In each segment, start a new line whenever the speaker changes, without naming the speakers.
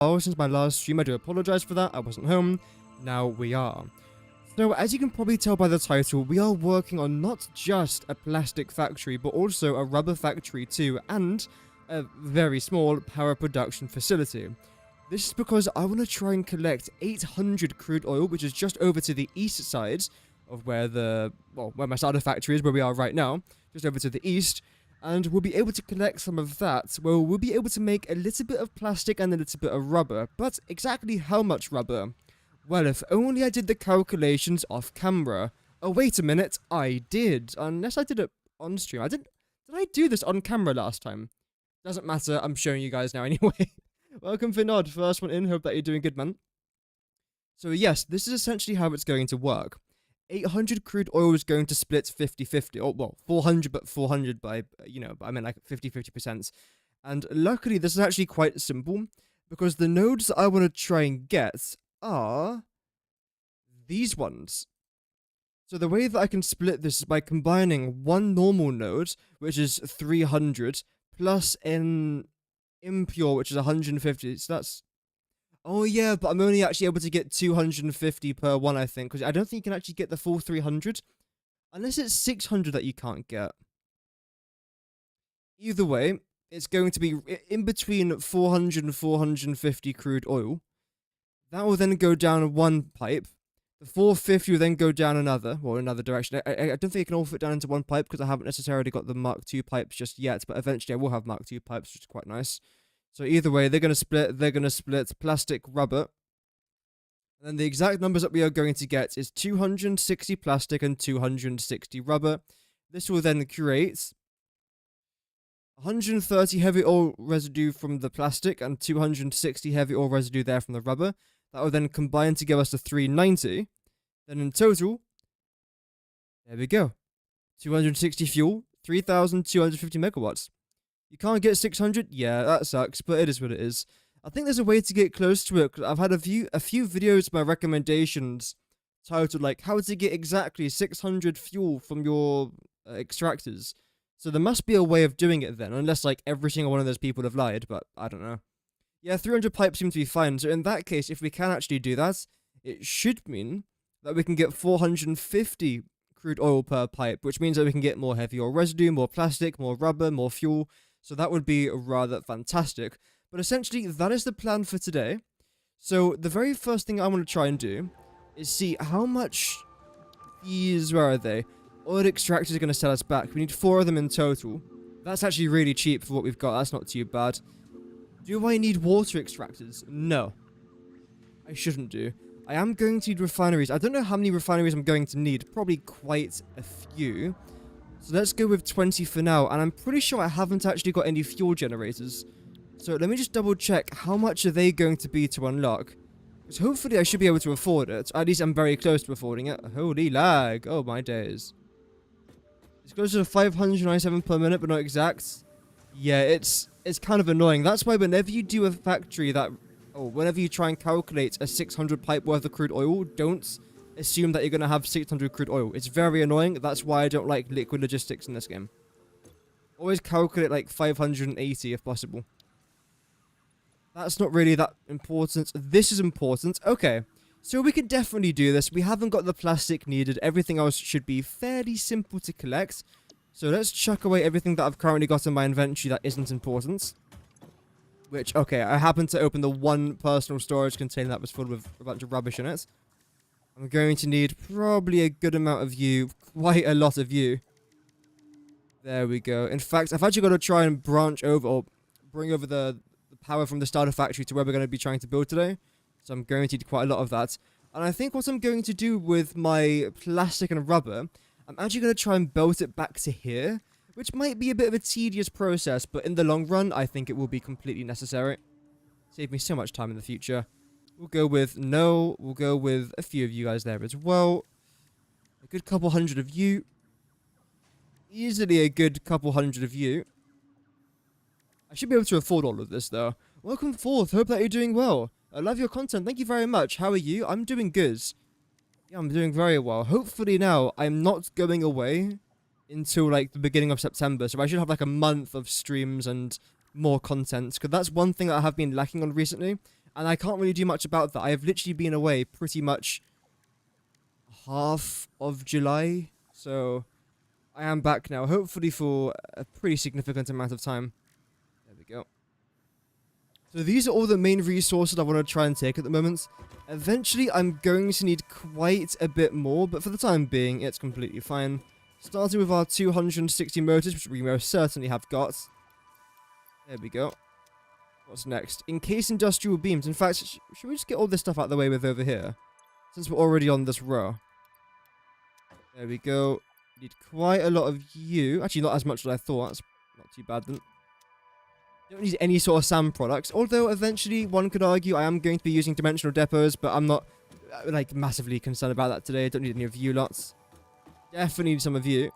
since my last stream. I do apologize for that. I wasn't home. Now we are. So, as you can probably tell by the title, we are working on not just a plastic factory, but also a rubber factory too, and a very small power production facility. This is because I want to try and collect 800 crude oil, which is just over to the east side of where where my starter factory is, where we are right now, just over to the east. And we'll be able to collect some of that. Well, we'll be able to make a little bit of plastic and a little bit of rubber. But exactly how much rubber? Well, if only I did the calculations off camera. Oh, wait a minute. I did. Unless I did it on stream. Did I do this on camera last time? Doesn't matter. I'm showing you guys now anyway. Welcome, Vinod. First one in. Hope that you're doing good, man. So, yes, this is essentially how it's going to work. 800 crude oil is going to split 50-50. Oh, well, 400, but 400 by, but I meant like 50-50%. And luckily, this is actually quite simple, because the nodes that I want to try and get are these ones. So the way that I can split this is by combining one normal node, which is 300, plus an impure, which is 150. So that's... Oh yeah, but I'm only actually able to get 250 per one, I think, because I don't think you can actually get the full 300. Unless it's 600 that you can't get. Either way, it's going to be in between 400 and 450 crude oil. That will then go down one pipe. The 450 will then go down another direction. I don't think it can all fit down into one pipe, because I haven't necessarily got the Mark II pipes just yet, but eventually I will have Mark II pipes, which is quite nice. So either way, they're going to split plastic, rubber. And then the exact numbers that we are going to get is 260 plastic and 260 rubber. This will then create 130 heavy oil residue from the plastic and 260 heavy oil residue there from the rubber. That will then combine to give us the 390. Then in total, there we go. 260 fuel, 3,250 megawatts. You can't get 600? Yeah, that sucks, but it is what it is. I think there's a way to get close to it, 'cause I've had a few videos, my recommendations, titled like, how to get exactly 600 fuel from your extractors. So there must be a way of doing it then, unless like every single one of those people have lied, but I don't know. Yeah, 300 pipes seem to be fine, so in that case, if we can actually do that, it should mean that we can get 450 crude oil per pipe, which means that we can get more heavy oil residue, more plastic, more rubber, more fuel. So that would be rather fantastic. But essentially, that is the plan for today. So the very first thing I want to try and do is see how much these, where are they? Oil extractors are going to sell us back. We need 4 of them in total. That's actually really cheap for what we've got. That's not too bad. Do I need water extractors? No. I shouldn't do. I am going to need refineries. I don't know how many refineries I'm going to need. Probably quite a few. So let's go with 20 for now, and I'm pretty sure I haven't actually got any fuel generators. So let me just double check, how much are they going to be to unlock? Because hopefully I should be able to afford it. At least I'm very close to affording it. Holy lag, oh my days. It's closer to 597 per minute, but not exact. Yeah, it's kind of annoying. That's why whenever you do a factory that, or whenever you try and calculate a 600 pipe worth of crude oil, don't assume that you're going to have 600 crude oil. It's very annoying. That's why I don't like liquid logistics in this game. Always calculate like 580 if possible. That's not really that important. This is important. Okay, so we can definitely do this. We haven't got the plastic needed. Everything else should be fairly simple to collect. So let's chuck away everything that I've currently got in my inventory that isn't important. Which, okay, I happened to open the one personal storage container that was full with a bunch of rubbish in it. I'm going to need probably a good amount of you. Quite a lot of you. There we go. In fact, I've actually got to try and branch over, or bring over the power from the starter factory to where we're going to be trying to build today. So I'm going to need quite a lot of that. And I think what I'm going to do with my plastic and rubber, I'm actually going to try and belt it back to here, which might be a bit of a tedious process, but in the long run, I think it will be completely necessary. Save me so much time in the future. We'll go with no. We'll go with a few of you guys there as well. A good couple hundred of you. Easily a good couple hundred of you. I should be able to afford all of this, though. Welcome forth. Hope that you're doing well. I love your content. Thank you very much. How are you? I'm doing good. Yeah, I'm doing very well. Hopefully now, I'm not going away until, like, the beginning of September. So I should have, like, a month of streams and more content. Because that's one thing that I have been lacking on recently. And I can't really do much about that. I have literally been away pretty much half of July. So I am back now, hopefully for a pretty significant amount of time. There we go. So these are all the main resources I want to try and take at the moment. Eventually, I'm going to need quite a bit more, but for the time being, it's completely fine. Starting with our 260 motors, which we most certainly have got. There we go. What's next? Encase industrial beams. In fact, should we just get all this stuff out of the way with over here? Since we're already on this row. There we go. Need quite a lot of you. Actually, not as much as I thought. That's not too bad then. Don't need any sort of sand products. Although, eventually, one could argue I am going to be using dimensional depots, but I'm not, like, massively concerned about that today. I don't need any of you lots. Definitely need some of you.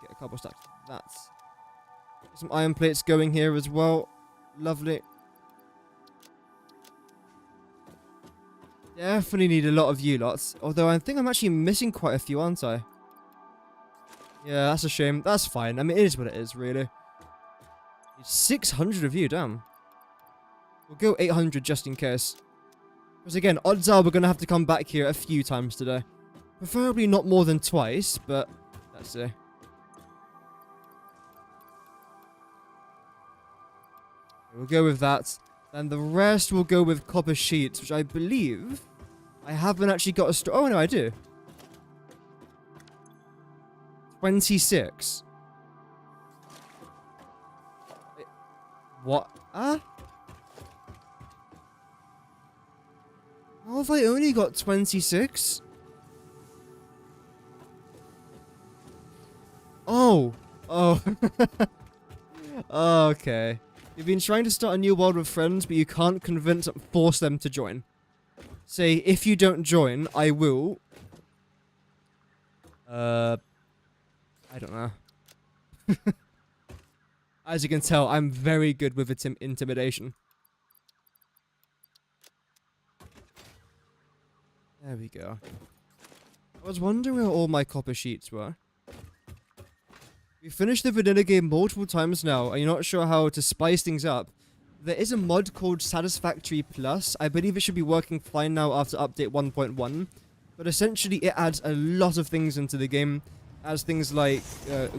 Get a couple stacks of that. Get some iron plates going here as well. Lovely. Definitely need a lot of you lots. Although I think I'm actually missing quite a few, aren't I? Yeah, that's a shame. That's fine. I mean, it is what it is, really. 600 of you, damn. We'll go 800 just in case. Because again, odds are we're going to have to come back here a few times today. Preferably not more than twice, but let's see. We'll go with that. Then the rest will go with copper sheets, which I believe I haven't actually got a store. Oh, no, I do. 26. Wait, what? How have I only got 26? Oh. Oh. Okay. You've been trying to start a new world with friends, but you can't force them to join. Say, if you don't join, I will. I don't know. As you can tell, I'm very good with intimidation. There we go. I was wondering where all my copper sheets were. We finished the vanilla game multiple times now, and you're not sure how to spice things up. There is a mod called Satisfactory Plus. I believe it should be working fine now after update 1.1. But essentially, it adds a lot of things into the game. Adds things like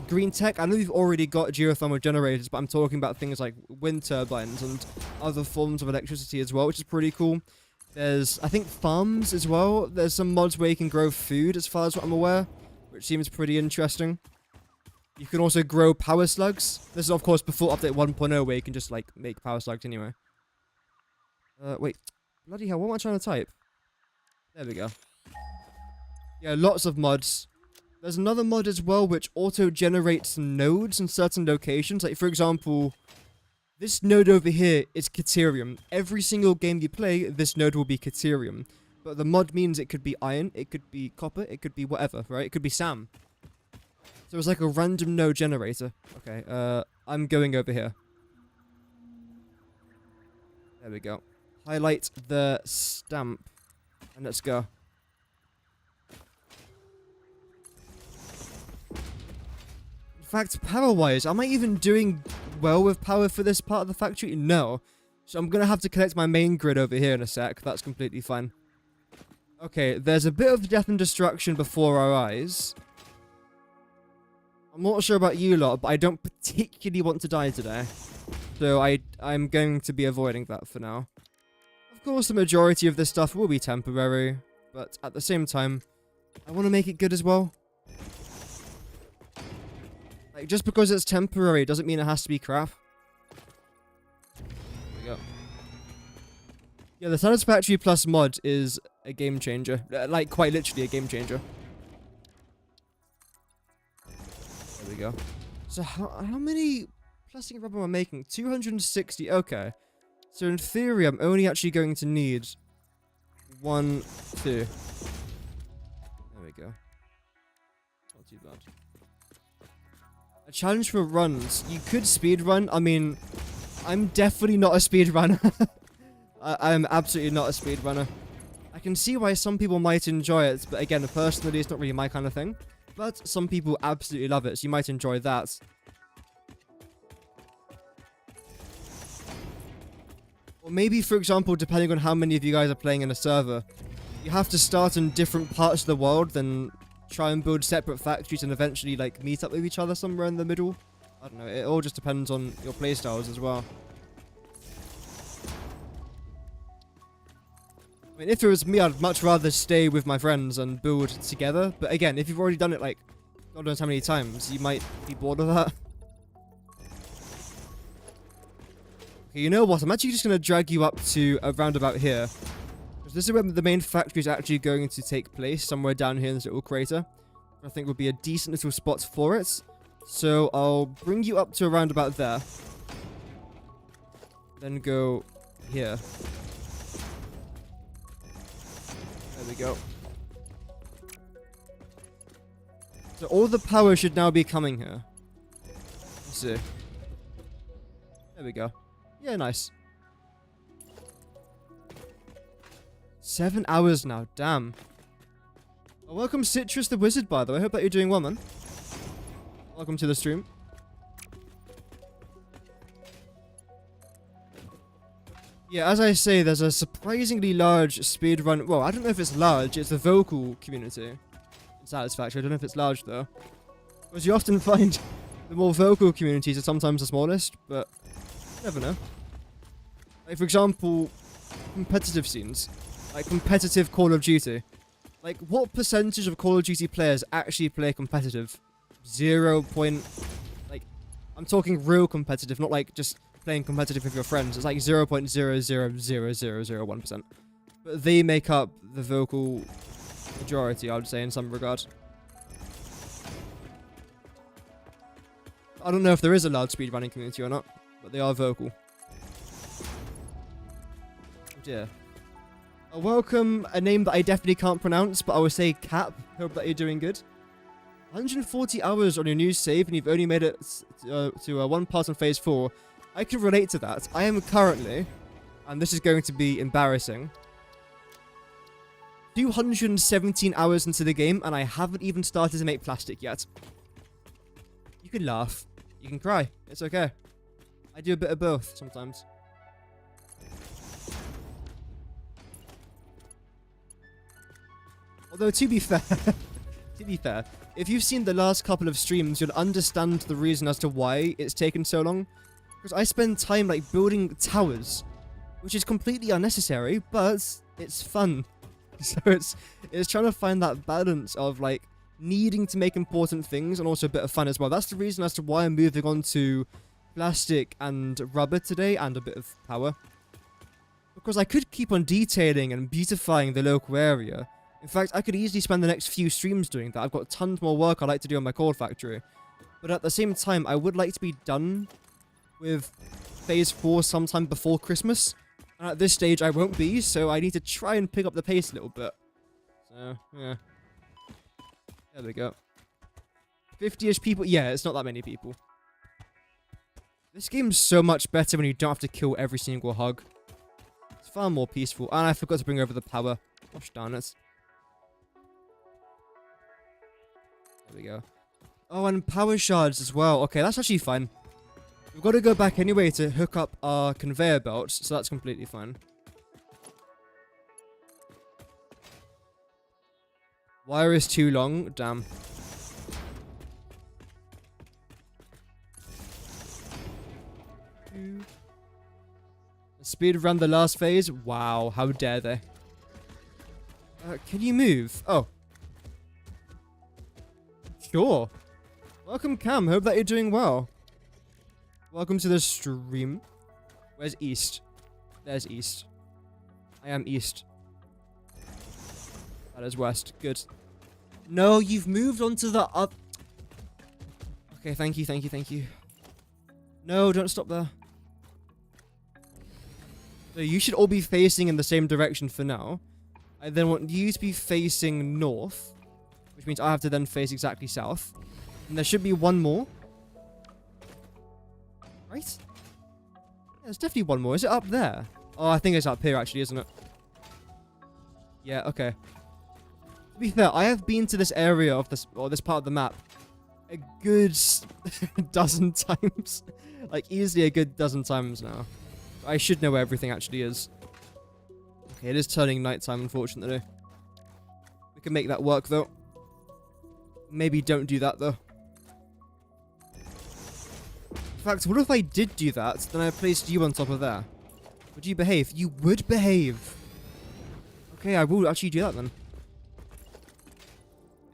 green tech. I know we've already got geothermal generators, but I'm talking about things like wind turbines and other forms of electricity as well, which is pretty cool. There's, I think, farms as well. There's some mods where you can grow food, as far as what I'm aware, which seems pretty interesting. You can also grow power slugs. This is, of course, before update 1.0, where you can just, like, make power slugs anyway. Wait. Bloody hell, what am I trying to type? There we go. Yeah, lots of mods. There's another mod as well, which auto-generates nodes in certain locations. Like, for example, this node over here is Caterium. Every single game you play, this node will be Caterium. But the mod means it could be iron, it could be copper, it could be whatever, right? It could be SAM. So it's like a random node generator. Okay, I'm going over here. There we go. Highlight the stamp. And let's go. In fact, power-wise, am I even doing well with power for this part of the factory? No. So I'm going to have to connect my main grid over here in a sec. That's completely fine. Okay, there's a bit of death and destruction before our eyes. I'm not sure about you lot, but I don't particularly want to die today. So I'm going to be avoiding that for now. Of course, the majority of this stuff will be temporary, but at the same time, I want to make it good as well. Like, just because it's temporary doesn't mean it has to be crap. There we go. Yeah, the Satisfactory Plus mod is a game changer. Like, quite literally a game changer. There we go. So how many plastic and rubber am I making? 260. Okay. So in theory, I'm only actually going to need 1, 2. There we go. Not too bad. A challenge for runs. You could speed run. I mean, I'm definitely not a speed runner. I'm absolutely not a speed runner. I can see why some people might enjoy it, but again, personally, it's not really my kind of thing. But some people absolutely love it, so you might enjoy that. Or maybe, for example, depending on how many of you guys are playing in a server, you have to start in different parts of the world, then try and build separate factories and eventually, like, meet up with each other somewhere in the middle. I don't know, it all just depends on your playstyles as well. I mean, if it was me, I'd much rather stay with my friends and build together. But again, if you've already done it, like, God knows how many times, you might be bored of that. Okay, you know what? I'm actually just going to drag you up to around about here. Because this is where the main factory is actually going to take place, somewhere down here in this little crater. I think would be a decent little spot for it. So I'll bring you up to around about there. Then go here. There we go. So all the power should now be coming here. Let's see. There we go. Yeah, nice. 7 hours now, damn. Oh, welcome Citrus the Wizard, by the way. I hope that you're doing well, man. Welcome to the stream. Yeah, as I say, there's a surprisingly large speedrun. Well, I don't know if it's large. It's a vocal community in Satisfactory. I don't know if it's large, though. Because you often find the more vocal communities are sometimes the smallest, but you never know. Like, for example, competitive scenes. Like, competitive Call of Duty. Like, what percentage of Call of Duty players actually play competitive? 0 point... Like, I'm talking real competitive, not like just playing competitive with your friends. It's like 0.0000001%. But they make up the vocal majority, I would say, in some regard. I don't know if there is a large speedrunning community or not, but they are vocal. Oh dear. Welcome, a name that I definitely can't pronounce, but I will say Cap. Hope that you're doing good. 140 hours on your new save, and you've only made it to one part on phase 4. I can relate to that. I am currently, and this is going to be embarrassing, 217 hours into the game, and I haven't even started to make plastic yet. You can laugh. You can cry. It's okay. I do a bit of both sometimes. Although, to be fair, if you've seen the last couple of streams, you'll understand the reason as to why it's taken so long. Because I spend time, like, building towers, which is completely unnecessary, but it's fun. So it's trying to find that balance of, like, needing to make important things and also a bit of fun as well. That's the reason as to why I'm moving on to plastic and rubber today and a bit of power. Because I could keep on detailing and beautifying the local area. In fact, I could easily spend the next few streams doing that. I've got tons more work I'd like to do on my core factory. But at the same time, I would like to be done with phase 4 sometime before Christmas. And at this stage, I won't be, so I need to try and pick up the pace a little bit. So, yeah. There we go. 50-ish people. Yeah, it's not that many people. This game's so much better when you don't have to kill every single hug. It's far more peaceful. And I forgot to bring over the power. Gosh darn it. There we go. Oh, and power shards as well. Okay, that's actually fine. We've got to go back anyway to hook up our conveyor belts, so that's completely fine. Wire is too long. Damn. Speed around the last phase. Wow, how dare they? Can you move? Oh. Sure. Welcome, Cam. Hope that you're doing well. Welcome to the stream. Where's East? There's East. I am East. That is West. Good. No, you've moved on to the up. Okay, thank you, thank you, thank you. No, don't stop there. So you should all be facing in the same direction for now. I then want you to be facing north, which means I have to then face exactly south. And there should be one more. Right? Yeah, there's definitely one more. Is it up there? Oh, I think it's up here actually, isn't it? Yeah, okay. To be fair, I have been to this area of this, or this part of the map a good dozen times. Like, easily a good dozen times now. I should know where everything actually is. Okay, it is turning nighttime, unfortunately. We can make that work, though. Maybe don't do that, though. In fact, what if I did do that, then I placed you on top of there? Would you behave? You would behave! Okay, I will actually do that, then.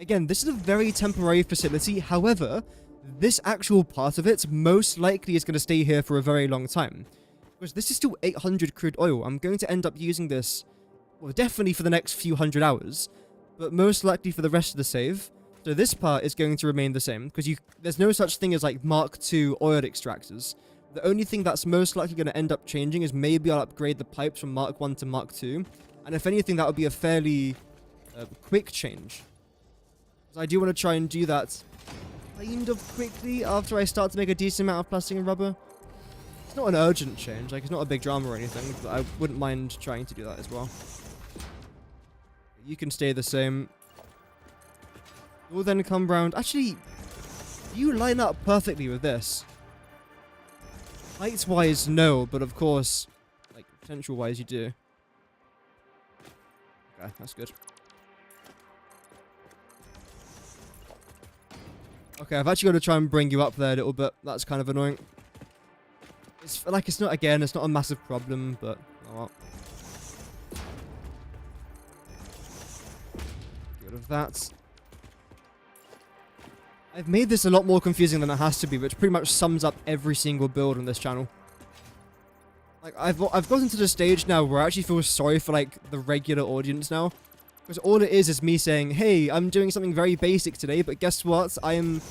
Again, this is a very temporary facility. However, this actual part of it most likely is going to stay here for a very long time. Because this is still 800 crude oil. I'm going to end up using this, well, definitely for the next few hundred hours, but most likely for the rest of the save. So this part is going to remain the same, because there's no such thing as like Mark II oil extractors. The only thing that's most likely going to end up changing is maybe I'll upgrade the pipes from Mark I to Mark II. And if anything, that would be a fairly quick change. So I do want to try and do that kind of quickly after I start to make a decent amount of plastic and rubber. It's not an urgent change, like it's not a big drama or anything, but I wouldn't mind trying to do that as well. You can stay the same. You'll then come round. Actually, you line up perfectly with this. Heights-wise, no, but of course, like, potential-wise, you do. Okay, that's good. Okay, I've actually got to try and bring you up there a little bit. That's kind of annoying. It's like, it's not, again, it's not a massive problem, but, oh well. Get rid of that. I've made this a lot more confusing than it has to be, which pretty much sums up every single build on this channel. Like, I've gotten to the stage now where I actually feel sorry for, like, the regular audience now. Because all it is me saying, hey, I'm doing something very basic today, but guess what? I am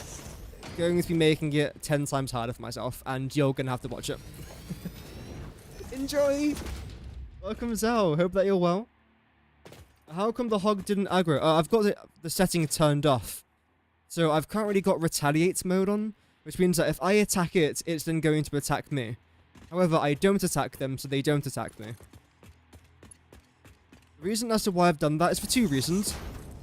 going to be making it 10 times harder for myself, and you're going to have to watch it. Enjoy! Welcome, Zhao. Hope that you're well. How come the hog didn't aggro? I've got the setting turned off. So I've currently got retaliate mode on, which means that if I attack it, it's then going to attack me. However, I don't attack them, so they don't attack me. The reason as to why I've done that is for two reasons.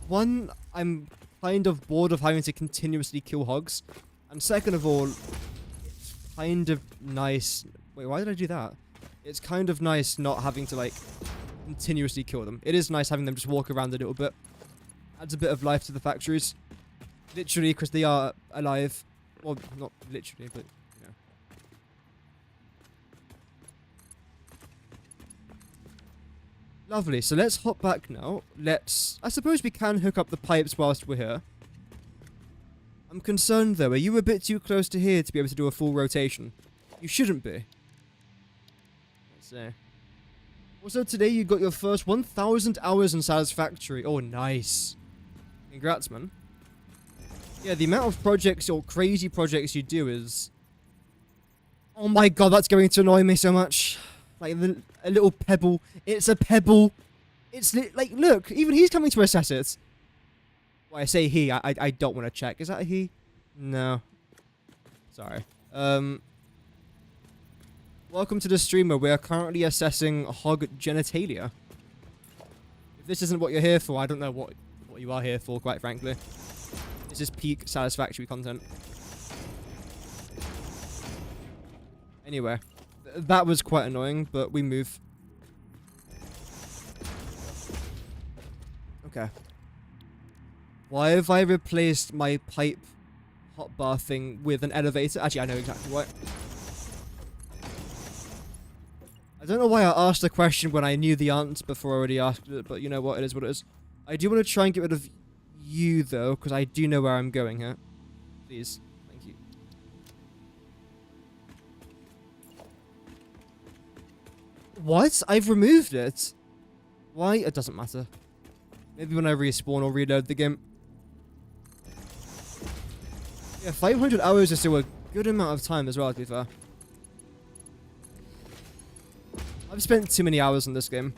One, I'm kind of bored of having to continuously kill hogs. And second of all, it's kind of nice... Wait, why did I do that? It's kind of nice not having to, like, continuously kill them. It is nice having them just walk around a little bit. Adds a bit of life to the factories. Literally, because they are alive. Well, not literally, but, you know. Lovely, so let's hop back now. I suppose we can hook up the pipes whilst we're here. I'm concerned, though. Are you a bit too close to here to be able to do a full rotation? You shouldn't be. Let's see. Also, today you got your first 1,000 hours in Satisfactory. Oh, nice. Congrats, man. Yeah, the amount of projects or crazy projects you do is... Oh my god, that's going to annoy me so much. Like, a little pebble. It's a pebble. It's like, look, even he's coming to assess it. Well, I say he, I don't want to check. Is that a he? No. Sorry. Welcome to the streamer. We are currently assessing hog genitalia. If this isn't what you're here for, I don't know what you are here for, quite frankly. This is peak Satisfactory content. Anyway, that was quite annoying, but we move. Okay. Why have I replaced my pipe hotbar thing with an elevator? Actually, I know exactly why. I don't know why I asked the question when I knew the answer before I already asked it, but you know what? It is what it is. I do want to try and get rid of you, though, because I do know where I'm going here. Please. Thank you. What? I've removed it? Why? It doesn't matter. Maybe when I respawn or reload the game. Yeah, 500 hours is still a good amount of time as well, to be fair. I've spent too many hours on this game.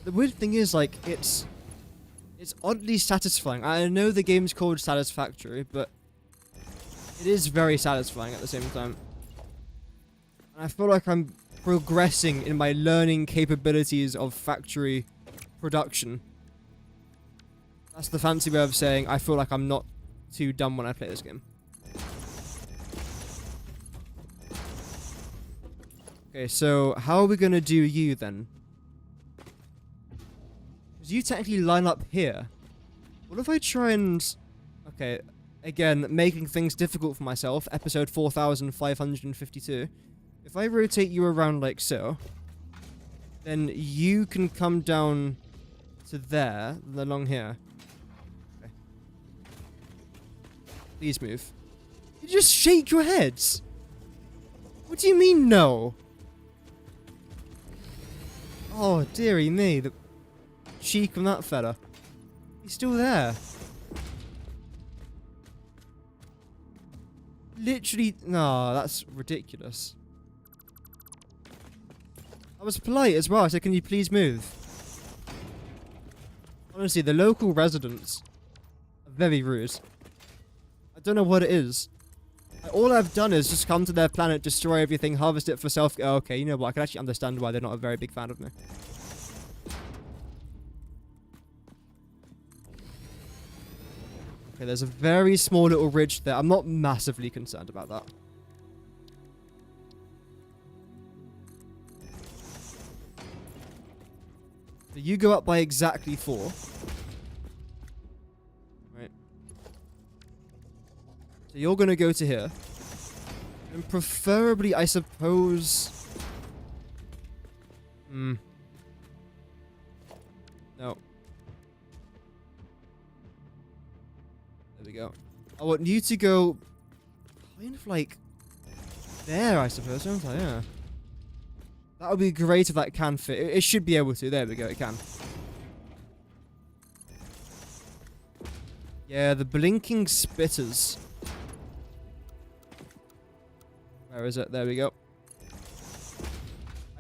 The weird thing is, like, it's oddly satisfying. I know the game's called Satisfactory, but it is very satisfying at the same time. And I feel like I'm progressing in my learning capabilities of factory production. That's the fancy way of saying I feel like I'm not too dumb when I play this game. Okay, so how are we gonna do you then? Because you technically line up here. What if I try and... Okay, again, making things difficult for myself. Episode 4552. If I rotate you around like so, then you can come down to there, and along here. Okay. Please move. You just shake your heads. What do you mean, no? Oh, dearie me. The cheek on that fella. He's still there. Literally. No, that's ridiculous. I was polite as well. I said, can you please move? Honestly, the local residents are very rude. I don't know what it is. All I've done is just come to their planet, destroy everything, harvest it for self... Oh, okay, you know what? I can actually understand why they're not a very big fan of me. Okay, there's a very small little ridge there. I'm not massively concerned about that. So you go up by exactly 4. Right. So you're going to go to here. And preferably, I suppose... No. There we go. I want you to go... kind of like... there, I suppose, don't I? Yeah. That would be great if that can fit. It should be able to. There we go, it can. Yeah, the blinking spitters. Where is it? There we go.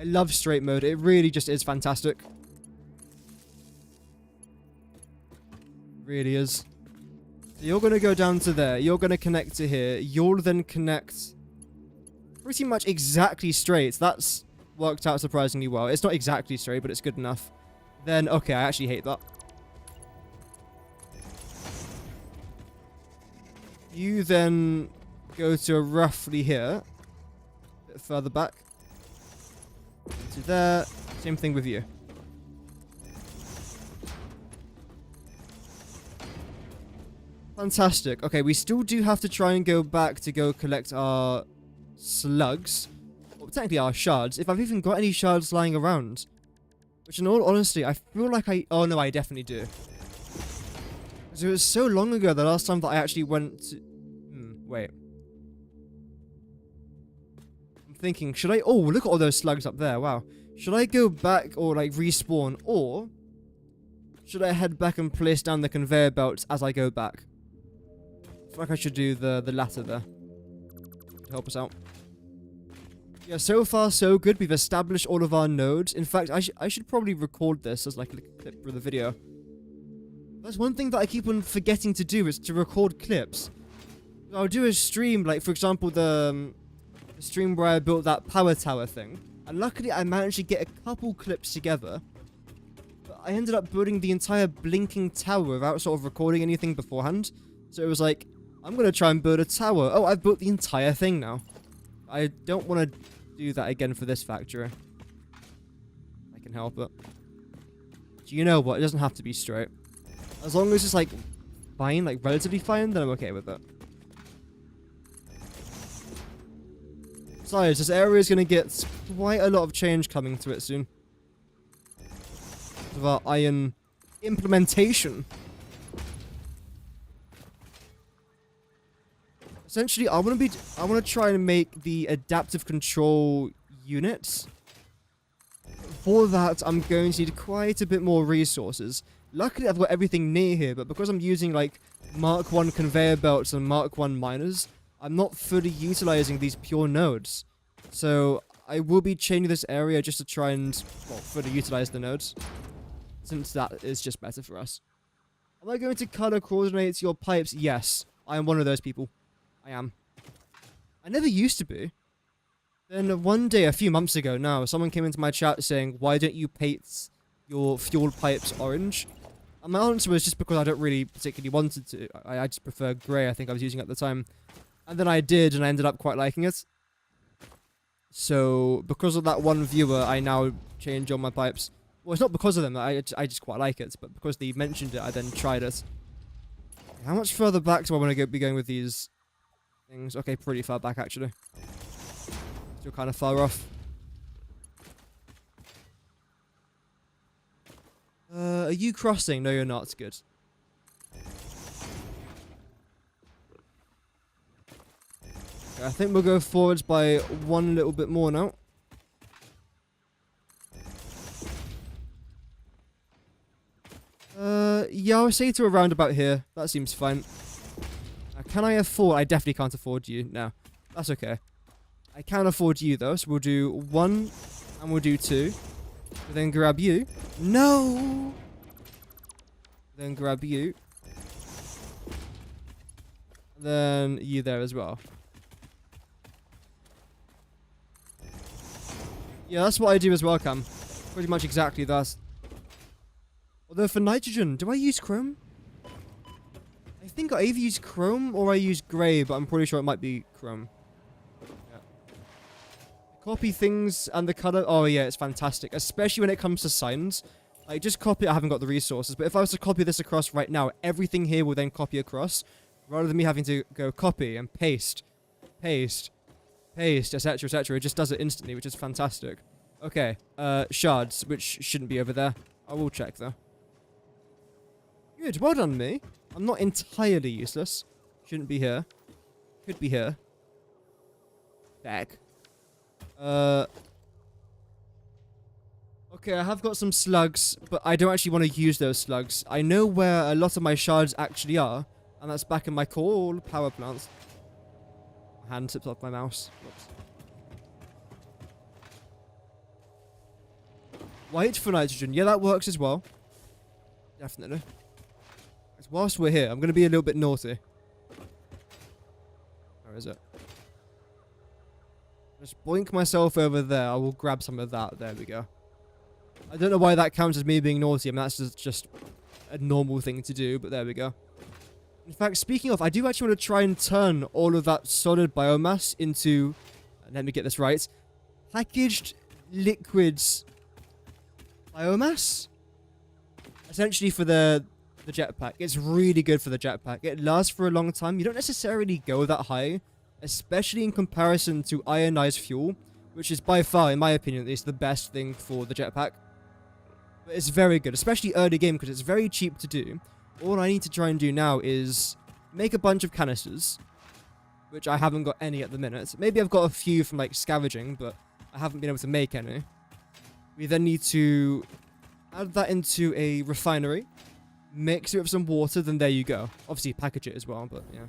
I love straight mode. It really just is fantastic. Really is. So you're going to go down to there. You're going to connect to here. You'll then connect pretty much exactly straight. That's worked out surprisingly well. It's not exactly straight, but it's good enough. Then, okay, I actually hate that. You then go to roughly here. A bit further back. To there. Same thing with you. Fantastic. Okay, we still do have to try and go back to go collect our slugs. Well, technically our shards. If I've even got any shards lying around. Which in all honesty, I feel like I... oh no, I definitely do. Because it was so long ago the last time that I actually went to... wait. I'm thinking, should I... oh, look at all those slugs up there. Wow. Should I go back or like respawn? Or should I head back and place down the conveyor belts as I go back? I feel like I should do the latter there. To help us out. Yeah, so far so good. We've established all of our nodes. In fact, I should probably record this as like a clip for the video. That's one thing that I keep on forgetting to do is to record clips. I'll do a stream, like for example the stream where I built that power tower thing. And luckily I managed to get a couple clips together. But I ended up building the entire blinking tower without sort of recording anything beforehand. So it was like, I'm going to try and build a tower. Oh, I've built the entire thing now. I don't want to do that again for this factory. I can help it. Do you know what? It doesn't have to be straight. As long as it's like fine, like relatively fine, then I'm okay with it. Besides, this area is going to get quite a lot of change coming to it soon. Of our iron implementation. Essentially, I want to try and make the adaptive control units. For that, I'm going to need quite a bit more resources. Luckily, I've got everything near here, but because I'm using like Mark 1 conveyor belts and Mark 1 miners, I'm not fully utilizing these pure nodes. So I will be changing this area just to try and, well, fully utilize the nodes. Since that is just better for us. Am I going to color coordinate your pipes? Yes. I am one of those people. I am. I never used to be. Then one day, a few months ago now, someone came into my chat saying, why don't you paint your fuel pipes orange? And my answer was just because I don't really particularly wanted to. I just prefer grey, I think I was using at the time. And then I did, and I ended up quite liking it. So because of that one viewer, I now change all my pipes. Well, it's not because of them. I just quite like it, but because they mentioned it, I then tried it. How much further back do I want to be going with these things? Okay, pretty far back actually. Still kind of far off. Are you crossing? No, you're not. Good. Okay, I think we'll go forwards by one little bit more now. Yeah, I would say to around about here. That seems fine. Can I afford? I definitely can't afford you. No, that's okay. I can afford you though, so we'll do 1 and we'll do 2. We'll then grab you. No! Then grab you. Then you there as well. Yeah, that's what I do as well, Cam. Pretty much exactly that. Although for nitrogen, do I use chrome? I think I either use chrome or I use grey, but I'm pretty sure it might be chrome. Yeah. Copy things and the color. Oh yeah, it's fantastic. Especially when it comes to signs. Like, just copy it. I haven't got the resources, but if I was to copy this across right now, everything here will then copy across, rather than me having to go copy and paste, etc, etc. It just does it instantly, which is fantastic. Okay, shards, which shouldn't be over there. I will check though. Good, well done me. I'm not entirely useless. Shouldn't be here. Could be here. Back. Okay, I have got some slugs, but I don't actually want to use those slugs. I know where a lot of my shards actually are, and that's back in my coal power plants. My hand slips off my mouse. Whoops. White for nitrogen. Yeah, that works as well. Definitely. Whilst we're here, I'm going to be a little bit naughty. Where is it? Just boink myself over there. I will grab some of that. There we go. I don't know why that counts as me being naughty. I mean, that's just a normal thing to do, but there we go. In fact, speaking of, I do actually want to try and turn all of that solid biomass into, let me get this right, packaged liquids biomass? Essentially for the jetpack. It's really good for the jetpack. It lasts for a long time. You don't necessarily go that high, especially in comparison to ionized fuel, which is by far, in my opinion at least, the best thing for the jetpack. But it's very good, especially early game, because it's very cheap to do. All I need to try and do now is make a bunch of canisters, which I haven't got any at the minute. Maybe I've got a few from like scavenging, but I haven't been able to make any. We then need to add that into a refinery, mix it with some water, then there you go. Obviously package it as well, but yeah.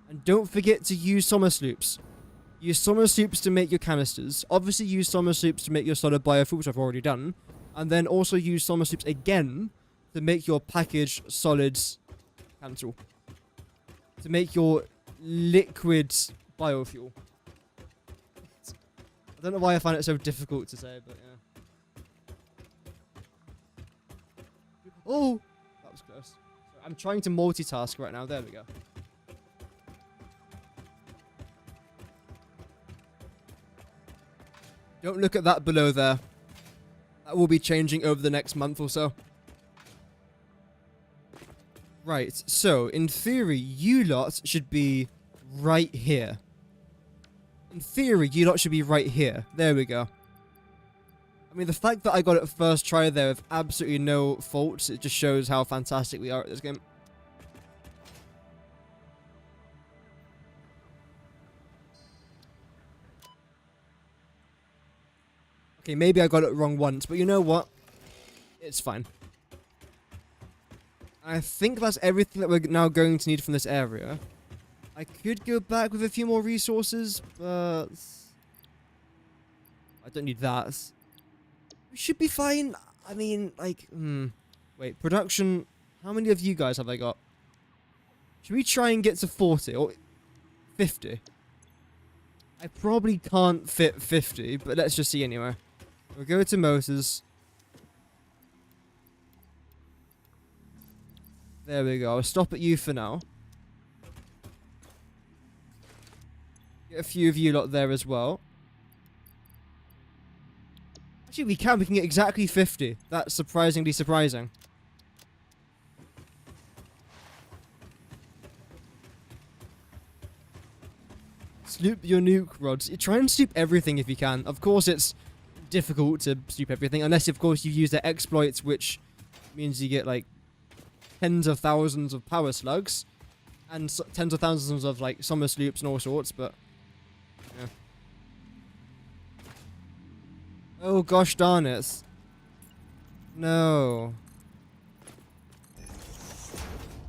And don't forget to use summer sloops. Use summer sloops to make your canisters. Obviously use summer sloops to make your solid biofuel, which I've already done. And then also use summer sloops again to make your packaged solids cancel. To make your liquid biofuel. I don't know why I find it so difficult to say, but yeah. Oh! That was close. I'm trying to multitask right now. There we go. Don't look at that below there. That will be changing over the next month or so. Right, so, in theory, you lot should be right here. In theory, you lot should be right here. There we go. I mean, the fact that I got it first try there with absolutely no faults, it just shows how fantastic we are at this game. Okay, maybe I got it wrong once, but you know what? It's fine. I think that's everything that we're now going to need from this area. I could go back with a few more resources, but I don't need that. We should be fine. I mean, like, wait, production. How many of you guys have I got? Should we try and get to 40 or 50? I probably can't fit 50, but let's just see anyway. We'll go to motors. There we go. I'll stop at you for now. Get a few of you lot there as well. Actually, we can get exactly 50. That's surprisingly surprising. Sloop your nuke rods. You try and sloop everything if you can. Of course, it's difficult to sloop everything, unless, of course, you use their exploits, which means you get, like, tens of thousands of power slugs, and tens of thousands of, like, summer sloops and all sorts, but, yeah. Oh, gosh darn it. No.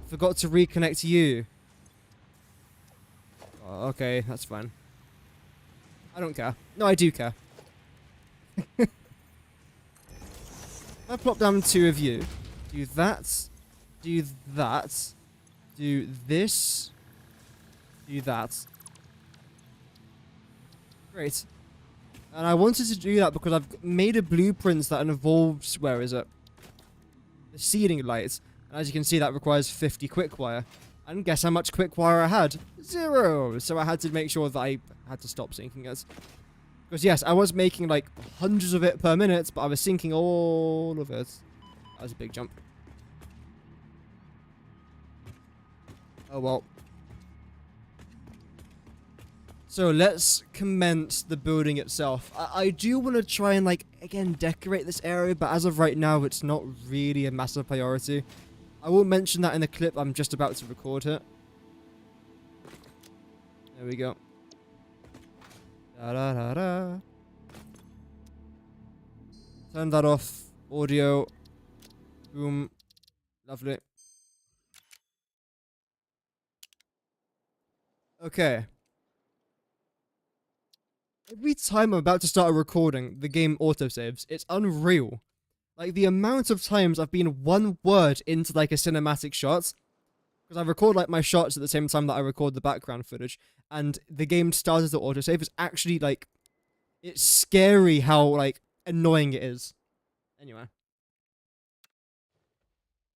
Forgot to reconnect you. Oh, okay, that's fine. I don't care. No, I do care. I plop down 2 of you. Do that. Do that. Do this. Do that. Great. And I wanted to do that because I've made a blueprint that involves, where is it? The seeding lights. And as you can see, that requires 50 quick-wire. And guess how much quick-wire I had? 0! So I had to make sure that I had to stop sinking it. Because yes, I was making like hundreds of it per minute, but I was sinking all of it. That was a big jump. Oh well. So let's commence the building itself. I do want to try and, like, again, decorate this area, but as of right now, it's not really a massive priority. I will mention that in the clip I'm just about to record it. There we go. Da da da da. Turn that off. Audio. Boom. Lovely. Okay. Every time I'm about to start a recording, the game autosaves. It's unreal. Like, the amount of times I've been one word into, like, a cinematic shot. Because I record, like, my shots at the same time that I record the background footage. And the game started to autosave. It's actually, like, it's scary how, like, annoying it is. Anyway.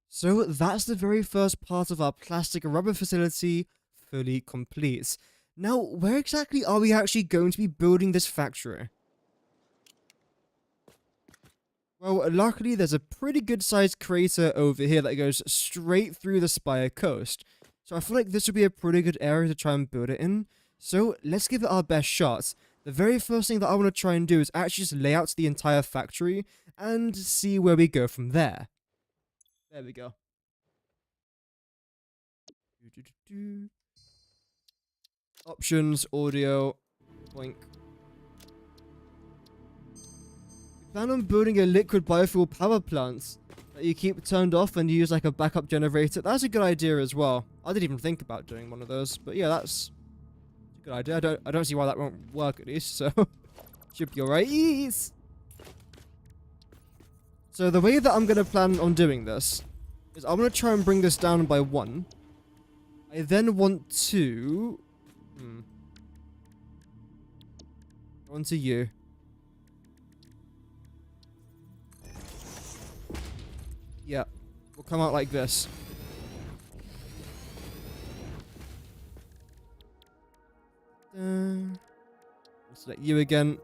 So, that's the very first part of our plastic rubber facility fully complete. Now, where exactly are we actually going to be building this factory? Well, luckily there's a pretty good sized crater over here that goes straight through the Spire coast. So I feel like this would be a pretty good area to try and build it in. So let's give it our best shot. The very first thing that I want to try and do is actually just lay out the entire factory and see where we go from there. There we go. Options, audio, boink. Plan on building a liquid biofuel power plant that you keep turned off and use like a backup generator. That's a good idea as well. I didn't even think about doing one of those, but yeah, that's a good idea. I don't see why that won't work at least, so should be alright. So the way that I'm gonna plan on doing this is I'm gonna try and bring this down by 1. I then want to onto you. Yeah, we'll come out like this. Select you again.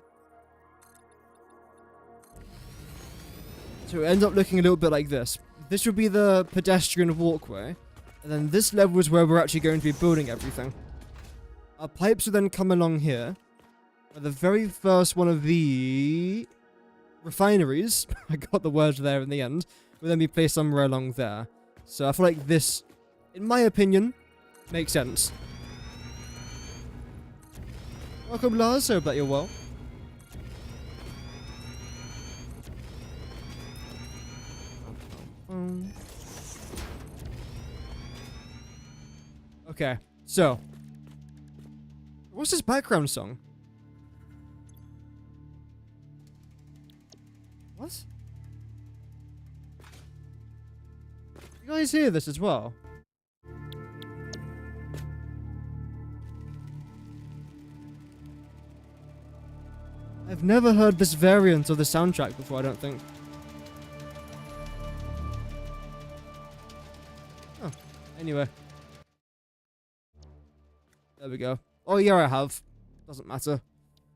So it ends up looking a little bit like this. This would be the pedestrian walkway. And then this level is where we're actually going to be building everything. Our pipes will then come along here. Where the very first one of the refineries, I got the word there in the end, will then be placed somewhere along there. So I feel like this, in my opinion, makes sense. Welcome, Lars. Hope that you're well. Okay, so what's this background song? What? You guys hear this as well? I've never heard this variant of the soundtrack before, I don't think. Oh, anyway. There we go. Oh yeah, I have. Doesn't matter.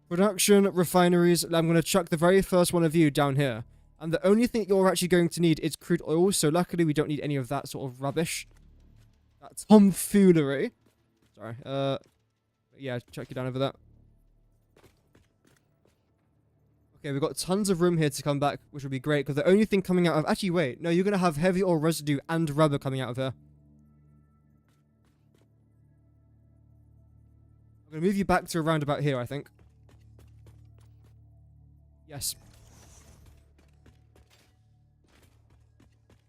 Production, refineries. I'm going to chuck the very first one of you down here. And the only thing you're actually going to need is crude oil. So luckily we don't need any of that sort of rubbish. That tomfoolery. Sorry. Yeah, chuck you down over that. Okay, we've got tons of room here to come back, which would be great, because the only thing coming out of... Actually, wait. No, you're going to have heavy oil residue and rubber coming out of here. I'm going to move you back to around about here, I think. Yes.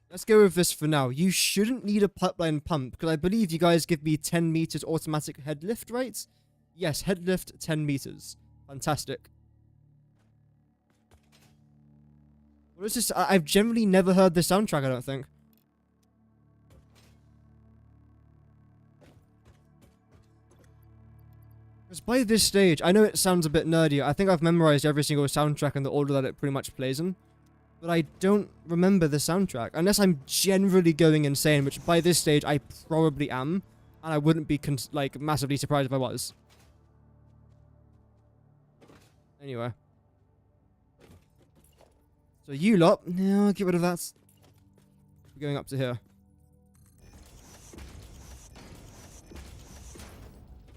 Let's go with this for now. You shouldn't need a pipeline pump, because I believe you guys give me 10 meters automatic head lift, right? Yes, head lift 10 meters. Fantastic. What is this? I've generally never heard the soundtrack, I don't think. Because by this stage, I know it sounds a bit nerdy. I think I've memorized every single soundtrack in the order that it pretty much plays in. But I don't remember the soundtrack. Unless I'm generally going insane, which by this stage I probably am. And I wouldn't be, like, massively surprised if I was. Anyway. So you lot, yeah, I'll get rid of that. We're going up to here.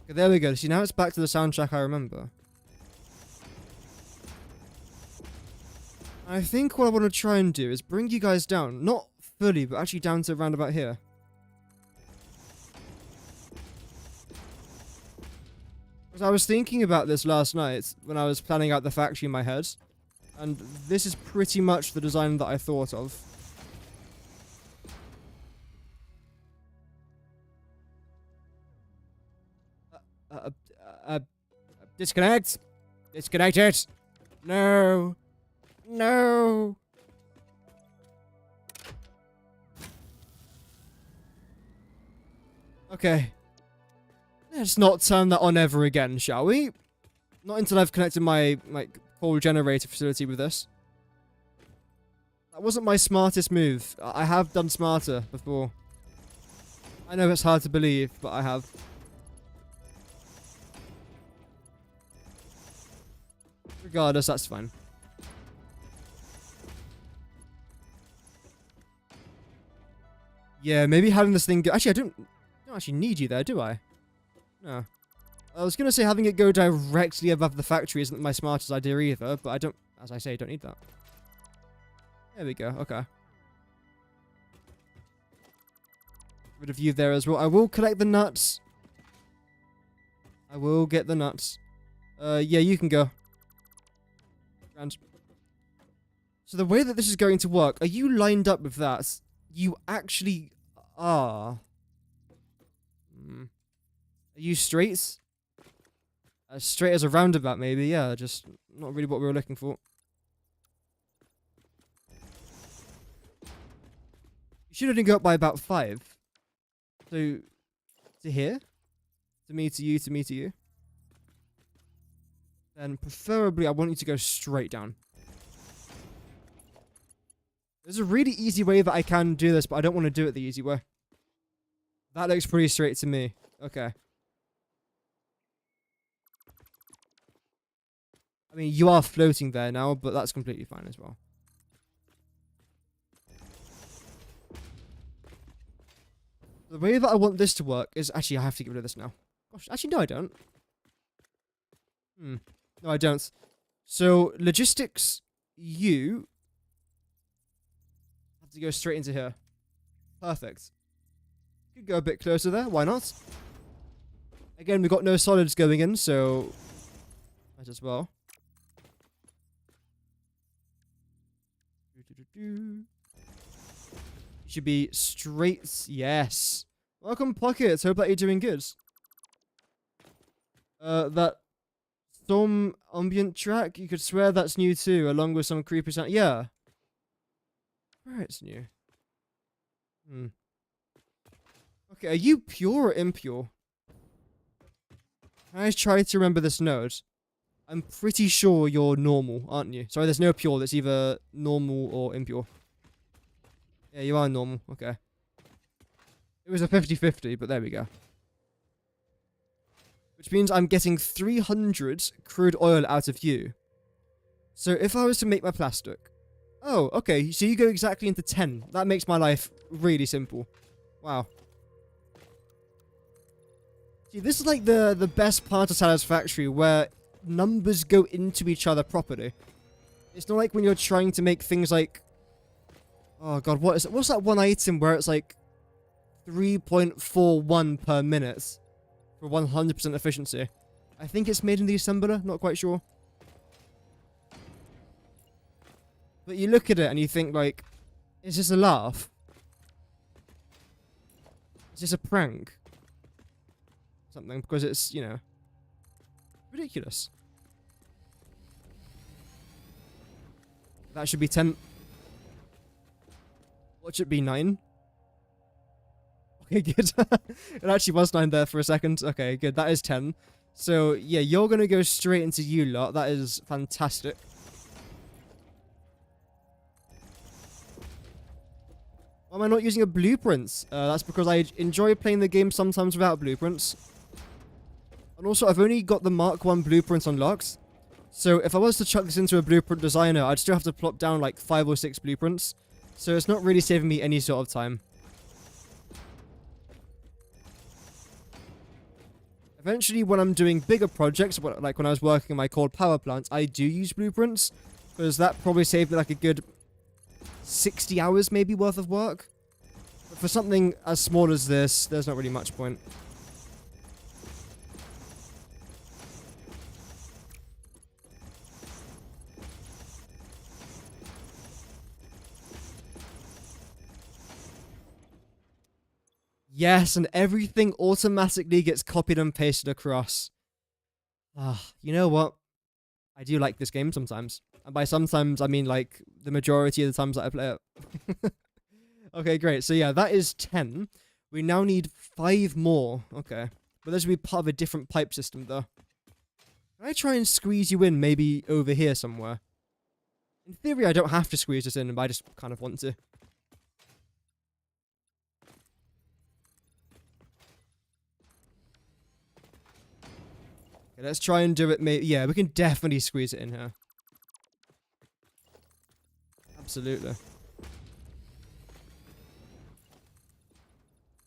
Okay, there we go. See, now it's back to the soundtrack I remember. I think what I want to try and do is bring you guys down. Not fully, but actually down to around about here. Because I was thinking about this last night when I was planning out the factory in my head. And this is pretty much the design that I thought of. Disconnect! Disconnect it! No! No! Okay. Let's not turn that on ever again, shall we? Not until I've connected my, like, coal generator facility with this. That wasn't my smartest move. I have done smarter before. I know it's hard to believe, but I have. Regardless, that's fine. Yeah, maybe having this thing go... Actually, I don't actually need you there, do I? No. I was going to say having it go directly above the factory isn't my smartest idea either, but I don't... As I say, don't need that. There we go, okay. Rid of you there as well. I will collect the nuts. I will get the nuts. Yeah, you can go. Grand. So the way that this is going to work, are you lined up with that? You actually are. Are you straight? As straight as a roundabout, maybe. Yeah, just not really what we were looking for. You should only go up by about 5. So, to here. To me, to you, to me, to you. Then, preferably, I want you to go straight down. There's a really easy way that I can do this, but I don't want to do it the easy way. That looks pretty straight to me. Okay. I mean, you are floating there now, but that's completely fine as well. The way that I want this to work is... Actually, I have to get rid of this now. Gosh, actually, no, I don't. No, I don't. So, logistics, you... have to go straight into here. Perfect. Could go a bit closer there, why not? Again, we've got no solids going in, so... might as well. Should be straight. Yes. Welcome, Pockets. Hope that you're doing good. That Storm ambient track, you could swear that's new too, along with some creepy sound. Yeah. Where it's new. Okay, are you pure or impure? I try to remember this node. I'm pretty sure you're normal, aren't you? Sorry, there's no pure. That's either normal or impure. Yeah, you are normal. Okay. It was a 50-50, but there we go. which means I'm getting 300 crude oil out of you. So if I was to make my plastic... Oh, okay, so you go exactly into 10. That makes my life really simple. Wow. See, this is like the best part of Satisfactory, where numbers go into each other properly. It's not like when you're trying to make things like... Oh god, what is it? What's that one item where it's like 3.41 per minute for 100% efficiency? I think it's made in the assembler, not quite sure. But you look at it and you think like, is this a laugh? Is this a prank? Something, because it's, you know, ridiculous. That should be 10. What should it be, 9? Okay, good. It actually was 9 there for a second. Okay, good. That is 10. So, yeah, you're going to go straight into you lot. That is fantastic. Why am I not using a blueprints? That's because I enjoy playing the game sometimes without blueprints. And also, I've only got the Mark 1 blueprints unlocked. So, if I was to chuck this into a blueprint designer, I'd still have to plop down like 5 or 6 blueprints. So, it's not really saving me any sort of time. Eventually, when I'm doing bigger projects, like when I was working on my cold power plant, I do use blueprints. Because that probably saved me like a good 60 hours maybe worth of work. But for something as small as this, there's not really much point. Yes, and everything automatically gets copied and pasted across. You know what? I do like this game sometimes. And by sometimes, I mean like the majority of the times that I play it. Okay, great. So yeah, that is 10. We now need 5 more. Okay. But this will be part of a different pipe system though. Can I try and squeeze you in maybe over here somewhere? In theory, I don't have to squeeze this in, but I just kind of want to. Okay, let's try and do it. Yeah, we can definitely squeeze it in here. Absolutely.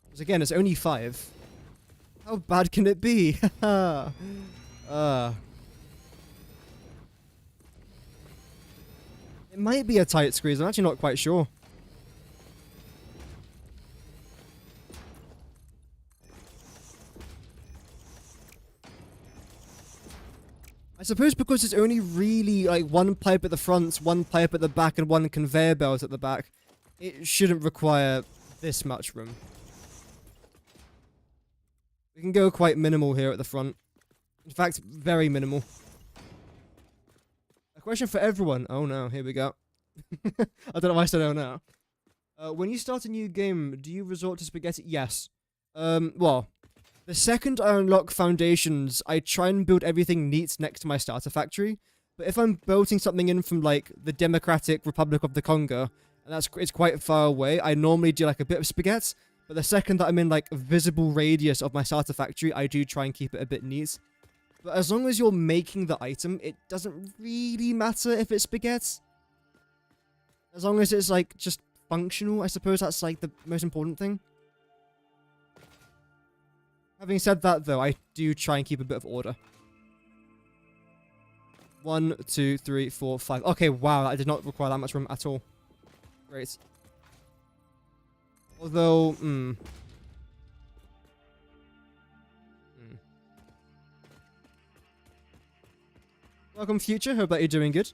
Because again, it's only 5. How bad can it be? It might be a tight squeeze. I'm actually not quite sure. I suppose because it's only really like 1 pipe at the front, 1 pipe at the back, and 1 conveyor belt at the back, it shouldn't require this much room. We can go quite minimal here at the front. In fact, very minimal. A question for everyone. Oh no, here we go. I don't know why I said oh no. When you start a new game, do you resort to spaghetti? Yes. Well, the second I unlock foundations, I try and build everything neat next to my starter factory. But if I'm building something in from like the Democratic Republic of the Congo, and it's quite far away, I normally do like a bit of spaghetti. But the second that I'm in like a visible radius of my starter factory, I do try and keep it a bit neat. But as long as you're making the item, it doesn't really matter if it's spaghetti. As long as it's like just functional, I suppose that's like the most important thing. Having said that though, I do try and keep a bit of order. 1, 2, 3, 4, 5. Okay, wow, that did not require that much room at all. Great. Although, Welcome, Future. Hope that you're doing good.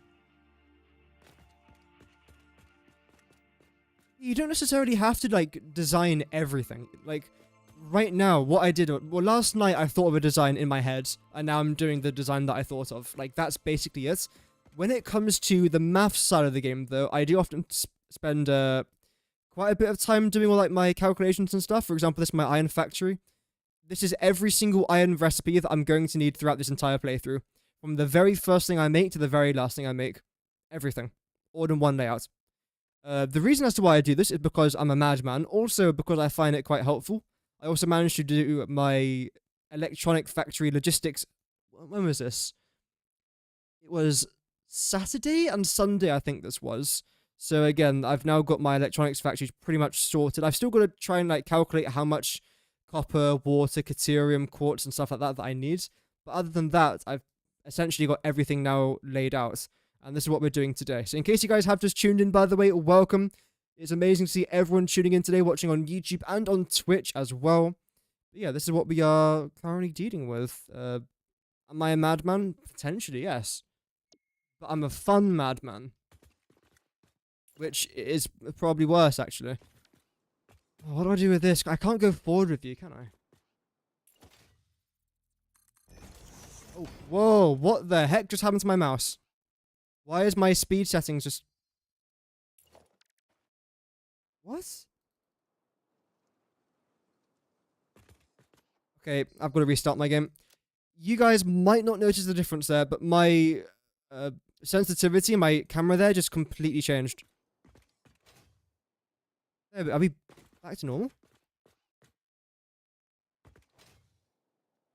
You don't necessarily have to, like, design everything. Like, right now, what I did... Well, last night I thought of a design in my head, and now I'm doing the design that I thought of. Like, that's basically it. When it comes to the math side of the game, though, I do often spend quite a bit of time doing all, like, my calculations and stuff. For example, this is my iron factory. This is every single iron recipe that I'm going to need throughout this entire playthrough. From the very first thing I make to the very last thing I make. Everything. All in one layout. The reason as to why I do this is because I'm a madman. Also because I find it quite helpful. I also managed to do my electronic factory logistics. When was this? It was Saturday and Sunday, I think this was. So again, I've now got my electronics factory pretty much sorted. I've still got to try and like calculate how much copper, water, caterium, quartz, and stuff like that I need. But other than that, I've essentially got everything now laid out. And this is what we're doing today. So in case you guys have just tuned in, by the way, welcome. It's amazing to see everyone tuning in today, watching on YouTube and on Twitch as well. But yeah, this is what we are currently dealing with. Am I a madman? Potentially, yes. But I'm a fun madman. Which is probably worse, actually. Oh, what do I do with this? I can't go forward with you, can I? Oh, whoa, what the heck just happened to my mouse? Why is my speed settings just... What? Okay, I've got to restart my game. You guys might not notice the difference there, but my sensitivity, my camera there just completely changed. Are we back to normal?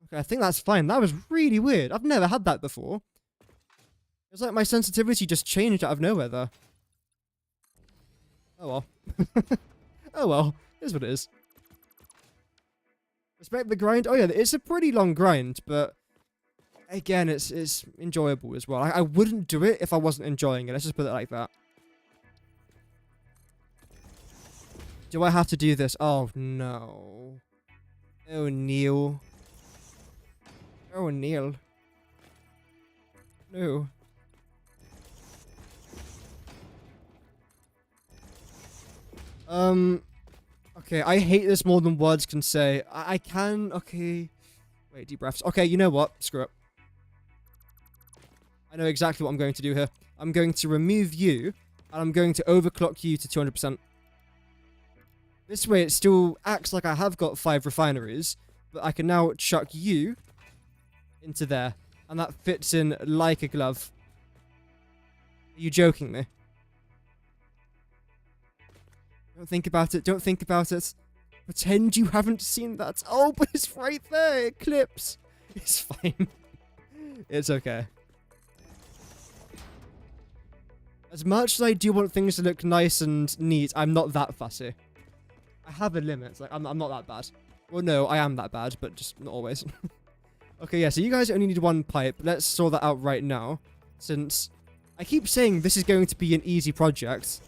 Okay, I think that's fine. That was really weird. I've never had that before. It's like my sensitivity just changed out of nowhere there. Oh well. Oh well. Here's what it is. Respect the grind. Oh yeah, it's a pretty long grind, but again, it's enjoyable as well. I wouldn't do it if I wasn't enjoying it. Let's just put it like that. Do I have to do this? Oh no. Oh Neil. Oh Neil. No. Okay, I hate this more than words can say. I can, okay. Wait, deep breaths. Okay, you know what? Screw it. I know exactly what I'm going to do here. I'm going to remove you, and I'm going to overclock you to 200%. This way it still acts like I have got 5 refineries, but I can now chuck you into there, and that fits in like a glove. Are you joking me? Don't think about it. Don't think about it. Pretend you haven't seen that. Oh, but it's right there. It clips. It's fine. It's okay. As much as I do want things to look nice and neat, I'm not that fussy. I have a limit. Like, I'm not that bad. Well, no, I am that bad, but just not always. Okay, yeah, so you guys only need 1 pipe. Let's sort that out right now, since I keep saying this is going to be an easy project.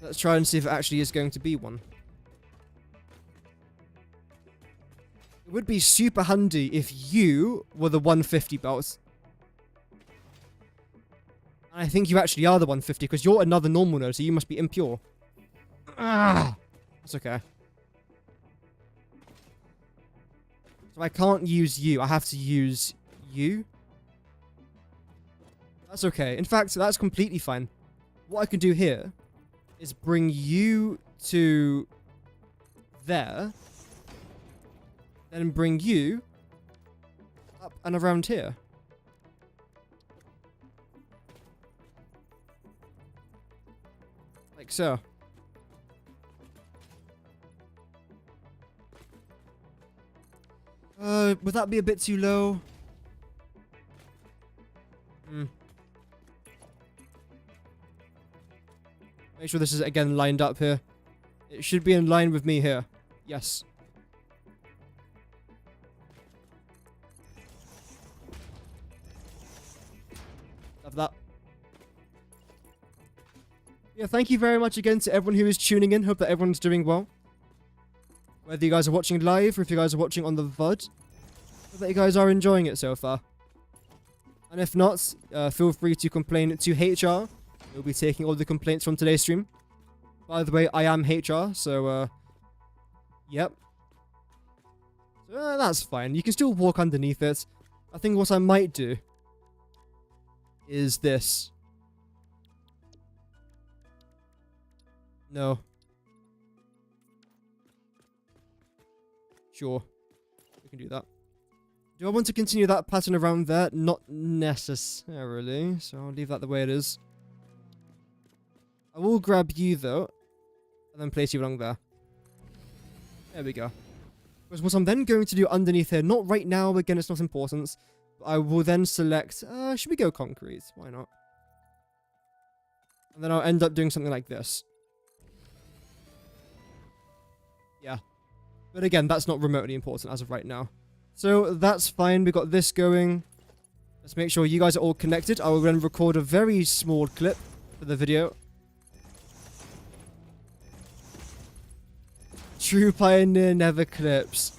Let's try and see if it actually is going to be one. It would be super handy if you were the 150 belt. And I think you actually are the 150 because you're another normal node, so you must be impure. Ah, that's okay. So I can't use you. I have to use you. That's okay. In fact, that's completely fine. What I can do here is bring you to there, then bring you up and around here. Like so. Would that be a bit too low? Make sure this is again lined up here. It should be in line with me here. Yes. Love that. Yeah, thank you very much again to everyone who is tuning in. Hope that everyone's doing well. Whether you guys are watching live or if you guys are watching on the VOD. Hope that you guys are enjoying it so far. And if not, feel free to complain to HR. We'll be taking all the complaints from today's stream. By the way, I am HR, so, yep. So, that's fine. You can still walk underneath it. I think what I might do is this. No. Sure. We can do that. Do I want to continue that pattern around there? Not necessarily, so I'll leave that the way it is. I will grab you, though, and then place you along there. There we go. Because what I'm then going to do underneath here, not right now, again, it's not important. But I will then select, should we go concrete? Why not? And then I'll end up doing something like this. Yeah. But again, that's not remotely important as of right now. So that's fine. We got this going. Let's make sure you guys are all connected. I will then record a very small clip for the video. True Pioneer never clips.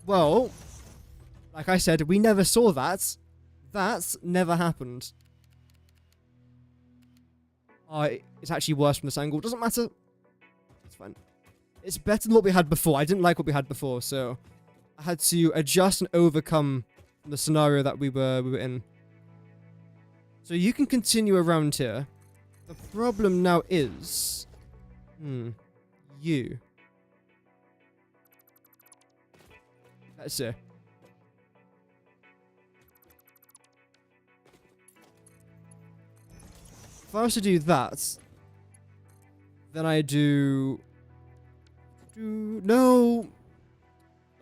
Well, like I said, we never saw that. That never happened. It's actually worse from this angle. Doesn't matter. It's fine. It's better than what we had before. I didn't like what we had before, so I had to adjust and overcome the scenario that we were in. So you can continue around here. The problem now is... you. Let's see. If I was to do that, then I do... No!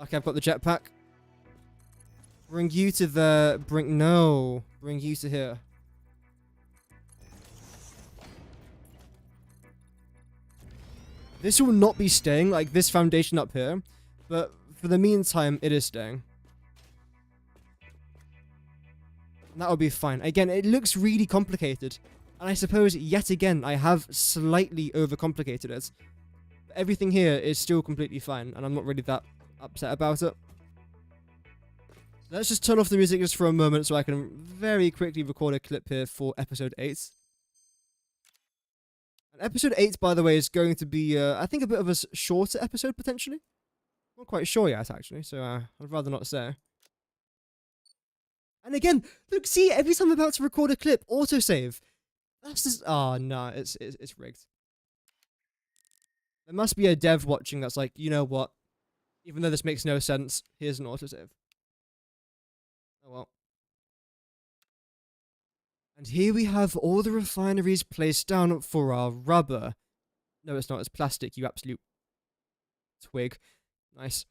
Okay, I've got the jetpack. Bring you to the... Bring you to here. This will not be staying, like this foundation up here. But for the meantime, it is staying. And that will be fine. Again, it looks really complicated. And I suppose, yet again, I have slightly overcomplicated it. But everything here is still completely fine, and I'm not really that upset about it. Let's just turn off the music just for a moment so I can very quickly record a clip here for episode 8. And episode 8, by the way, is going to be, I think, a bit of a shorter episode, potentially. Not quite sure yet, actually, so I'd rather not say. And again, look, see, every time I'm about to record a clip, autosave. That's just... Oh, no, it's rigged. There must be a dev watching that's like, you know what? Even though this makes no sense, here's an autosave. Oh, well. And here we have all the refineries placed down for our rubber. No, it's not. It's plastic, you absolute twig. Nice.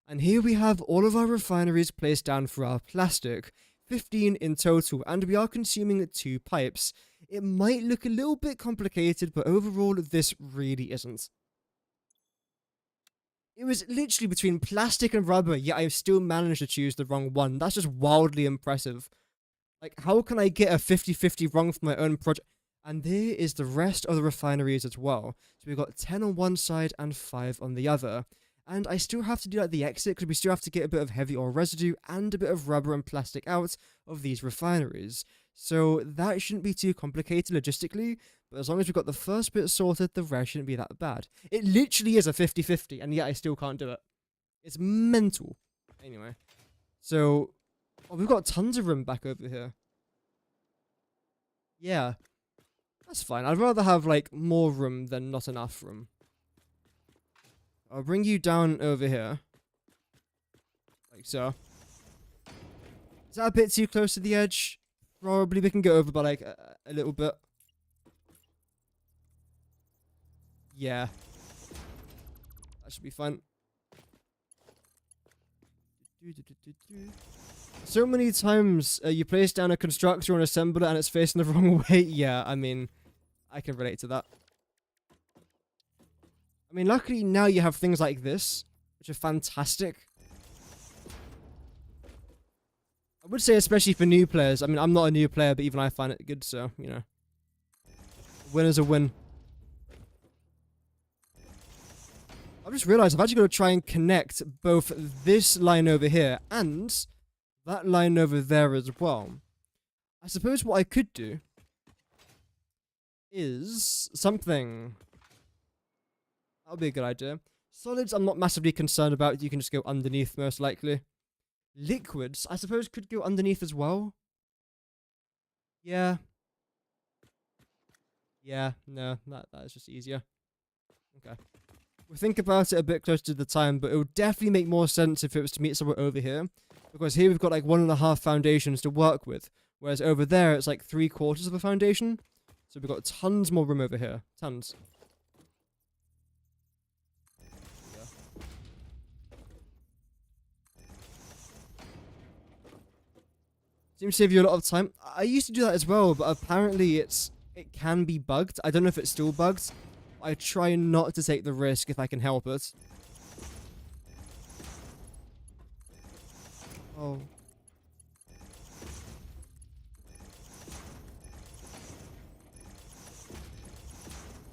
And here we have all of our refineries placed down for our plastic. 15 in total, and we are consuming 2 pipes. It might look a little bit complicated, but overall, this really isn't. It was literally between plastic and rubber, yet I still managed to choose the wrong one. That's just wildly impressive. Like, how can I get a 50-50 wrong for my own project? And there is the rest of the refineries as well. So we've got 10 on one side and 5 on the other. And I still have to do like the exit because we still have to get a bit of heavy oil residue and a bit of rubber and plastic out of these refineries. So that shouldn't be too complicated logistically, but as long as we've got the first bit sorted, the rest shouldn't be that bad. It literally is a 50-50, and yet I still can't do it. It's mental. Anyway. So, oh, we've got tons of room back over here. Yeah. That's fine. I'd rather have, like, more room than not enough room. I'll bring you down over here. Like so. Is that a bit too close to the edge? Probably we can go over by like a little bit. Yeah. That should be fun. So many times you place down a constructor or an assembler and it's facing the wrong way. Yeah, I mean, I can relate to that. I mean, luckily now you have things like this, which are fantastic. I would say especially for new players. I mean, I'm not a new player, but even I find it good, so, you know. Win is a win. I've just realized I've actually got to try and connect both this line over here and that line over there as well. I suppose what I could do is something... That would be a good idea. Solids I'm not massively concerned about. You can just go underneath most likely. Liquids, I suppose, could go underneath as well. Yeah. Yeah, no, that is just easier. Okay. We'll think about it a bit closer to the time, but it would definitely make more sense if it was to meet somewhere over here. Because here we've got like 1.5 foundations to work with. Whereas over there, it's like 3/4 of a foundation. So we've got tons more room over here. Tons. Seems to save you a lot of time. I used to do that as well, but apparently it can be bugged. I don't know if it's still bugged. I try not to take the risk if I can help it. Oh.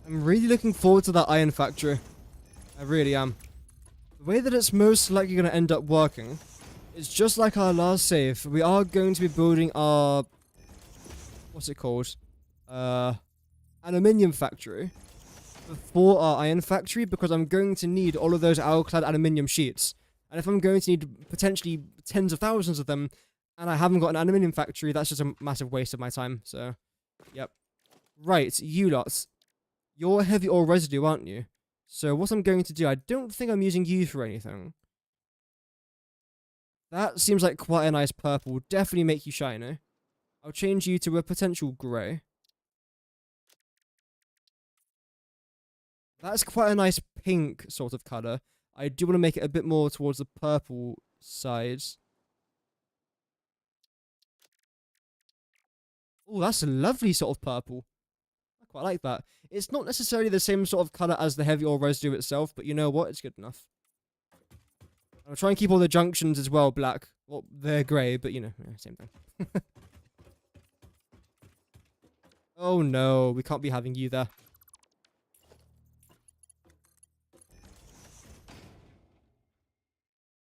I'm really looking forward to that iron factory. I really am. The way that it's most likely going to end up working is just like our last save. We are going to be building our... What's it called? Aluminium factory. Before our iron factory, because I'm going to need all of those alclad aluminium sheets. And if I'm going to need potentially tens of thousands of them, and I haven't got an aluminium factory, that's just a massive waste of my time. So, yep. Right, you lots. You're heavy ore residue, aren't you? So what I'm going to do, I don't think I'm using you for anything. That seems like quite a nice purple. Definitely make you shiny. I'll change you to a potential grey. That's quite a nice pink sort of colour. I do want to make it a bit more towards the purple side. Oh, that's a lovely sort of purple. I quite like that. It's not necessarily the same sort of colour as the heavy ore residue itself, but you know what? It's good enough. I'll try and keep all the junctions as well black. Well, they're grey, but you know, same thing. Oh no, we can't be having you there.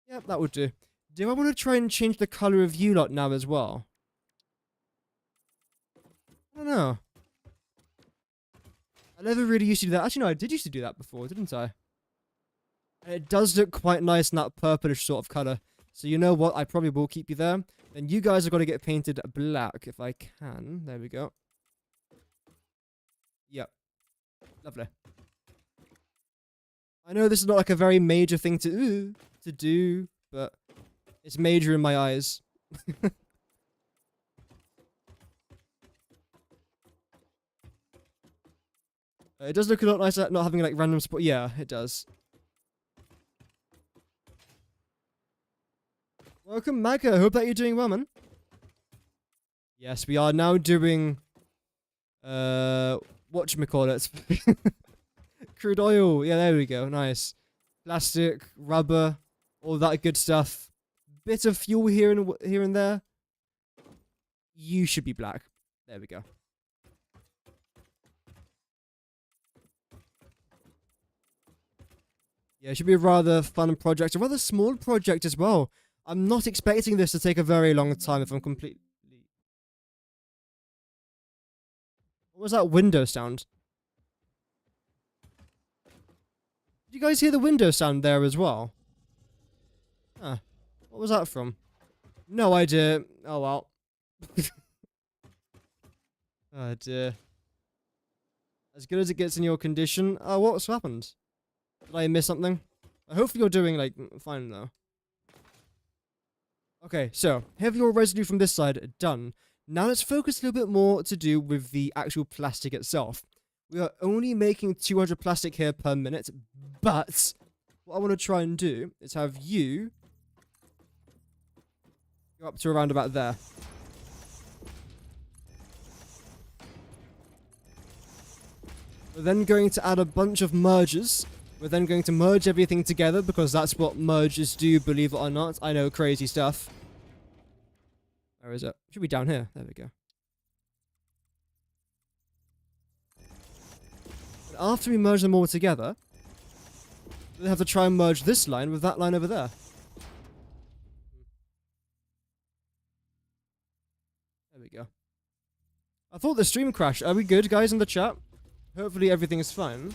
Yep, that would do. Do I want to try and change the colour of you lot now as well? I don't know. I never really used to do that. Actually, no, I did used to do that before, didn't I? And it does look quite nice in that purplish sort of colour. So you know what? I probably will keep you there. Then you guys are going to get painted black if I can. There we go. Yep. Lovely. I know this is not like a very major thing to do, but it's major in my eyes. It does look a lot nicer not having like random spot. Yeah, it does. Welcome, Magga. Hope that you're doing well, man. Yes, we are now doing whatchamacallit. Crude oil. Yeah, there we go. Nice. Plastic, rubber, all that good stuff. Bit of fuel here and there. You should be black. There we go. Yeah, it should be a rather fun project. A rather small project as well. I'm not expecting this to take a very long time if I'm completely... What was that window sound? Did you guys hear the window sound there as well? Huh. What was that from? No idea. Oh well. Oh dear. As good as it gets in your condition. Oh, what's happened? Did I miss something? Hopefully you're doing, like, fine though. Okay, so, heavy ore residue from this side, done. Now let's focus a little bit more to do with the actual plastic itself. We are only making 200 plastic here per minute, but what I want to try and do is have you go up to around about there. We're then going to add a bunch of mergers. We're then going to merge everything together because that's what mergers do, believe it or not. I know, crazy stuff. Where is it? Should be down here. There we go. And after we merge them all together, we have to try and merge this line with that line over there. There we go. I thought the stream crashed. Are we good, guys, in the chat? Hopefully everything is fine.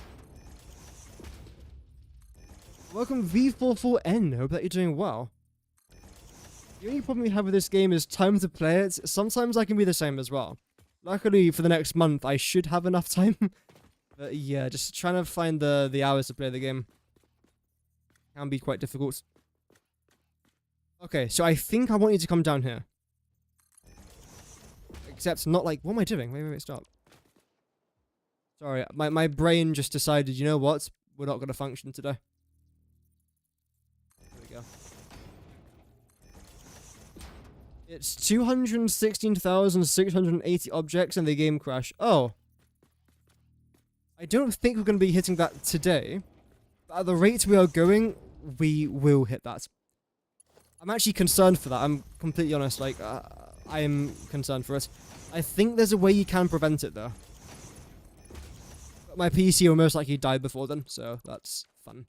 Welcome V44N. Hope that you're doing well. The only problem we have with this game is time to play it. Sometimes I can be the same as well. Luckily, for the next month, I should have enough time. But yeah, just trying to find the hours to play the game can be quite difficult. Okay, so I think I want you to come down here. Except not like... What am I doing? Wait, stop. Sorry, my brain just decided, you know what? We're not going to function today. There we go. It's 216,680 objects and the game crash. Oh. I don't think we're going to be hitting that today. But at the rate we are going, we will hit that. I'm actually concerned for that. I'm completely honest. Like, I am concerned for it. I think there's a way you can prevent it, though. But my PC will most likely die before then, so that's fun.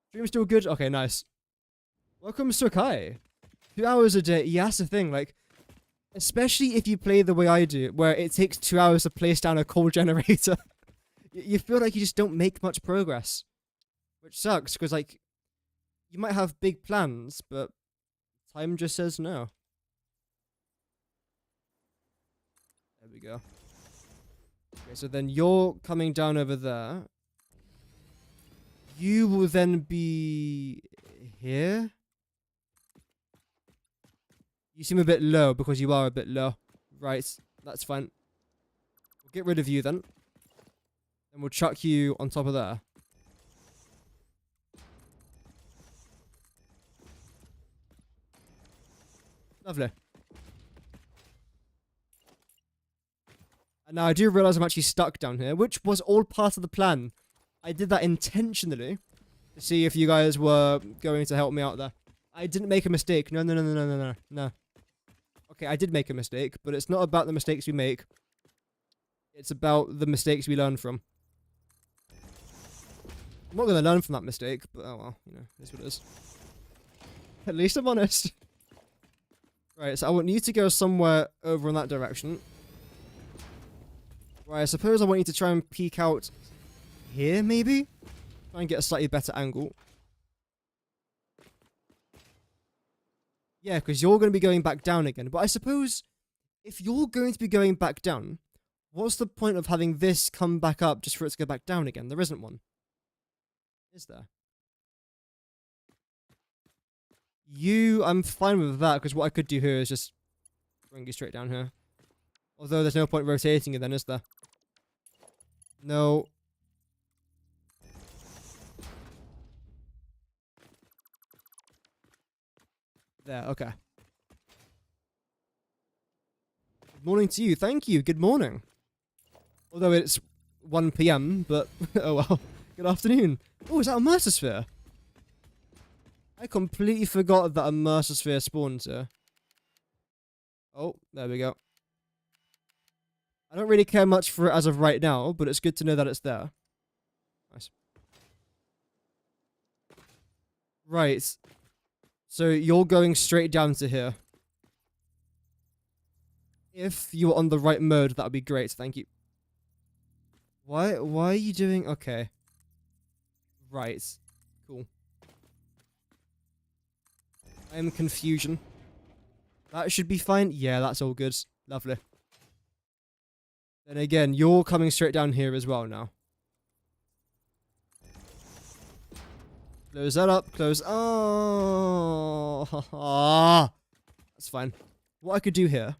Stream still good? Okay, nice. Welcome, Sokai. 2 hours a day. Yeah, that's the thing. Like, especially if you play the way I do, where it takes 2 hours to place down a coal generator. You feel like you just don't make much progress. Which sucks, because, like, you might have big plans, but time just says no. There we go. Okay, so then you're coming down over there. You will then be here. You seem a bit low because you are a bit low. Right, that's fine. We'll get rid of you then. And we'll chuck you on top of there. Lovely. And now I do realize I'm actually stuck down here, which was all part of the plan. I did that intentionally to see if you guys were going to help me out there. I didn't make a mistake. No. Okay, I did make a mistake, but it's not about the mistakes we make. It's about the mistakes we learn from. I'm not going to learn from that mistake, but oh well, you know, it's what it is. At least I'm honest. Right, so I want you to go somewhere over in that direction. Right, I suppose I want you to try and peek out here, maybe? Try and get a slightly better angle. Yeah, because you're going to be going back down again. But I suppose, if you're going to be going back down, what's the point of having this come back up just for it to go back down again? There isn't one. Is there? I'm fine with that, because what I could do here is just bring you straight down here. Although there's no point rotating it then, is there? No. There, okay. Good morning to you. Thank you. Good morning. Although it's 1 PM, but oh well. Good afternoon. Oh, is that a Mercersphere? I completely forgot that a Mercersphere spawned here. Oh, there we go. I don't really care much for it as of right now, but it's good to know that it's there. Nice. Right. So you're going straight down to here. If you were on the right mode, that would be great. Thank you. Why are you doing... Okay. Right. Cool. I am confusion. That should be fine. Yeah, that's all good. Lovely. Then again, you're coming straight down here as well now. Close that up. Close. Oh. That's fine. What I could do here.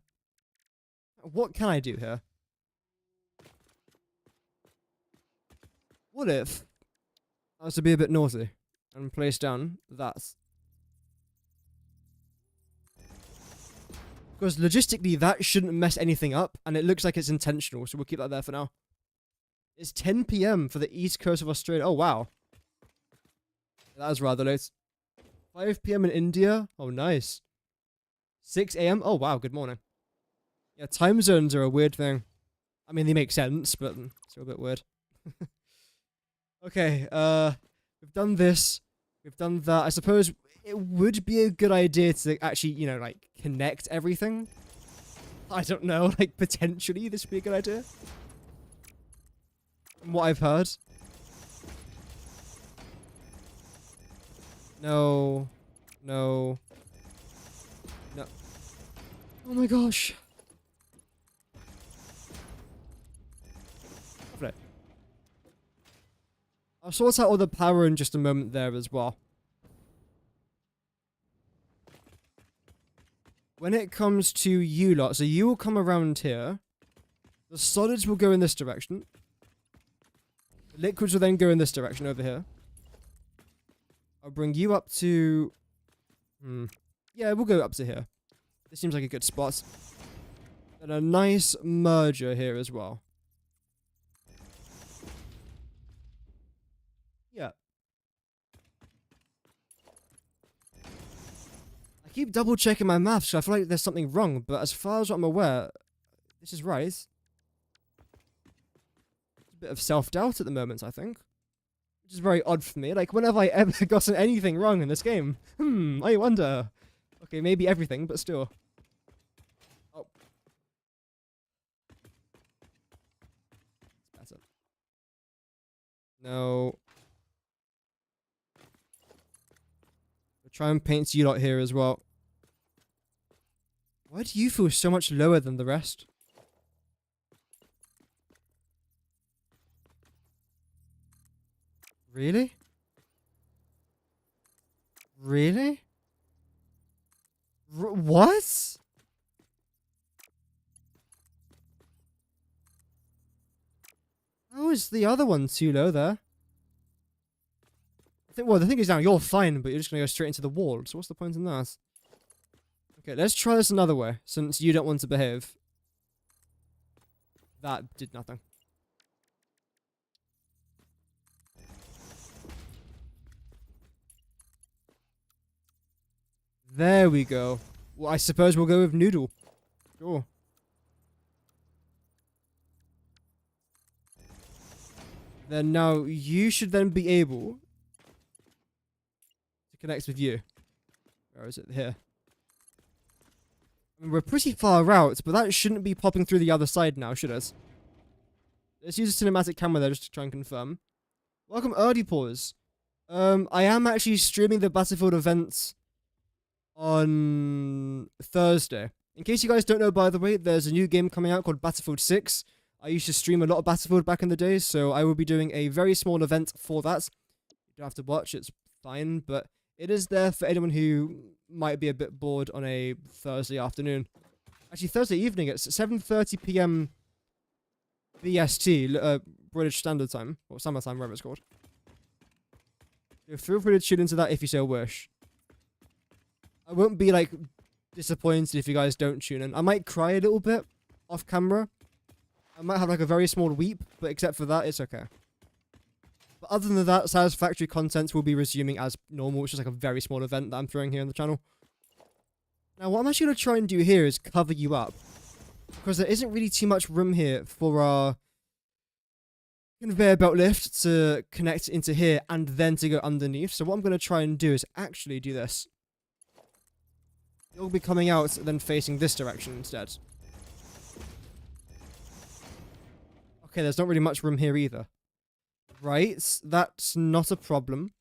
What can I do here? What if I was to be a bit naughty and place down that? Because logistically, that shouldn't mess anything up, and it looks like it's intentional, so we'll keep that there for now. It's 10 PM for the east coast of Australia. Oh, wow. That is rather late. 5 PM in India. Oh, nice. 6 AM. Oh, wow. Good morning. Yeah, time zones are a weird thing. I mean, they make sense, but still a bit weird. Okay, we've done this. We've done that. I suppose it would be a good idea to actually, you know, like, connect everything. I don't know, like, potentially this would be a good idea. From what I've heard. No. No. No. Oh my gosh. Lovely. I'll sort out all the power in just a moment there as well. When it comes to you lot, so you will come around here. The solids will go in this direction. The liquids will then go in this direction over here. I'll bring you up to... Yeah, we'll go up to here. This seems like a good spot. And a nice merger here as well. Yeah. I keep double checking my maths, so I feel like there's something wrong, but as far as I'm aware, this is right. It's a bit of self-doubt at the moment, I think. Which is very odd for me. Like, when have I ever gotten anything wrong in this game? I wonder. Okay, maybe everything, but still. Oh. It's better. No. I'll try and paint you lot here as well. Why do you feel so much lower than the rest? Really? Really? What? How is the other one too low there? Well, the thing is now, you're fine, but you're just gonna go straight into the wall, so what's the point in that? Okay, let's try this another way, since you don't want to behave. That did nothing. There we go. Well, I suppose we'll go with noodle. Sure. Then now you should then be able to connect with you. Where is it? Here. I mean, we're pretty far out, but that shouldn't be popping through the other side now, should it? Let's use a cinematic camera there just to try and confirm. Welcome, Early Pause. I am actually streaming the Battlefield events on Thursday. In case you guys don't know, by the way, there's a new game coming out called Battlefield 6. I used to stream a lot of Battlefield back in the day, so I will be doing a very small event for that. You don't have to watch, it's fine, but it is there for anyone who might be a bit bored on a Thursday afternoon. Actually, Thursday evening at 7:30 PM BST, British Standard Time, or Summertime, whatever it's called. So feel free to tune into that if you so wish. I won't be, like, disappointed if you guys don't tune in. I might cry a little bit off camera. I might have, like, a very small weep, but except for that, it's okay. But other than that, Satisfactory content will be resuming as normal, which is, like, a very small event that I'm throwing here on the channel. Now, what I'm actually going to try and do here is cover you up. Because there isn't really too much room here for our conveyor belt lift to connect into here and then to go underneath. So what I'm going to try and do is actually do this. You'll be coming out then facing this direction instead. Okay, there's not really much room here either. Right, that's not a problem.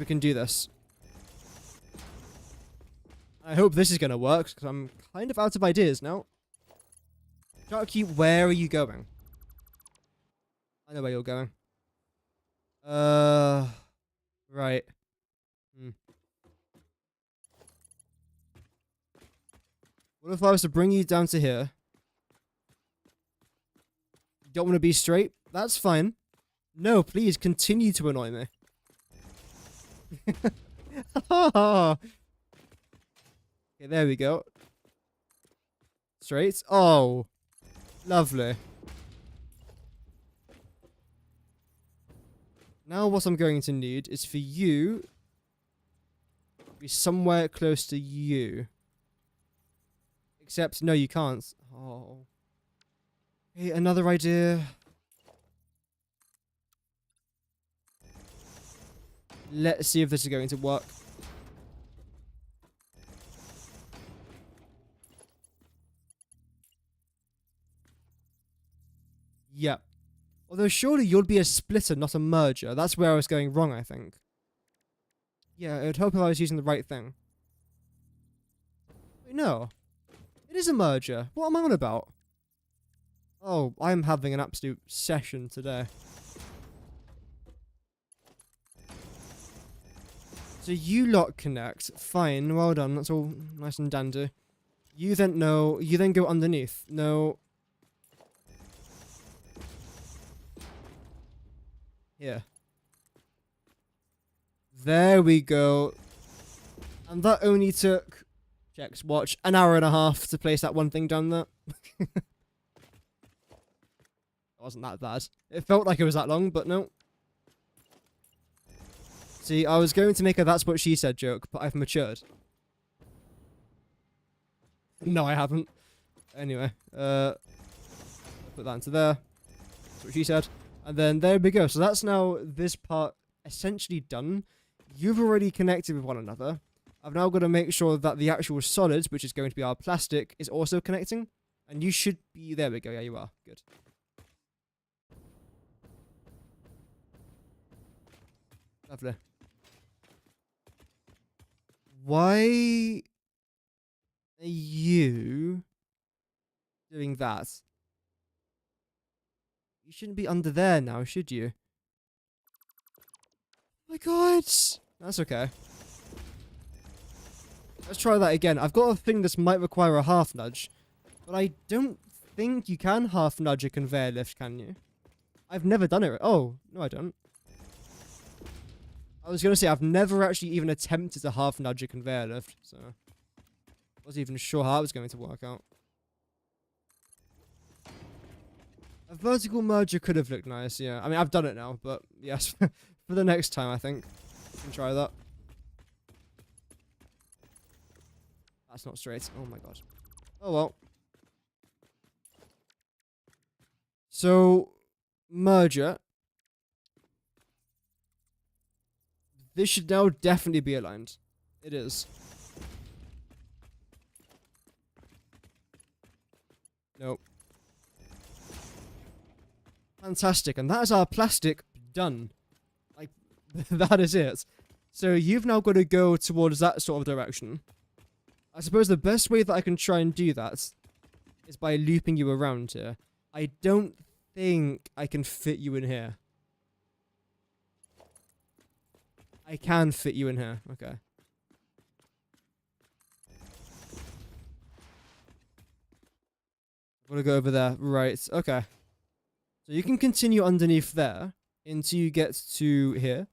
We can do this. I hope this is going to work, because I'm kind of out of ideas now. Sharky, where are you going? I know where you're going. Right. What if I was to bring you down to here? You don't want to be straight? That's fine. No, please continue to annoy me. Okay, there we go. Straight. Oh, lovely. Now what I'm going to need is for you to be somewhere close to you. Except, no, you can't. Oh. Okay, another idea. Let's see if this is going to work. Yep. Although surely you'll be a splitter, not a merger. That's where I was going wrong, I think. Yeah, it would help if I was using the right thing. Wait, no. It is a merger. What am I on about? Oh, I'm having an absolute session today. So you lot connect. Fine, well done. That's all nice and dandy. You then go underneath. No. Here. There we go. And that only took, checks watch, an hour and a half to place that one thing down there. It wasn't that bad. It felt like it was that long, but no. See, I was going to make a that's what she said joke, but I've matured. No, I haven't. Anyway, put that into there. That's what she said. And then there we go. So that's now this part essentially done. You've already connected with one another. I've now got to make sure that the actual solid, which is going to be our plastic, is also connecting. And you should be... There we go. Yeah, you are. Good. Lovely. Why are you doing that? You shouldn't be under there now, should you? Oh my god! That's okay. Let's try that again. I've got a thing this might require a half nudge, but I don't think you can half nudge a conveyor lift, can you? I've never done it. Oh, no I don't. I was going to say, I've never actually even attempted to half nudge a conveyor lift, so I wasn't even sure how it was going to work out. A vertical merger could have looked nice, yeah. I mean, I've done it now, but yes, for the next time, I think. We can try that. That's not straight. Oh my god. Oh well. So, merger. This should now definitely be aligned. It is. Nope. Fantastic. And that is our plastic done. Like, that is it. So you've now got to go towards that sort of direction. I suppose the best way that I can try and do that is by looping you around here. I don't think I can fit you in here. I can fit you in here. Okay. I'm gonna go over there. Right. Okay. So you can continue underneath there until you get to here.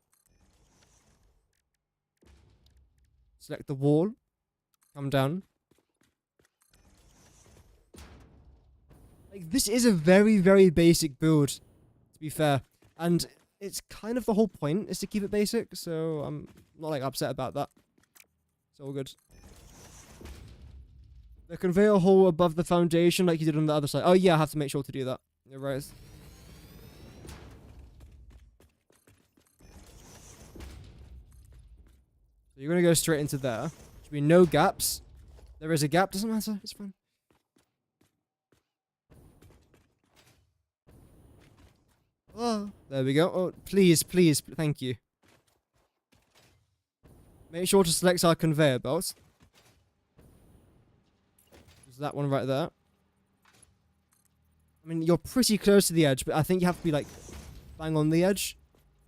Select the wall. Come down. Like, this is a very, very basic build, to be fair. And it's kind of the whole point, is to keep it basic, so I'm not, like, upset about that. It's all good. The conveyor hole above the foundation, like you did on the other side. Oh, yeah, I have to make sure to do that. You're right. So you're going to go straight into there. Should be no gaps. There is a gap, doesn't matter, it's fine. Oh, there we go. Oh, please, please, thank you. Make sure to select our conveyor belt. There's that one right there. I mean, you're pretty close to the edge, but I think you have to be, like, bang on the edge.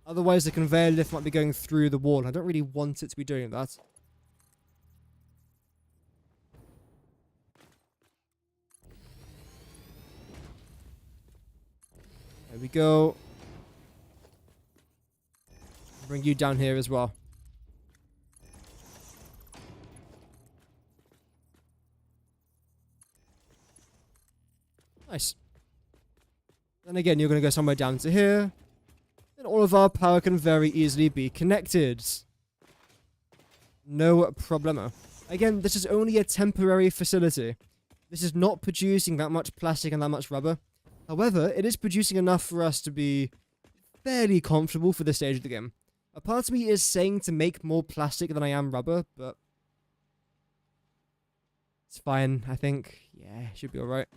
Otherwise, the conveyor lift might be going through the wall. I don't really want it to be doing that. There we go. Bring you down here as well. Nice. Then again, you're going to go somewhere down to here. And all of our power can very easily be connected. No problemo. Again, this is only a temporary facility. This is not producing that much plastic and that much rubber. However, it is producing enough for us to be fairly comfortable for this stage of the game. A part of me is saying to make more plastic than I am rubber, but it's fine, I think. Yeah, should be alright.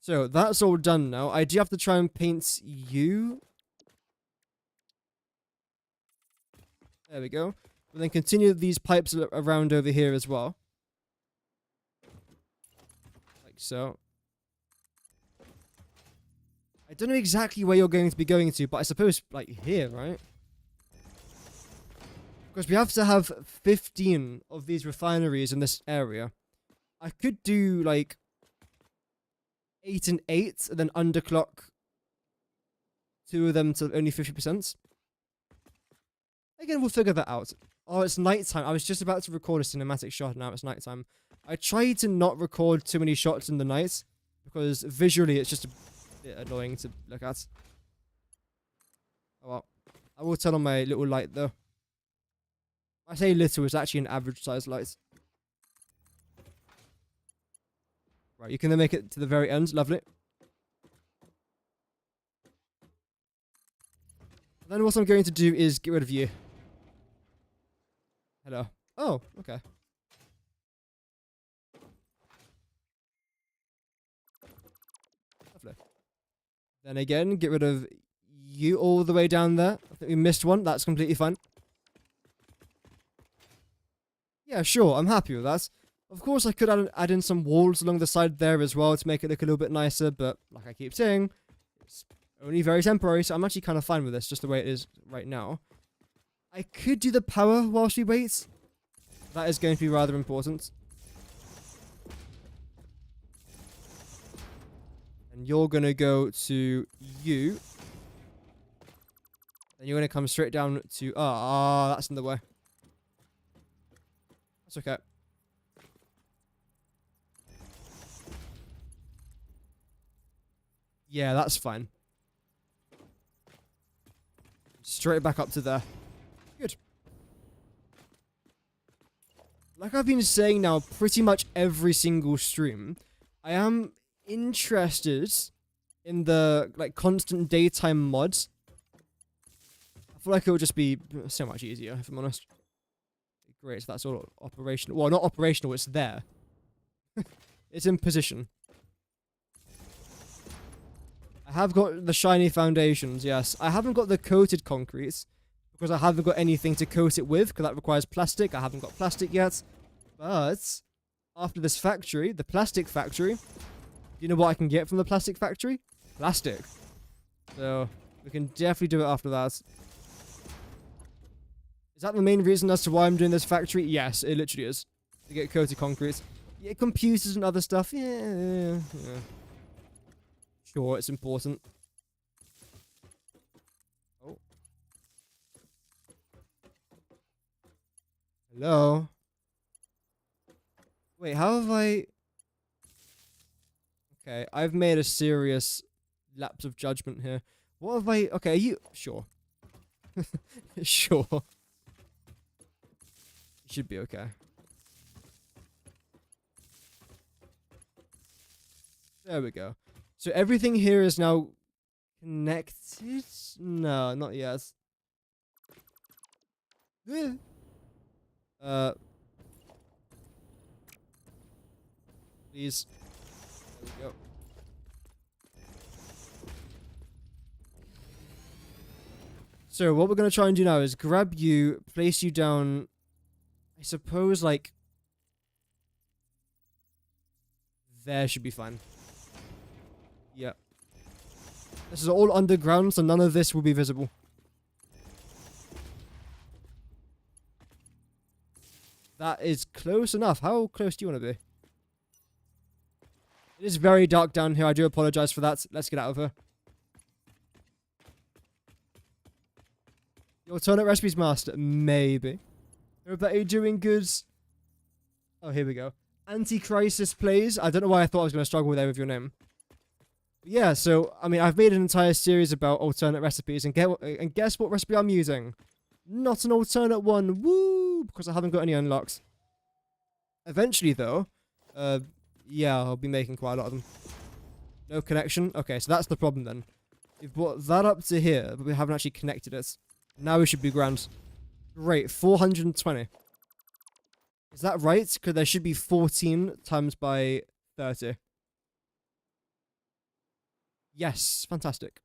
So, that's all done now. I do have to try and paint you. There we go. And then continue these pipes around over here as well. Like so. I don't know exactly where you're going to be going to, but I suppose, like, here, right? Because we have to have 15 of these refineries in this area. I could do, like, 8 and 8, and then underclock 2 of them to only 50%. Again, we'll figure that out. Oh, it's nighttime. I was just about to record a cinematic shot, and now it's nighttime. I tried to not record too many shots in the night, because visually it's just a bit annoying to look at. Oh well. I will turn on my little light, though. I say little, it's actually an average size light. Right, you can then make it to the very end. Lovely. Then what I'm going to do is get rid of you. Hello. Oh, okay. Lovely. Then again, get rid of you all the way down there. I think we missed one. That's completely fine. Yeah, sure. I'm happy with that. Of course, I could add in some walls along the side there as well to make it look a little bit nicer, but like I keep saying, it's only very temporary, so I'm actually kind of fine with this, just the way it is right now. I could do the power whilst we wait. That is going to be rather important. And you're going to go to you. And you're going to come straight down to... Ah, that's in the way. That's okay. Yeah, that's fine. Straight back up to there. Good. Like I've been saying now pretty much every single stream, I am interested in the like constant daytime mods. I feel like it would just be so much easier, if I'm honest. Great, so that's all operational. Well, not operational, it's there. It's in position. I have got the shiny foundations, yes. I haven't got the coated concrete, because I haven't got anything to coat it with, because that requires plastic. I haven't got plastic yet. But, after this factory, the plastic factory, do you know what I can get from the plastic factory? Plastic. So, we can definitely do it after that. Is that the main reason as to why I'm doing this factory? Yes, it literally is. To get coated concrete. Yeah, computers and other stuff, yeah. Sure, it's important. Oh. Hello? Wait, how have I... Okay, I've made a serious lapse of judgment here. What have I... Okay, are you... Sure. Sure. You should be okay. There we go. So everything here is now connected? No, not yet. Please. There we go. So what we're going to try and do now is grab you, place you down, I suppose, like... There should be fine. Yep. This is all underground, so none of this will be visible. That is close enough. How close do you want to be? It is very dark down here. I do apologize for that. Let's get out of here. The alternate recipes master? Maybe. Hope that you're doing good. Oh, here we go. Anti-Crisis plays. I don't know why I thought I was going to struggle there with your name. Yeah, so, I mean, I've made an entire series about alternate recipes, and guess what recipe I'm using? Not an alternate one, woo, because I haven't got any unlocked. Eventually, though, yeah, I'll be making quite a lot of them. No connection? Okay, so that's the problem then. We've brought that up to here, but we haven't actually connected it. Now we should be grand. Great, 420. Is that right? Because there should be 14 times by 30. Yes, fantastic.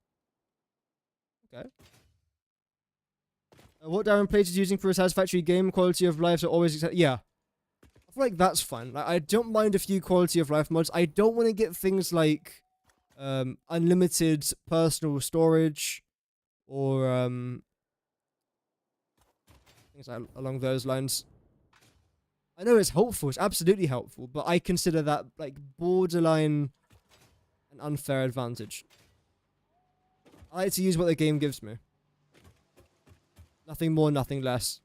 Okay. What Darren Plate is using for a Satisfactory game, quality of life are always... Yeah. I feel like that's fine. Like, I don't mind a few quality of life mods. I don't want to get things like unlimited personal storage or things like along those lines. I know it's helpful. It's absolutely helpful, but I consider that like borderline an unfair advantage. I like to use what the game gives me. Nothing more, nothing less.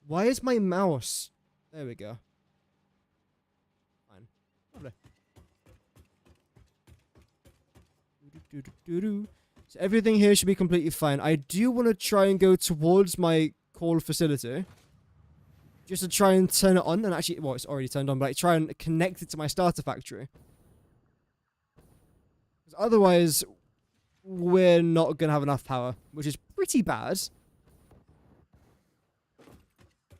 Why is my mouse? There we go. Fine. Lovely. So everything here should be completely fine. I do want to try and go towards my call facility. Just to try and turn it on. And actually, well, it's already turned on, but like, try and connect it to my starter factory. Because otherwise, we're not going to have enough power, which is pretty bad.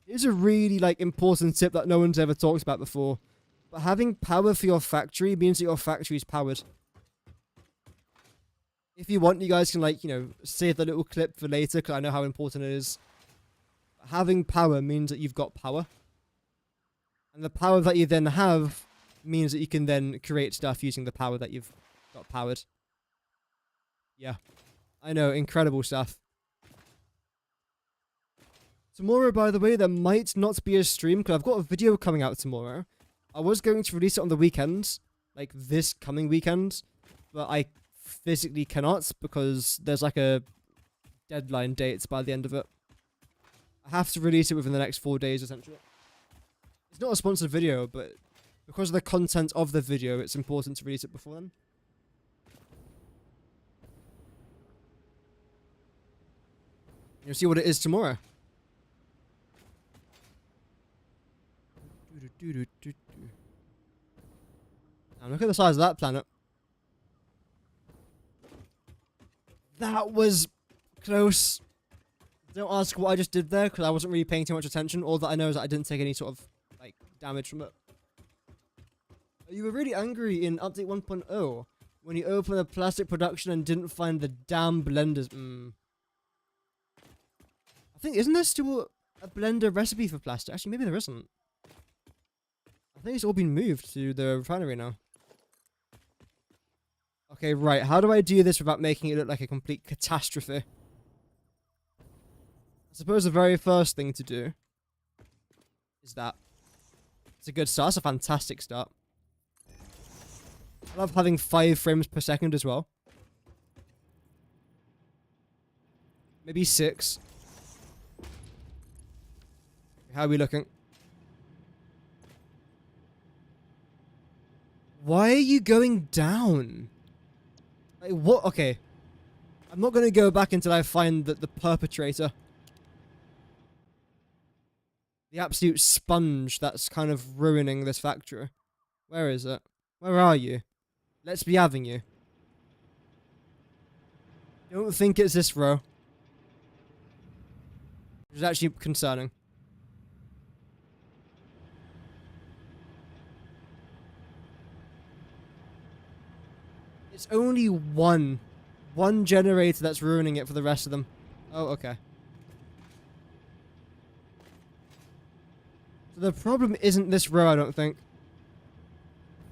It's a really, like, important tip that no one's ever talked about before. But having power for your factory means that your factory is powered. If you want, you guys can, like, you know, save the little clip for later, because I know how important it is. But having power means that you've got power. And the power that you then have means that you can then create stuff using the power that you've got powered. Yeah. I know, incredible stuff. Tomorrow, by the way, there might not be a stream, because I've got a video coming out tomorrow. I was going to release it on the weekend, like this coming weekend, but I physically cannot, because there's like a deadline date by the end of it. I have to release it within the next 4 days, essentially. It's not a sponsored video, but because of the content of the video, it's important to release it before then. You'll see what it is tomorrow. Now look at the size of that planet. That was close. Don't ask what I just did there, because I wasn't really paying too much attention. All that I know is that I didn't take any sort of, like, damage from it. You were really angry in update 1.0 when you opened the plastic production and didn't find the damn blenders. I think, isn't there still a blender recipe for plastic? Actually, maybe there isn't. I think it's all been moved to the refinery now. Okay, right. How do I do this without making it look like a complete catastrophe? I suppose the very first thing to do is that. It's a good start. It's a fantastic start. I love having 5 frames per second as well. Maybe 6. How are we looking? Why are you going down? Like, what? Okay. I'm not going to go back until I find the perpetrator. The absolute sponge that's kind of ruining this factory. Where is it? Where are you? Let's be having you. Don't think it's this row. Which is actually concerning. It's only one generator that's ruining it for the rest of them. Oh, okay. So the problem isn't this row, I don't think.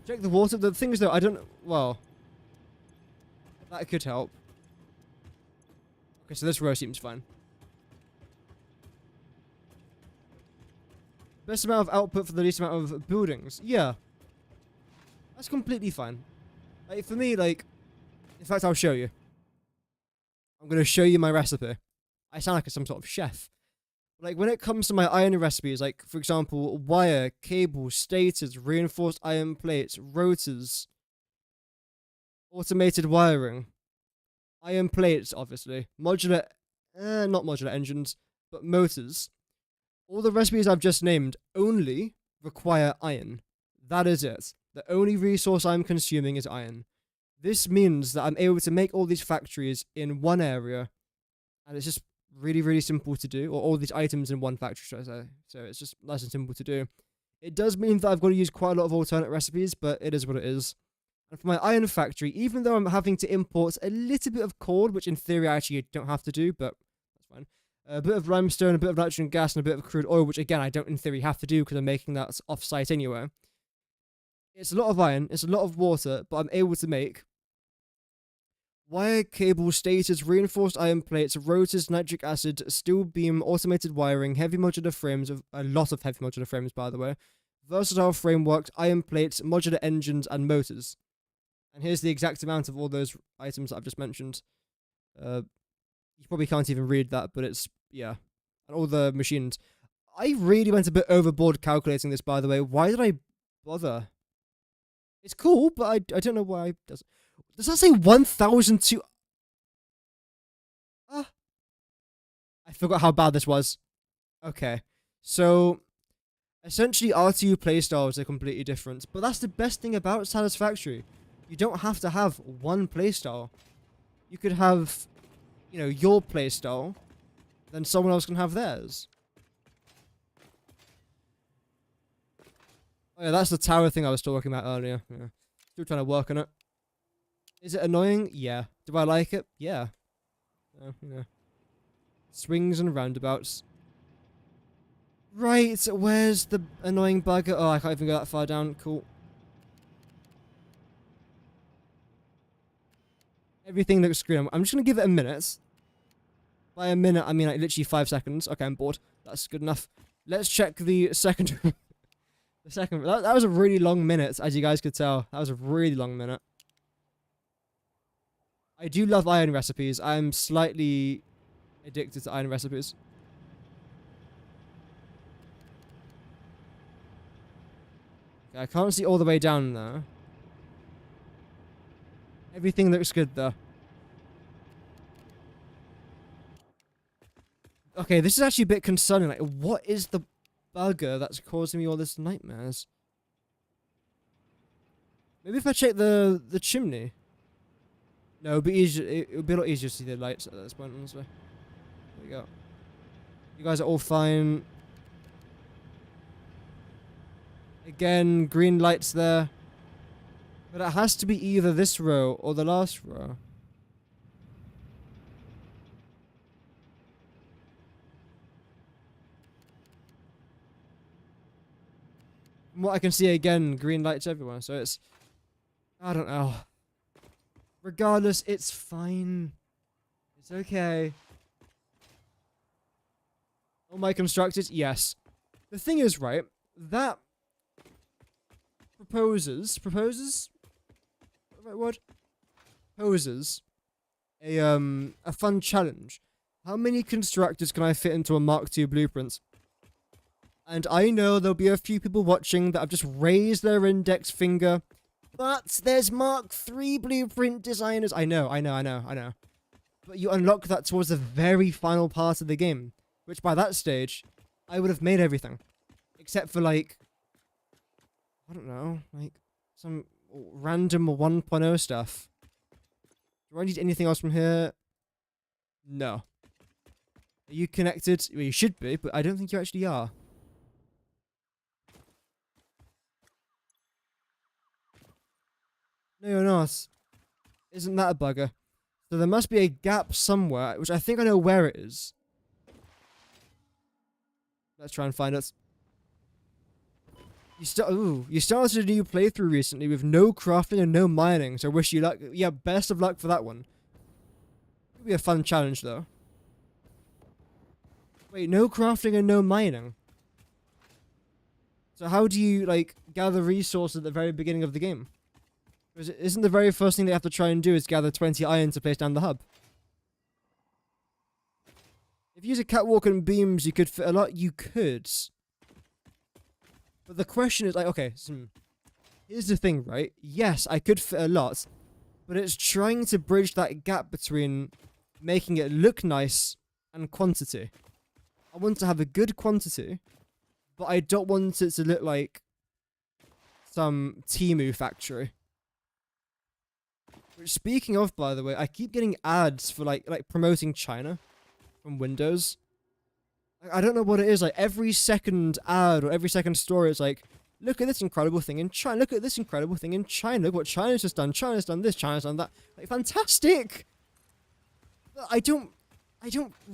Check the water. The thing is, though, I don't... Well... That could help. Okay, so this row seems fine. Best amount of output for the least amount of buildings. Yeah. That's completely fine. Like, for me, like... In fact, I'll show you. I'm going to show you my recipe. I sound like some sort of chef. Like, when it comes to my iron recipes, like, for example, wire, cable, stators, reinforced iron plates, rotors, automated wiring, iron plates, obviously, modular, not modular engines, but motors. All the recipes I've just named only require iron. That is it. The only resource I'm consuming is iron. This means that I'm able to make all these factories in one area, and it's just really, really simple to do, or all these items in one factory, should I say. So it's just nice and simple to do. It does mean that I've got to use quite a lot of alternate recipes, but it is what it is. And for my iron factory, even though I'm having to import a little bit of cord, which in theory I actually don't have to do, but that's fine. A bit of limestone, a bit of nitrogen gas, and a bit of crude oil, which again I don't in theory have to do because I'm making that off-site anyway. It's a lot of iron, it's a lot of water, but I'm able to make wire, cable, stators, reinforced iron plates, rotors, nitric acid, steel beam, automated wiring, heavy modular frames, a lot of heavy modular frames by the way, versatile frameworks, iron plates, modular engines, and motors. And here's the exact amount of all those items that I've just mentioned. You probably can't even read that, but it's, yeah. and all the machines. I really went a bit overboard calculating this, by the way. Why did I bother? It's cool, but I don't know why it does. Does that say 1,002? I forgot how bad this was. Okay. So, essentially, R2 playstyles are completely different. But that's the best thing about Satisfactory. You don't have to have one playstyle. You could have, you know, your playstyle, then someone else can have theirs. Oh yeah, that's the tower thing I was talking about earlier. Yeah. Still trying to work on it. Is it annoying? Yeah. Do I like it? Yeah. Yeah. Swings and roundabouts. Right, where's the annoying bugger? Oh, I can't even go that far down. Cool. Everything looks green. I'm just going to give it a minute. By a minute, I mean like literally 5 seconds. Okay, I'm bored. That's good enough. Let's check the second... the second... That was a really long minute, as you guys could tell. That was a really long minute. I do love iron recipes. I'm slightly addicted to iron recipes. Okay, I can't see all the way down there. Everything looks good though. Okay, this is actually a bit concerning. Like, what is the bugger that's causing me all this nightmares? Maybe if I check the chimney. No, it'll be easier. It'll be a lot easier to see the lights at this point, honestly. There we go. You guys are all fine. Again, green lights there. But it has to be either this row or the last row. From what I can see, again, green lights everywhere. So it's... I don't know. Regardless, it's fine. It's okay. All my constructors? Yes. The thing is, right, that proposes the right word? Poses a fun challenge. How many constructors can I fit into a Mark II blueprint? And I know there'll be a few people watching that have just raised their index finger. But there's Mark III blueprint designers. I know. But you unlock that towards the very final part of the game. Which by that stage, I would have made everything. Except for like, I don't know, like some random 1.0 stuff. Do I need anything else from here? No. Are you connected? Well, you should be, but I don't think you actually are. No, you're not. Isn't that a bugger? So there must be a gap somewhere, which I think I know where it is. Let's try and find it. You started a new playthrough recently with no crafting and no mining, so wish you luck. Yeah, best of luck for that one. It'll be a fun challenge, though. Wait, no crafting and no mining? So how do you, like, gather resources at the very beginning of the game? Isn't the very first thing they have to try and do is gather 20 iron to place down the hub? If you use a catwalk and beams, you could fit a lot. You could. But the question is, like, okay, so here's the thing, right? Yes, I could fit a lot, but it's trying to bridge that gap between making it look nice and quantity. I want to have a good quantity, but I don't want it to look like some Temu factory. Which, speaking of, by the way, I keep getting ads for like promoting China from Windows. I don't know what it is. Like every second ad or every second story, it's like, look at this incredible thing in China. Look at this incredible thing in China. Look what China's just done. China's done this. China's done that. Like, fantastic. But I don't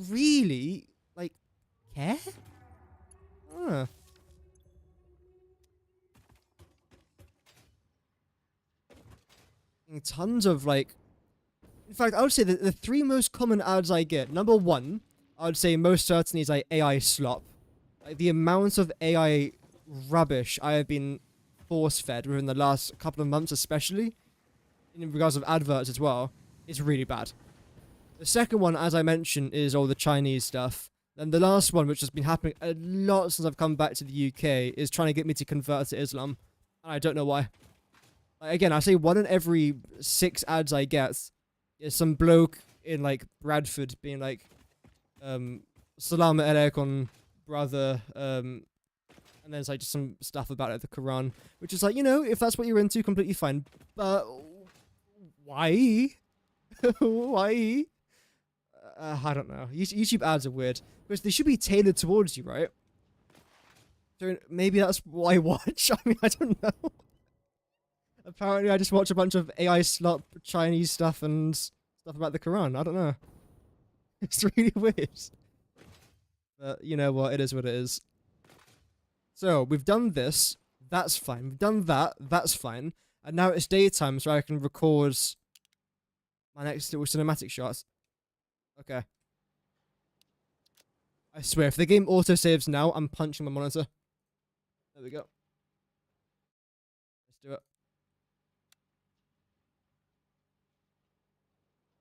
really like care. Tons of like, in fact, I would say that the 3 most common ads I get. Number 1, I would say most certainly is like AI slop. Like the amount of AI rubbish I have been force-fed within the last couple of months, especially in regards of adverts as well, is really bad. The second one, as I mentioned, is all the Chinese stuff. And the last one, which has been happening a lot since I've come back to the UK, is trying to get me to convert to Islam. And I don't know why. Like, again, I say 1 in every 6 ads I get is some bloke in, like, Bradford being like, Salam alaikum, brother, and then it's like just some stuff about it, the Quran, which is like, you know, if that's what you're into, completely fine. But why? Why? I don't know. YouTube ads are weird. Because they should be tailored towards you, right? So maybe that's what I watch. I mean, I don't know. Apparently, I just watch a bunch of AI slop Chinese stuff and stuff about the Quran. I don't know. It's really weird. But you know what? It is what it is. So, we've done this. That's fine. We've done that. That's fine. And now it's daytime, so I can record my next little cinematic shots. Okay. I swear, if the game autosaves now, I'm punching my monitor. There we go. Let's do it.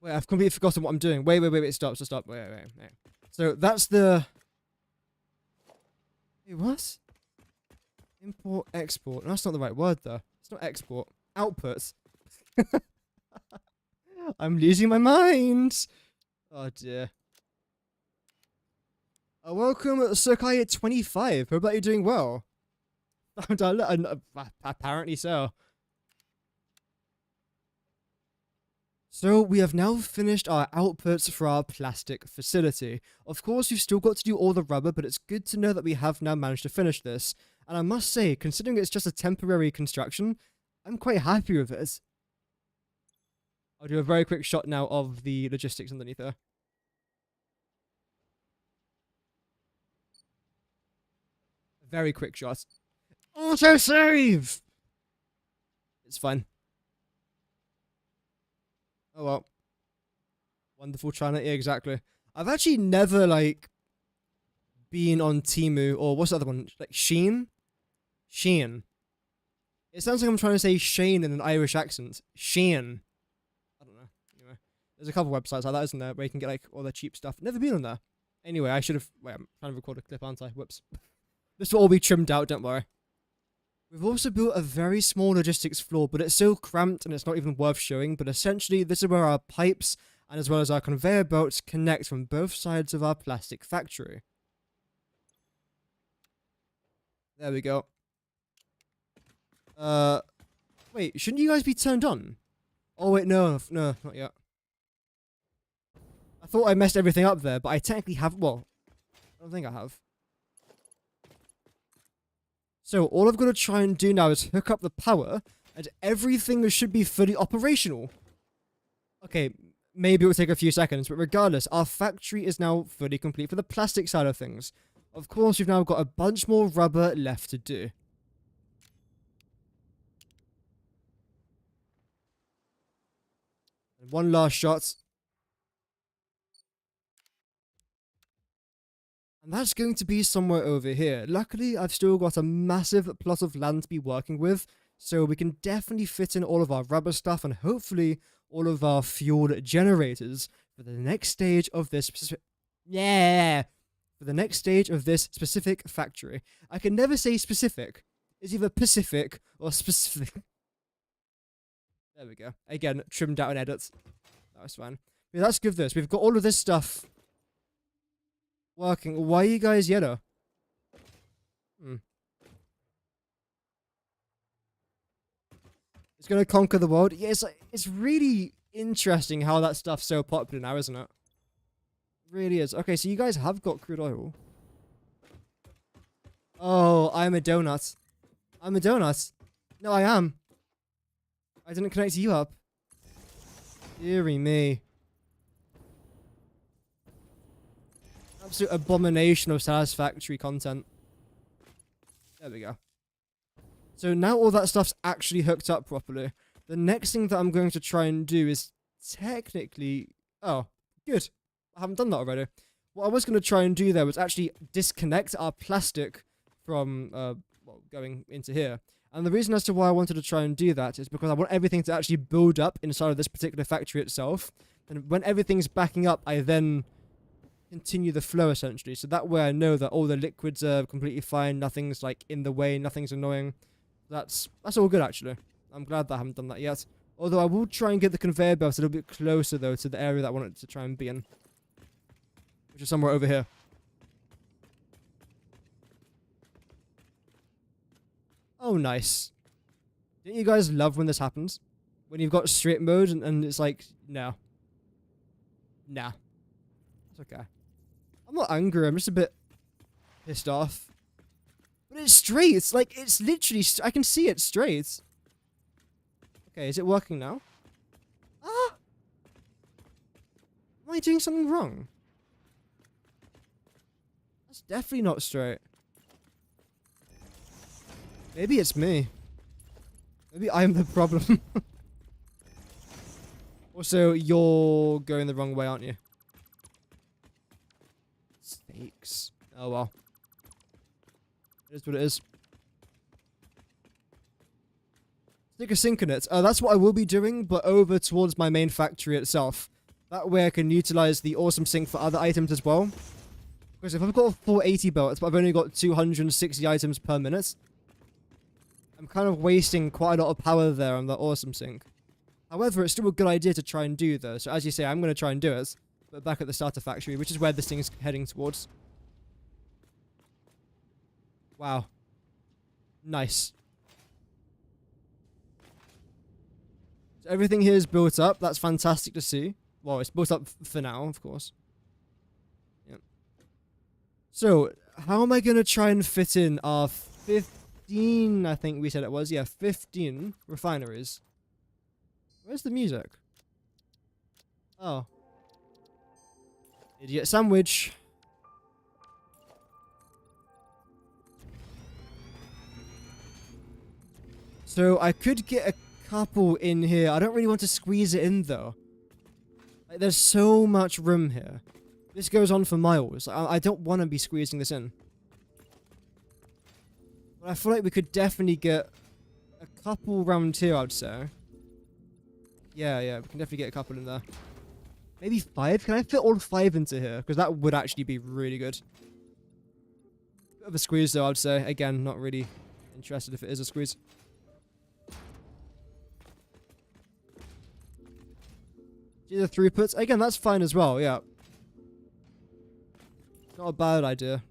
Wait, I've completely forgotten what I'm doing. Wait, stop. Wait. So, that's the... Wait, what? Import, export. That's not the right word, though. It's not export. Outputs. I'm losing my mind. Oh, dear. Welcome, Sokai25. Hope that you're doing well. Apparently so. So, we have now finished our outputs for our plastic facility. Of course, we've still got to do all the rubber, but it's good to know that we have now managed to finish this. And I must say, considering it's just a temporary construction, I'm quite happy with it. I'll do a very quick shot now of the logistics underneath there. Very quick shot. Autosave! It's fine. Oh well. Wonderful China, yeah, exactly. I've actually never, like, been on Temu, or what's the other one? Like, Shein? Shein. It sounds like I'm trying to say Shane in an Irish accent. Shein. I don't know. Anyway. There's a couple websites like that, isn't there, where you can get, like, all the cheap stuff. Never been on there. Anyway, I should have... Wait, I'm trying to record a clip, aren't I? Whoops. This will all be trimmed out, don't worry. We've also built a very small logistics floor, but it's so cramped and it's not even worth showing. But essentially, this is where our pipes, and as well as our conveyor belts, connect from both sides of our plastic factory. There we go. Wait, shouldn't you guys be turned on? Oh wait, no, not yet. I thought I messed everything up there, but I technically have, well, I don't think I have. So, all I've got to try and do now is hook up the power, and everything should be fully operational. Okay, maybe it will take a few seconds, but regardless, our factory is now fully complete for the plastic side of things. Of course, we've now got a bunch more rubber left to do. And one last shot. And that's going to be somewhere over here. Luckily, I've still got a massive plot of land to be working with, so we can definitely fit in all of our rubber stuff and hopefully all of our fuel generators for the next stage of this specific... Yeah! For the next stage of this specific factory. I can never say specific. It's either Pacific or specific. There we go. Again, trimmed out and edits. That was fine. Yeah, let's give this. We've got all of this stuff working. Why are you guys yellow? It's gonna conquer the world. Yeah, it's really interesting how that stuff's so popular now, isn't it? It really is. Okay, so you guys have got crude oil. Oh, I'm a donut. I'm a donut. No, I am. I didn't connect you up. Deary me. Absolute abomination of Satisfactory content. There we go. So now all that stuff's actually hooked up properly. The next thing that I'm going to try and do is technically... Oh, good. I haven't done that already. What I was going to try and do there was actually disconnect our plastic from well, going into here. And the reason as to why I wanted to try and do that is because I want everything to actually build up inside of this particular factory itself. And when everything's backing up, I then continue the flow essentially. So that way I know that all the liquids are completely fine. Nothing's like in the way. Nothing's annoying. That's all good actually. I'm glad that I haven't done that yet. Although I will try and get the conveyor belt a little bit closer though to the area that I wanted to try and be in, which is somewhere over here. Oh, nice. Don't you guys love when this happens? When you've got straight mode and it's like, no. Nah. It's okay. I'm not angry, I'm just a bit pissed off. But it's straight, it's like, it's literally, I can see it straight. Okay, is it working now? Ah! Am I doing something wrong? That's definitely not straight. Maybe it's me. Maybe I'm the problem. Also, you're going the wrong way, aren't you? Snakes. Oh well. It is what it is. Stick a sink in it. That's what I will be doing, but over towards my main factory itself. That way I can utilize the awesome sink for other items as well. Because if I've got a 480 belt, but I've only got 260 items per minute, I'm kind of wasting quite a lot of power there on the awesome sink. However, it's still a good idea to try and do though. So as you say, I'm going to try and do it. But back at the starter factory, which is where this thing is heading towards. Wow. Nice. So everything here is built up. That's fantastic to see. Well, it's built up for now, of course. Yep. So, how am I going to try and fit in our 15, I think we said it was. Yeah, 15 refineries. Where's the music? Oh. Idiot sandwich. So I could get a couple in here. I don't really want to squeeze it in though. Like, there's so much room here. This goes on for miles. I don't want to be squeezing this in. But I feel like we could definitely get a couple round here, I'd say. Yeah, we can definitely get a couple in there. Maybe 5? Can I fit all 5 into here? Because that would actually be really good. Bit of a squeeze though, I'd say. Again, not really interested if it is a squeeze. Do the throughputs. Again, that's fine as well, yeah. Not a bad idea.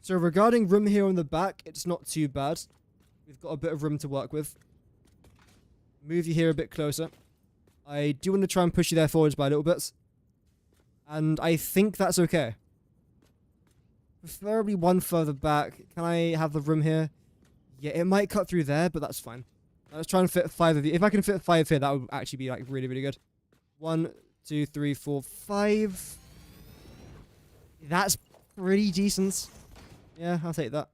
So regarding room here on the back, it's not too bad. We've got a bit of room to work with. Move you here a bit closer. I do want to try and push you there forwards by a little bit. And I think that's okay. Preferably one further back. Can I have the room here? Yeah, it might cut through there, but that's fine. Let's try and fit 5 of you. If I can fit 5 here, that would actually be like really, really good. 1, 2, 3, 4, 5. That's pretty decent. Yeah, I'll take that.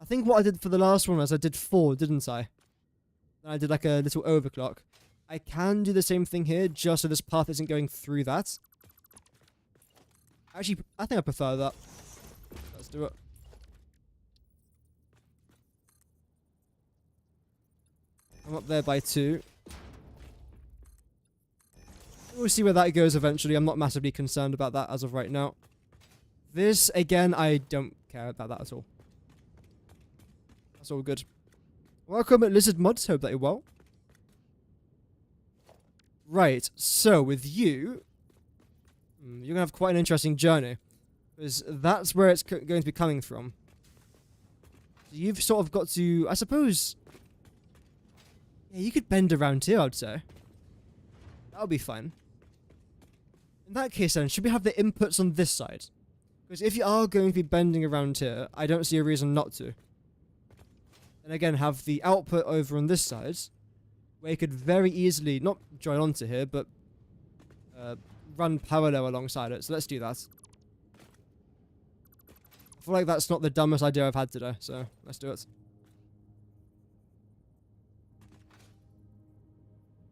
I think what I did for the last one was I did 4, didn't I? Then I did like a little overclock. I can do the same thing here, just so this path isn't going through that. Actually, I think I prefer that. Let's do it. I'm up there by 2. We'll see where that goes eventually. I'm not massively concerned about that as of right now. This, again, I don't care about that at all. That's all good. Welcome at Lizard Mods. Hope that you're well. Right, so with you, you're going to have quite an interesting journey. Because that's where it's going to be coming from. You've sort of got to, I suppose... Yeah, you could bend around here, I'd say. That would be fine. In that case then, should we have the inputs on this side? Because if you are going to be bending around here, I don't see a reason not to. And again, have the output over on this side, where you could very easily, not join onto here, but run parallel alongside it. So let's do that. I feel like that's not the dumbest idea I've had today, so let's do it.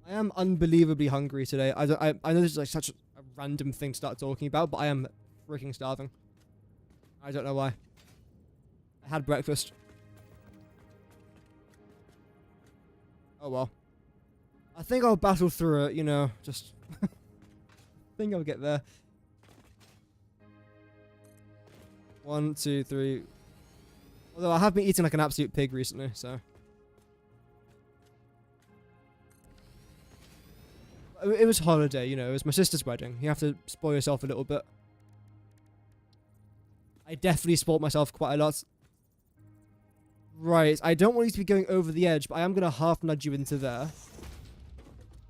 I am unbelievably hungry today. I know this is like such a random thing to start talking about, but I am freaking starving. I don't know why. I had breakfast. Oh well. I think I'll battle through it, you know, just... I think I'll get there. 1, 2, 3. Although I have been eating like an absolute pig recently, so... It was holiday, you know, it was my sister's wedding. You have to spoil yourself a little bit. I definitely spoiled myself quite a lot. Right, I don't want you to be going over the edge, but I am going to half nudge you into there.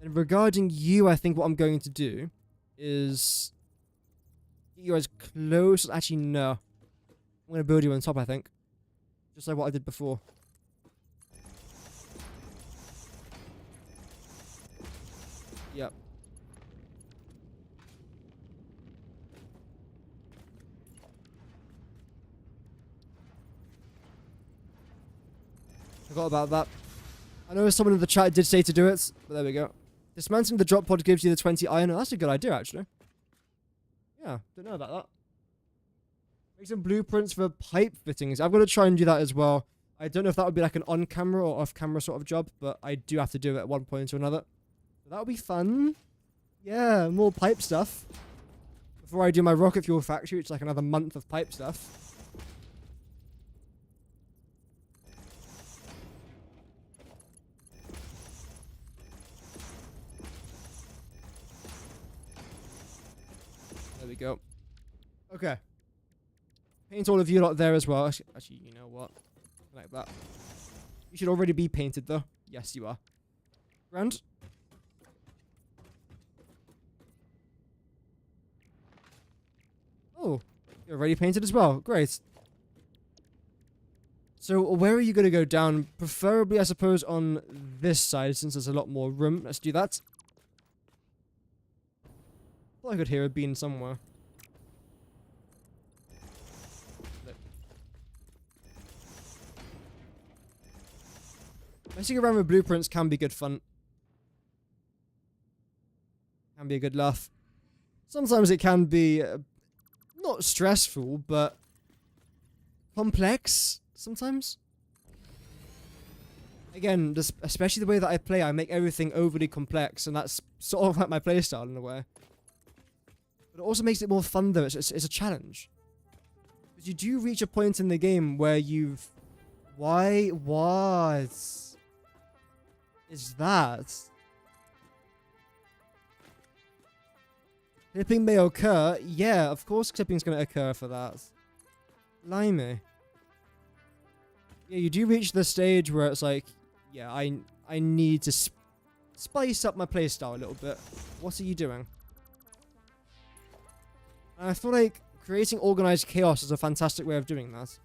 And regarding you, I think what I'm going to do is... You're as close... Actually, no. I'm going to build you on top, I think. Just like what I did before. Yep. Forgot about that. I know someone in the chat did say to do it, but there we go. Dismantling the drop pod gives you the 20 iron. Oh, that's a good idea, actually. Yeah, don't know about that. Make some blueprints for pipe fittings. I've got to try and do that as well. I don't know if that would be like an on-camera or off-camera sort of job, but I do have to do it at one point or another. So that would be fun. Yeah, more pipe stuff. Before I do my rocket fuel factory, it's like another month of pipe stuff. There we go. Okay. Paint all of you lot there as well. Actually, you know what? Like that. You should already be painted though. Yes, you are. Grand. Oh, you're already painted as well. Great. So where are you going to go down? Preferably, I suppose, on this side since there's a lot more room. Let's do that. Thought I could hear a bean somewhere. Messing around with blueprints can be good fun. Can be a good laugh. Sometimes it can be not stressful, but complex sometimes. Again, especially the way that I play, I make everything overly complex, and that's sort of like my playstyle in a way. But it also makes it more fun though, it's a challenge. Because you do reach a point in the game where you've... Why? What is that? Clipping may occur. Yeah, of course clipping's going to occur for that. Blimey. Yeah, you do reach the stage where it's like, yeah, I need to spice up my playstyle a little bit. What are you doing? And I feel like creating organized chaos is a fantastic way of doing that.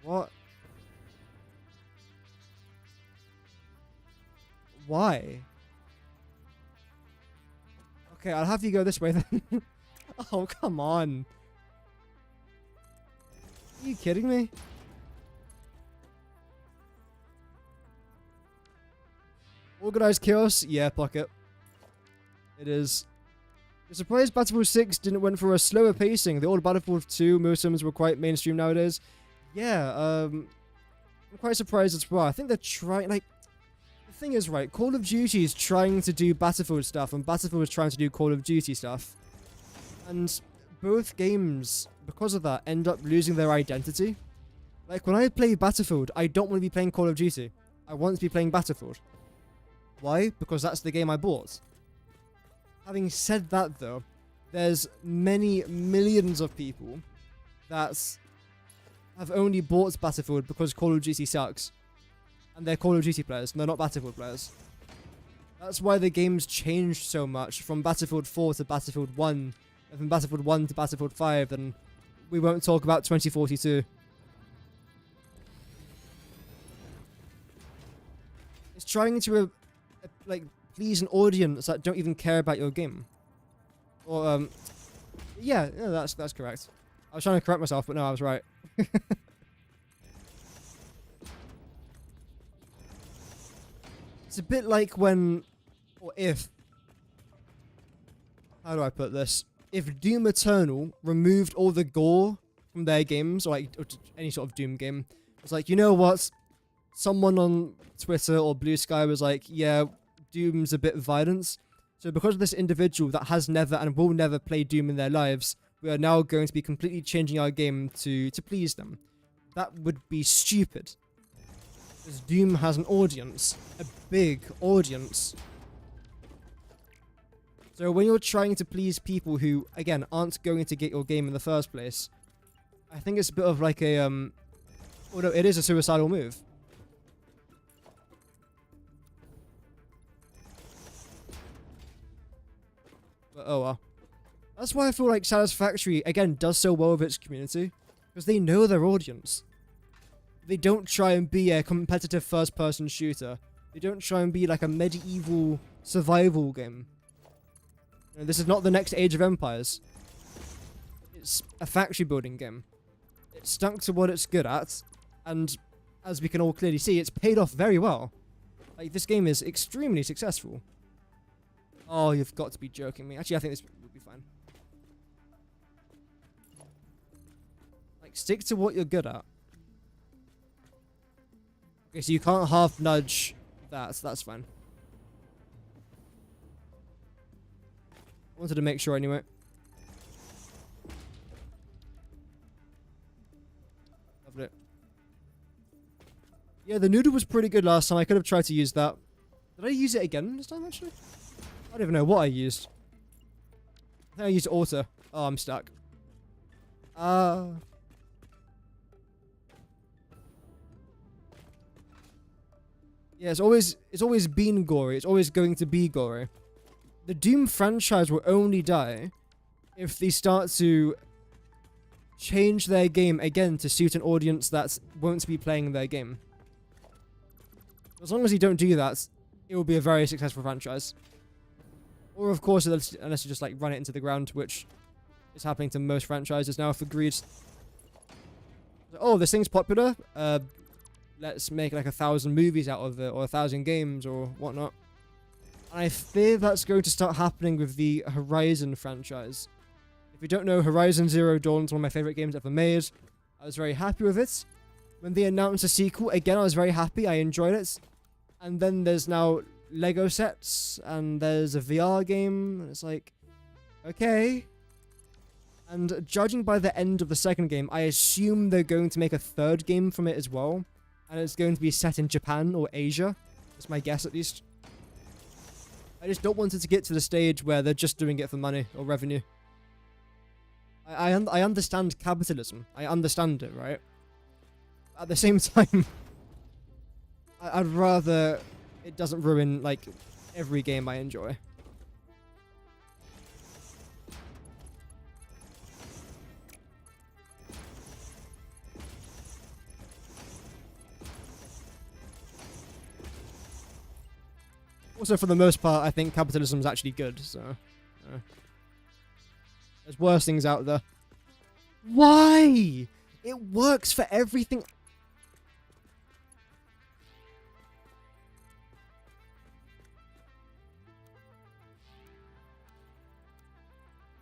What? Why? Okay, I'll have you go this way then. Oh, come on. Are you kidding me? Organized chaos? Yeah, Pocket. It is. You're surprised Battlefield 6 didn't went for a slower pacing. The old Battlefield 2 motions were quite mainstream nowadays. Yeah, I'm quite surprised as well. I think they're trying, like... The thing is, right, Call of Duty is trying to do Battlefield stuff, and Battlefield is trying to do Call of Duty stuff. And both games, because of that, end up losing their identity. Like, when I play Battlefield, I don't want to be playing Call of Duty. I want to be playing Battlefield. Why? Because that's the game I bought. Having said that, though, there's many millions of people that have only bought Battlefield because Call of Duty sucks. And they're Call of Duty players, and they're not Battlefield players. That's why the game's changed so much, from Battlefield 4 to Battlefield 1, and from Battlefield 1 to Battlefield 5, and we won't talk about 2042. It's trying to, like, please an audience that don't even care about your game. Or, yeah, that's correct. I was trying to correct myself, but no, I was right. It's a bit like when, or if, how do I put this? If Doom Eternal removed all the gore from their games, or like or any sort of Doom game, It's like, you know what? Someone on Twitter or Blue Sky was like, yeah, Doom's a bit violent. So because of this individual that has never and will never play Doom in their lives, we are now going to be completely changing our game to please them. That would be stupid. Because Doom has an audience. A big audience. So when you're trying to please people who, again, aren't going to get your game in the first place, I think it's a bit of like a, well, no, it is a suicidal move. But oh well. That's why I feel like Satisfactory, again, does so well with its community. Because they know their audience. They don't try and be a competitive first-person shooter. They don't try and be like a medieval survival game. You know, this is not the next Age of Empires. It's a factory building game. It's stuck to what it's good at, and as we can all clearly see, it's paid off very well. Like, this game is extremely successful. Oh, you've got to be joking me. Actually, I think this would be fine. Like, stick to what you're good at. Okay, so you can't half nudge that, so that's fine. Wanted to make sure anyway. Loved it. Yeah, the noodle was pretty good last time. I could have tried to use that. Did I use it again this time, actually? I don't even know what I used. I think I used auto. Oh, I'm stuck. Yeah, it's always been gory. It's always going to be gory. The Doom franchise will only die if they start to change their game again to suit an audience that won't be playing their game. As long as you don't do that, it will be a very successful franchise. Or of course, unless you just like run it into the ground, which is happening to most franchises now for greed. Oh, this thing's popular. Let's make like 1,000 movies out of it, or 1,000 games, or whatnot. And I fear that's going to start happening with the Horizon franchise. If you don't know, Horizon Zero Dawn is one of my favorite games ever made. I was very happy with it. When they announced a sequel, again, I was very happy. I enjoyed it. And then there's now Lego sets, and there's a VR game, and it's like, okay. And judging by the end of the second game, I assume they're going to make a third game from it as well. And it's going to be set in Japan or Asia. That's my guess, at least. I just don't want it to get to the stage where they're just doing it for money or revenue. I understand capitalism. I understand it, right? At the same time, I'd rather it doesn't ruin, like, every game I enjoy. Also, for the most part, I think capitalism is actually good, so... there's worse things out there. Why? It works for everything.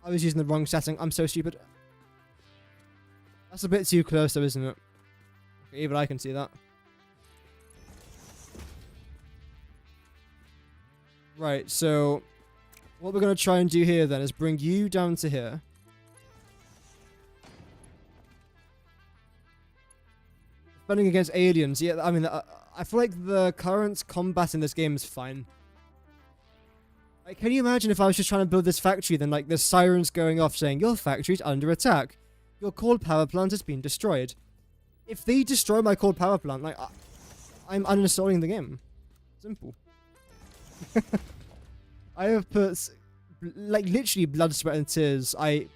I was using the wrong setting. I'm so stupid. That's a bit too close though, isn't it? Okay, even I can see that. Right, so what we're going to try and do here then is bring you down to here. Defending against aliens. Yeah, I mean, I feel like the current combat in this game is fine. Like, can you imagine if I was just trying to build this factory, then like there's sirens going off saying, your factory's under attack. Your coal power plant has been destroyed. If they destroy my coal power plant, like, I'm uninstalling the game. Simple. I have put, like, literally blood, sweat, and tears. I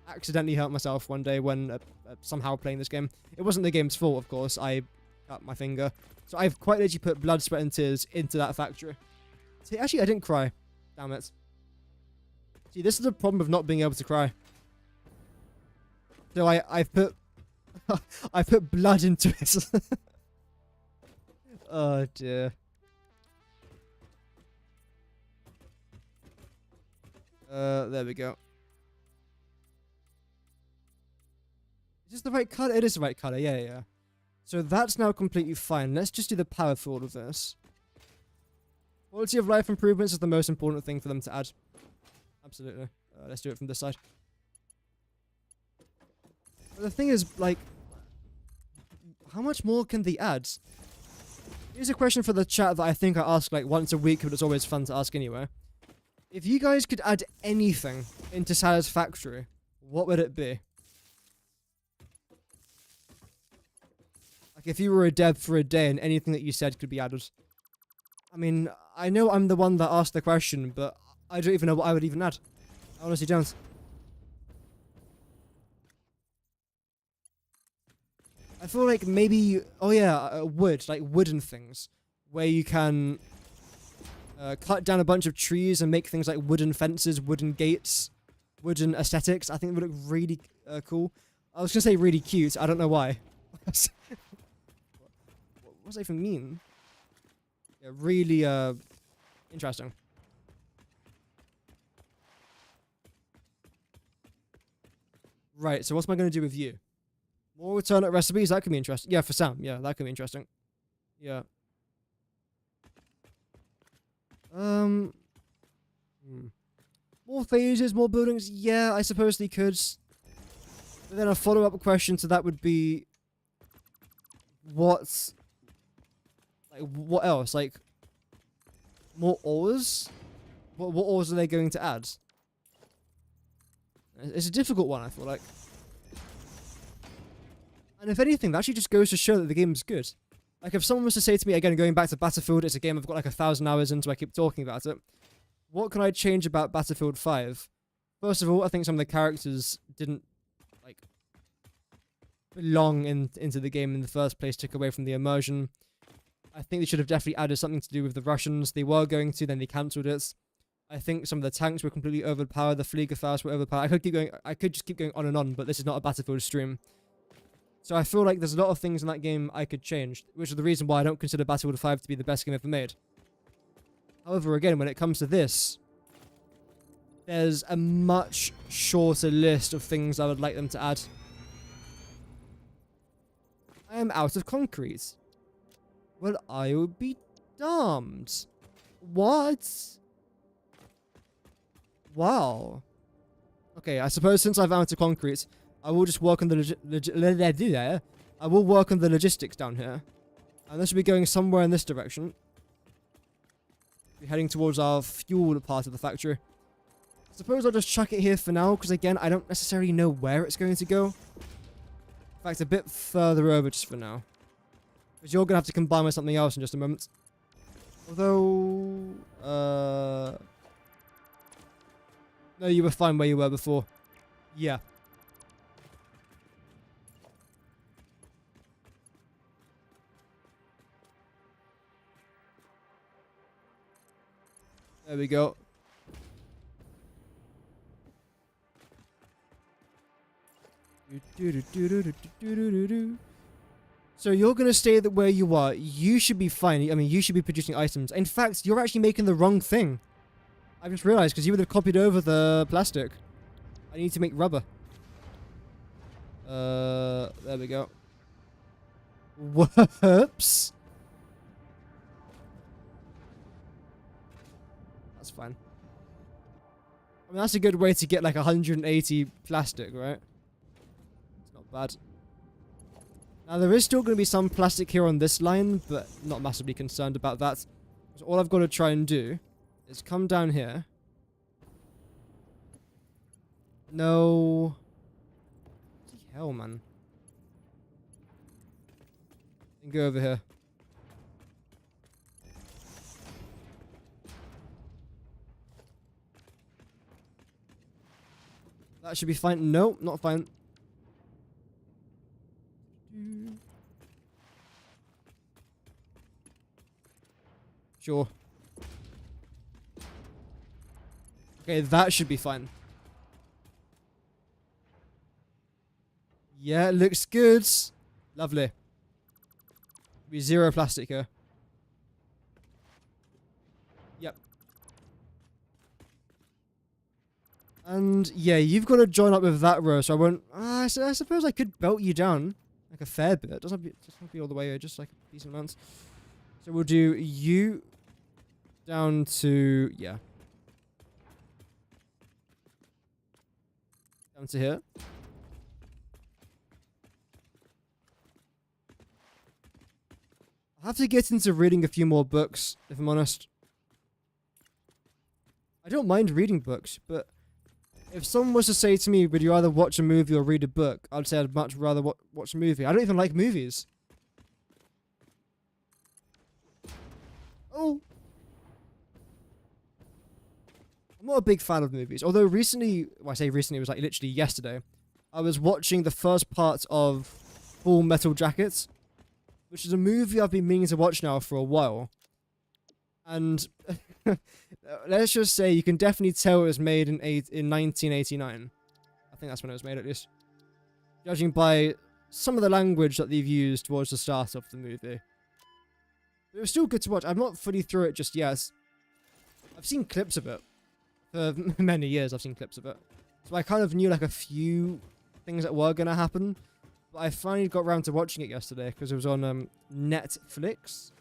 accidentally hurt myself one day when somehow playing this game. It wasn't the game's fault, of course. I cut my finger. So I've quite literally put blood, sweat, and tears into that factory. See, actually, I didn't cry. Damn it. See, this is the problem of not being able to cry. So I've put... I put blood into it. Oh, dear. There we go. Is this the right color? It is the right color, yeah. So that's now completely fine. Let's just do the power for all of this. Quality of life improvements is the most important thing for them to add. Absolutely. Let's do it from this side. But the thing is, like, how much more can they add? Here's a question for the chat that I think I ask like once a week, but it's always fun to ask anyway. If you guys could add anything into Satisfactory, what would it be? Like if you were a dev for a day and anything that you said could be added. I mean, I know I'm the one that asked the question, but I don't even know what I would even add. I honestly don't. I feel like maybe, oh yeah, wood, like wooden things, where you can cut down a bunch of trees and make things like wooden fences, wooden gates, wooden aesthetics. I think it would look really cool. I was gonna say really cute. I don't know why. What does that even mean? Yeah, really interesting. Right. So what's am I gonna do with you? More alternate recipes, that could be interesting. Yeah, for Sam. Yeah, that could be interesting. Yeah. More phases, more buildings. Yeah, I suppose they could. But then a follow-up question to that would be, what else? Like, more ores? What ores are they going to add? It's a difficult one, I feel like. And if anything, that actually just goes to show that the game is good. Like, if someone was to say to me, again, going back to Battlefield, it's a game I've got like 1,000 hours into, I keep talking about it. What can I change about Battlefield 5? First of all, I think some of the characters didn't, like, belong into the game in the first place, took away from the immersion. I think they should have definitely added something to do with the Russians. They were going to, then they cancelled it. I think some of the tanks were completely overpowered, the Fliegerfaust were overpowered. I could just keep going on and on, but this is not a Battlefield stream. So I feel like there's a lot of things in that game I could change, which is the reason why I don't consider Battlefield 5 to be the best game ever made. However, again, when it comes to this, there's a much shorter list of things I would like them to add. I am out of concrete. Well, I will be damned. What? Wow. Okay, I suppose since I've out of concrete, I will just work on the I will work on the logistics down here. And this will be going somewhere in this direction. We're heading towards our fuel part of the factory. I suppose I'll just chuck it here for now, because again, I don't necessarily know where it's going to go. In fact, a bit further over just for now. Because you're going to have to combine with something else in just a moment. Although... no, you were fine where you were before. Yeah. There we go. So you're going to stay where you are. You should be fine. I mean, you should be producing items. In fact, you're actually making the wrong thing. I just realized, because you would have copied over the plastic. I need to make rubber. There we go. Whoops. That's fine. I mean, that's a good way to get like 180 plastic, right? It's not bad. Now, there is still going to be some plastic here on this line, but not massively concerned about that. So all I've got to try and do is come down here. No. What the hell, man? And go over here. That should be fine. No, not fine. Sure. Okay, that should be fine. Yeah, it looks good. Lovely. Be 0 plastic here. Yep. And yeah, you've got to join up with that row, so I won't... I suppose I could belt you down Like a fair bit. It doesn't have to be all the way, just like a decent amount. So we'll do you down to, yeah. Down to here. I have to get into reading a few more books, if I'm honest. I don't mind reading books, but if someone was to say to me, would you either watch a movie or read a book, I'd say I'd much rather watch a movie. I don't even like movies. Oh. I'm not a big fan of movies. Although recently, well, I say recently, it was like literally yesterday, I was watching the first part of Full Metal Jacket, which is a movie I've been meaning to watch now for a while. And let's just say you can definitely tell it was made in 1989. I think that's when it was made, at least. Judging by some of the language that they've used towards the start of the movie. It was still good to watch. I'm not fully through it just yet. I've seen clips of it. For many years I've seen clips of it. So I kind of knew like a few things that were going to happen. But I finally got around to watching it yesterday because it was on Netflix.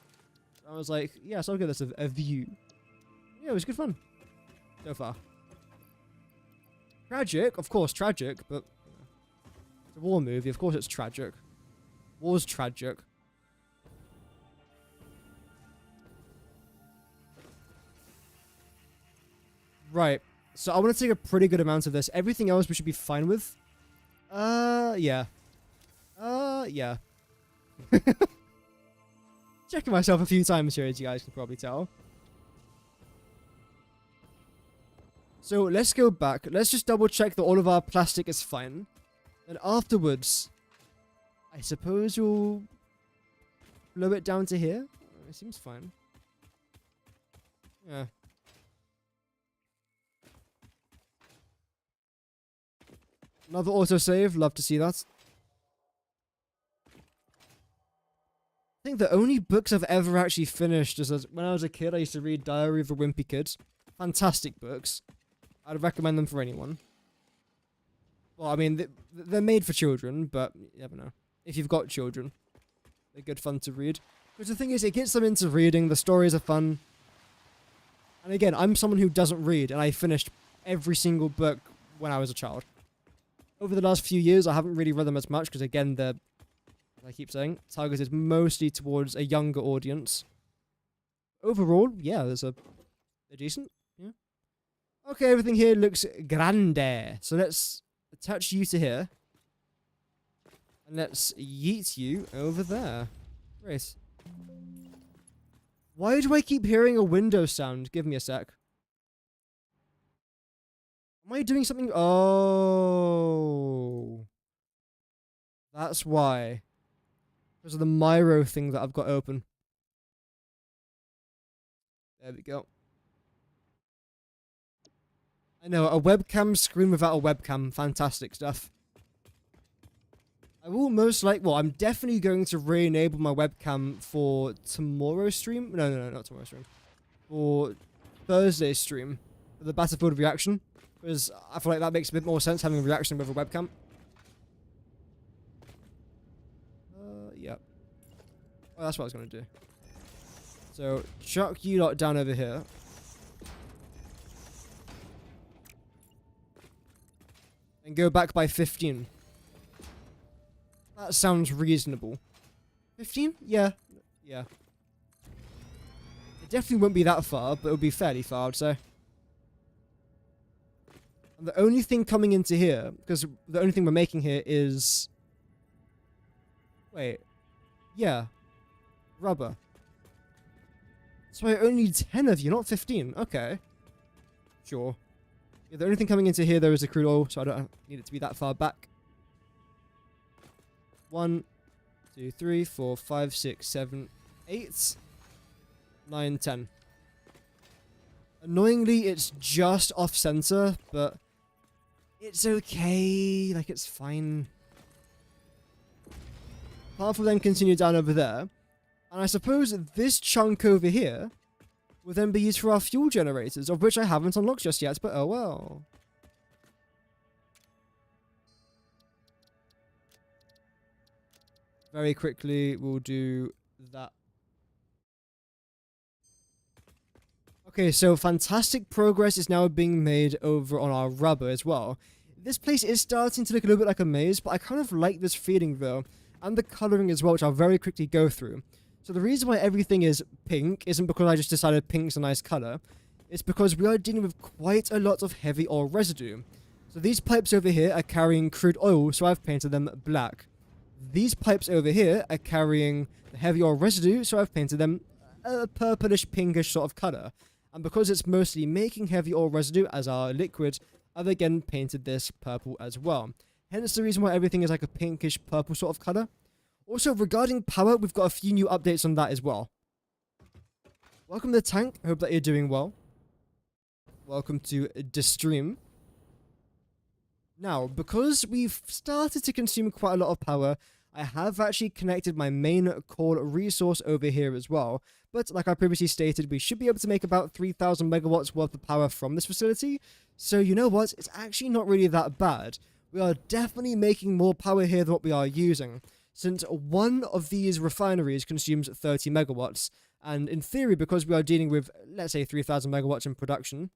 I was like, yes, I'll give this a view. Yeah, it was good fun. So far. Tragic, of course, tragic, but it's a war movie, of course it's tragic. War's tragic. Right, so I want to take a pretty good amount of this. Everything else we should be fine with. Yeah. Yeah. Checking myself a few times here, as you guys can probably tell. So let's go back. Let's just double check that all of our plastic is fine. And afterwards, I suppose we'll blow it down to here. It seems fine. Yeah. Another autosave. Love to see that. I think the only books I've ever actually finished is when I was a kid, I used to read Diary of a Wimpy Kid. Fantastic books. I'd recommend them for anyone. Well, I mean, they're made for children, but you never know. If you've got children, they're good fun to read. Because the thing is, it gets them into reading, the stories are fun. And again, I'm someone who doesn't read, and I finished every single book when I was a child. Over the last few years, I haven't really read them as much, because again, they're, as I keep saying, targeted mostly towards a younger audience. Overall, yeah, they're decent. Yeah. Okay, everything here looks grande. So let's attach you to here. And let's yeet you over there. Great. Why do I keep hearing a window sound? Give me a sec. Am I doing something? Oh. That's why. Because of the Miro thing that I've got open. There we go. I know, a webcam screen without a webcam. Fantastic stuff. I will most likely... Well, I'm definitely going to re-enable my webcam for tomorrow's stream. No, not tomorrow's stream. For Thursday's stream. For the Battlefield reaction. Because I feel like that makes a bit more sense having a reaction with a webcam. Yep. Oh, that's what I was going to do. So, chuck you lot down over here. And go back by 15. That sounds reasonable. 15? Yeah. Yeah. It definitely won't be that far, but it'll be fairly far, I'd say. And the only thing coming into here, because the only thing we're making here is... Wait. Yeah. Rubber. So I only need 10 of you, not 15. Okay. Sure. Yeah, the only thing coming into here, though, is the crude oil, so I don't need it to be that far back. 1, 2, 3, 4, 5, 6, 7, 8, 9, 10. Annoyingly, it's just off-center, but it's okay. Like, it's fine. Half of them continue down over there. And I suppose this chunk over here will then be used for our fuel generators, of which I haven't unlocked just yet, but oh well. Very quickly, we'll do that. Okay, so fantastic progress is now being made over on our rubber as well. This place is starting to look a little bit like a maze, but I kind of like this feeling though, and the colouring as well, which I'll very quickly go through. So the reason why everything is pink isn't because I just decided pink's a nice colour. It's because we are dealing with quite a lot of heavy oil residue. So these pipes over here are carrying crude oil, so I've painted them black. These pipes over here are carrying the heavy oil residue, so I've painted them a purplish pinkish sort of colour. And because it's mostly making heavy oil residue as our liquid, I've again painted this purple as well. Hence the reason why everything is like a pinkish purple sort of colour. Also, regarding power, we've got a few new updates on that as well. Welcome to the tank. I hope that you're doing well. Welcome to the stream. Now, because we've started to consume quite a lot of power, I have actually connected my main core resource over here as well. But like I previously stated, we should be able to make about 3,000 megawatts worth of power from this facility. So you know what? It's actually not really that bad. We are definitely making more power here than what we are using, since one of these refineries consumes 30 megawatts. And in theory, because we are dealing with, let's say, 3,000 megawatts in production,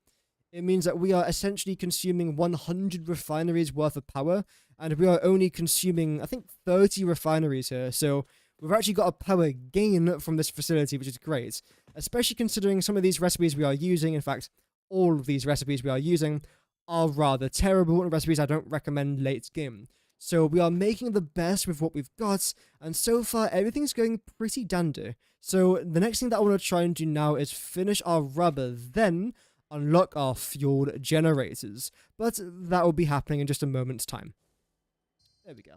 it means that we are essentially consuming 100 refineries worth of power, and we are only consuming, I think, 30 refineries here. So we've actually got a power gain from this facility, which is great, especially considering some of these recipes we are using, in fact, all of these recipes we are using, are rather terrible and recipes I don't recommend late game. So we are making the best with what we've got, and so far everything's going pretty dandy. So the next thing that I want to try and do now is finish our rubber, then unlock our fueled generators, but that will be happening in just a moment's time. There we go.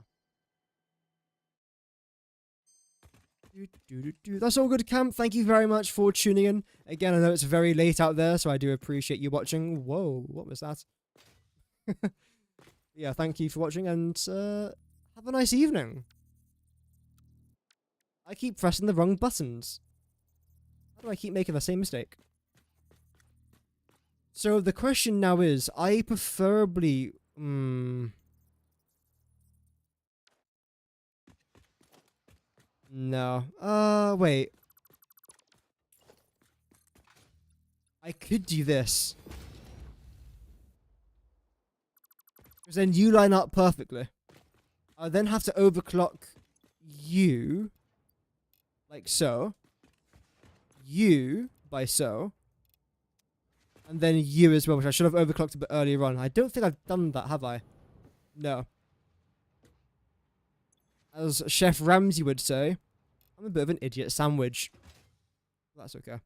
That's all good, Camp. Thank you very much for tuning in. Again, I know it's very late out there, so I do appreciate you watching. Whoa, what was that? Yeah, thank you for watching, and have a nice evening. I keep pressing the wrong buttons. How do I keep making the same mistake? So the question now is, I preferably... No. Wait. I could do this. Because then you line up perfectly. I then have to overclock you. Like so. You by so. And then you as well, which I should have overclocked a bit earlier on. I don't think I've done that, have I? No. As Chef Ramsay would say, I'm a bit of an idiot sandwich. That's okay.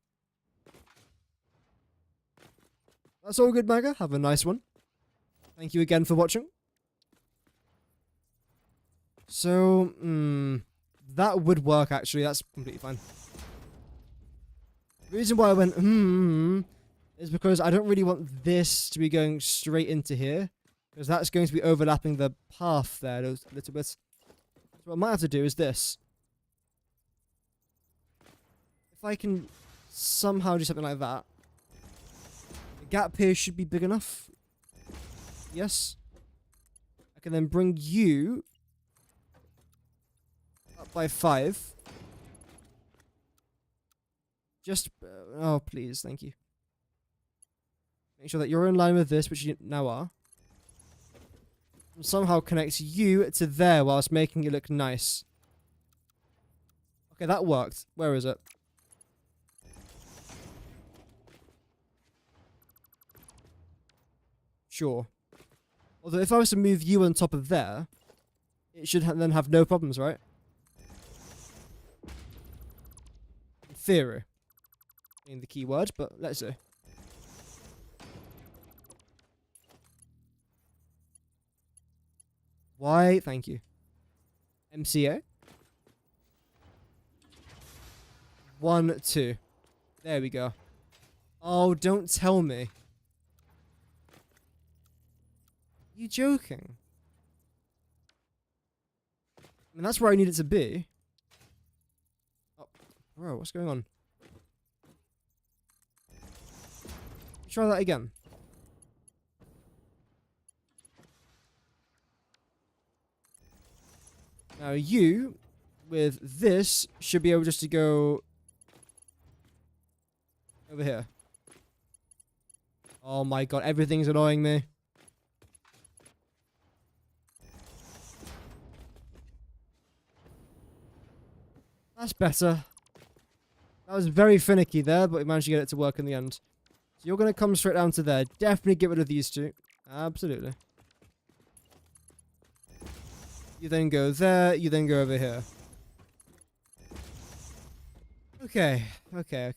That's all good, Maga. Have a nice one. Thank you again for watching. So, that would work actually. That's completely fine. The reason why I went, is because I don't really want this to be going straight into here, because that's going to be overlapping the path there a little bit. So what I might have to do is this. If I can somehow do something like that, the gap here should be big enough. Yes. I can then bring you up by 5. Just, oh please, thank you. Make sure that you're in line with this, which you now are. And somehow connects you to there whilst making it look nice. Okay, that worked. Where is it? Sure. Although if I was to move you on top of there, it should then have no problems, right? In theory. In the keyword, but let's see. Why? Thank you. MCA. 1, 2. There we go. Oh, don't tell me. You joking? I mean, that's where I need it to be. Oh, bro, what's going on? Try that again. Now you with this should be able just to go over here. Oh my god, everything's annoying me. That's better. That was very finicky there, but we managed to get it to work in the end. So you're going to come straight down to there. Definitely get rid of these two. Absolutely. You then go there. You then go over here. Okay. Okay.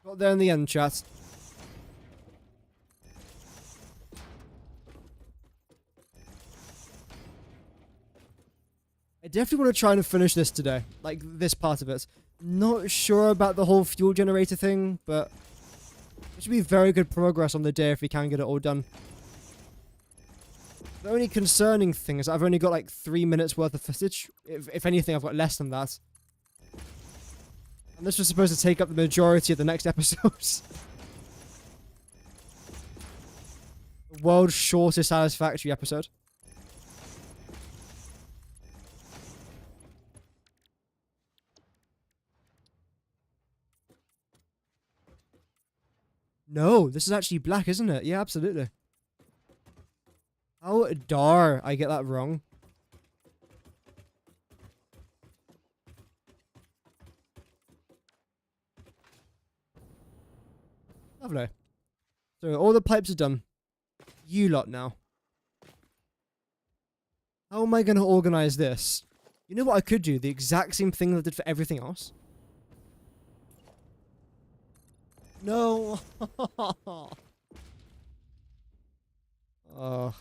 Got there in the end, chat. I definitely want to try and finish this today. Like, this part of it. Not sure about the whole fuel generator thing, but it should be very good progress on the day if we can get it all done. The only concerning thing is I've only got like 3 minutes worth of footage. If anything, I've got less than that. And this was supposed to take up the majority of the next episodes. The world's shortest Satisfactory episode. No, this is actually black, isn't it? Yeah, absolutely. How dare I get that wrong? Lovely. So all the pipes are done. You lot now. How am I going to organize this? You know what I could do? The exact same thing that I did for everything else. No. Oh.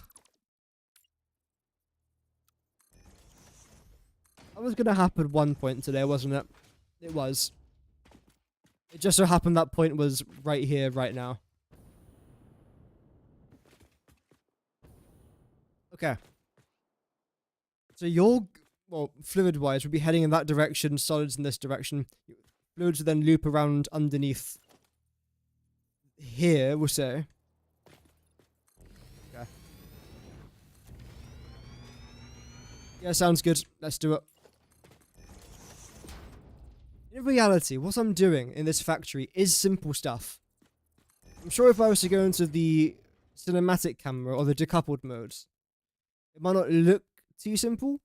That was going to happen one point today, wasn't it? It was. It just so happened that point was right here, right now. Okay. So you're, well, fluid-wise, would be heading in that direction, solids in this direction. Fluids would then loop around underneath here, we'll say. Okay. Yeah, sounds good. Let's do it. In reality, what I'm doing in this factory is simple stuff. I'm sure if I was to go into the cinematic camera or the decoupled modes, it might not look too simple.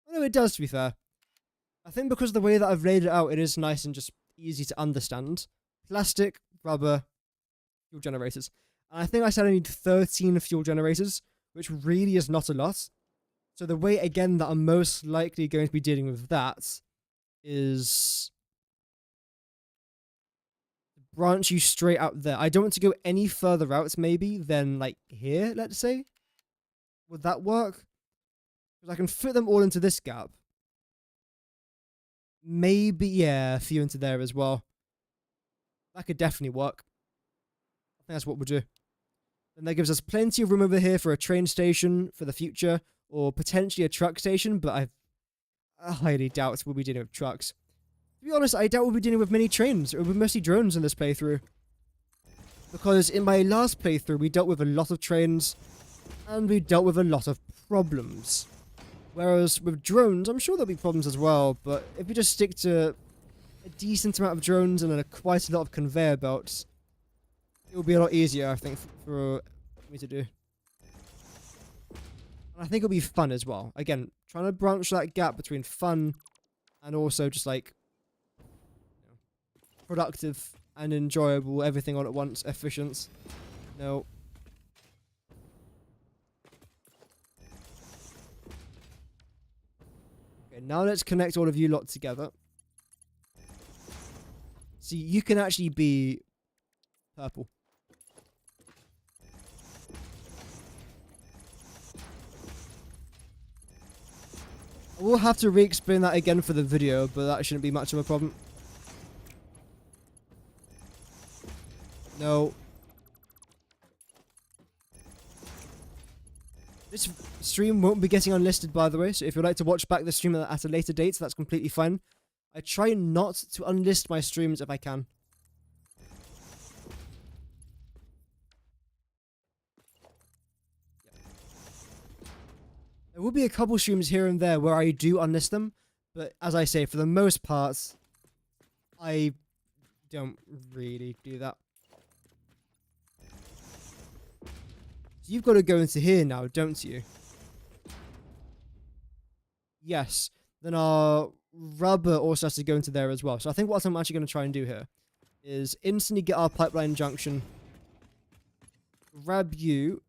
Although it does, to be fair. I think because of the way that I've laid it out, it is nice and just easy to understand. Plastic, rubber, fuel generators. And I think I said I need 13 fuel generators, which really is not a lot. So the way, again, that I'm most likely going to be dealing with that is branch you straight out there. I don't want to go any further out, maybe, than, like, here, let's say. Would that work? Because I can fit them all into this gap. Maybe, yeah, a few into there as well. That could definitely work. I think that's what we'll do. And that gives us plenty of room over here for a train station for the future, or potentially a truck station, but I highly doubt we'll be dealing with trucks. To be honest, I doubt we'll be dealing with many trains. It will be mostly drones in this playthrough. Because in my last playthrough, we dealt with a lot of trains, and we dealt with a lot of problems. Whereas with drones, I'm sure there'll be problems as well, but if we just stick to a decent amount of drones and quite a lot of conveyor belts, it will be a lot easier, I think, for me to do. And I think it'll be fun as well. Again, trying to branch that gap between fun and also just like productive and enjoyable, everything all at once, efficient. No. Okay, now let's connect all of you lot together. See, you can actually be purple. I will have to re-explain that again for the video, but that shouldn't be much of a problem. No. This stream won't be getting unlisted, by the way, so if you'd like to watch back the stream at a later date, that's completely fine. I try not to unlist my streams if I can. There There will be a couple streams here and there where I do unlist them, but as I say, for the most part, I don't really do that. So you've got to go into here now, don't you? Yes. Then our rubber also has to go into there as well. So I think what I'm actually going to try and do here is instantly get our pipeline junction, grab you,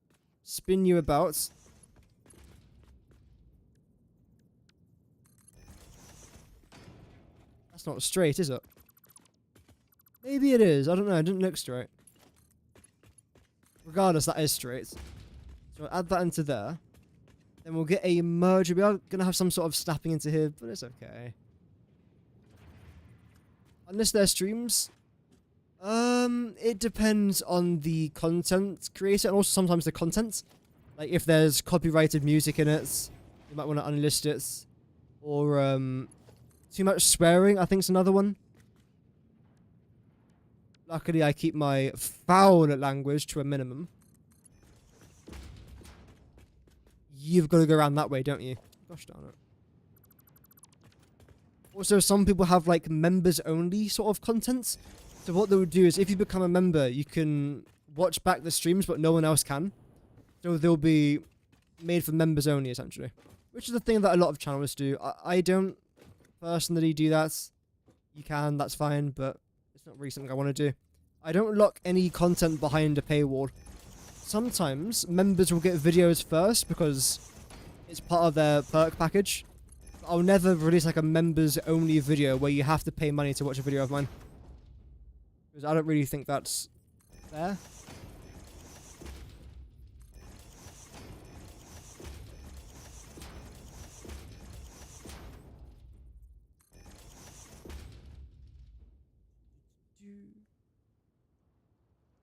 spin you about. That's not straight, is it? Maybe it is. I don't know. It didn't look straight. Regardless, that is straight. So I'll add that into there. Then we'll get a merger. We are going to have some sort of snapping into here, but it's okay. Unless they're streams. It depends on the content creator and also sometimes the content. Like if there's copyrighted music in it, you might want to unlist it. Or too much swearing, I think is another one. Luckily, I keep my foul language to a minimum. You've got to go around that way, don't you? Gosh darn it. Also, some people have like members only sort of content. So what they would do is if you become a member, you can watch back the streams, but no one else can. So they'll be made for members only, essentially. Which is the thing that a lot of channels do. I don't personally do that. You can, that's fine, but it's not really something I want to do. I don't lock any content behind a paywall. Sometimes members will get videos first because it's part of their perk package. But I'll never release like a members only video where you have to pay money to watch a video of mine. Because I don't really think that's fair.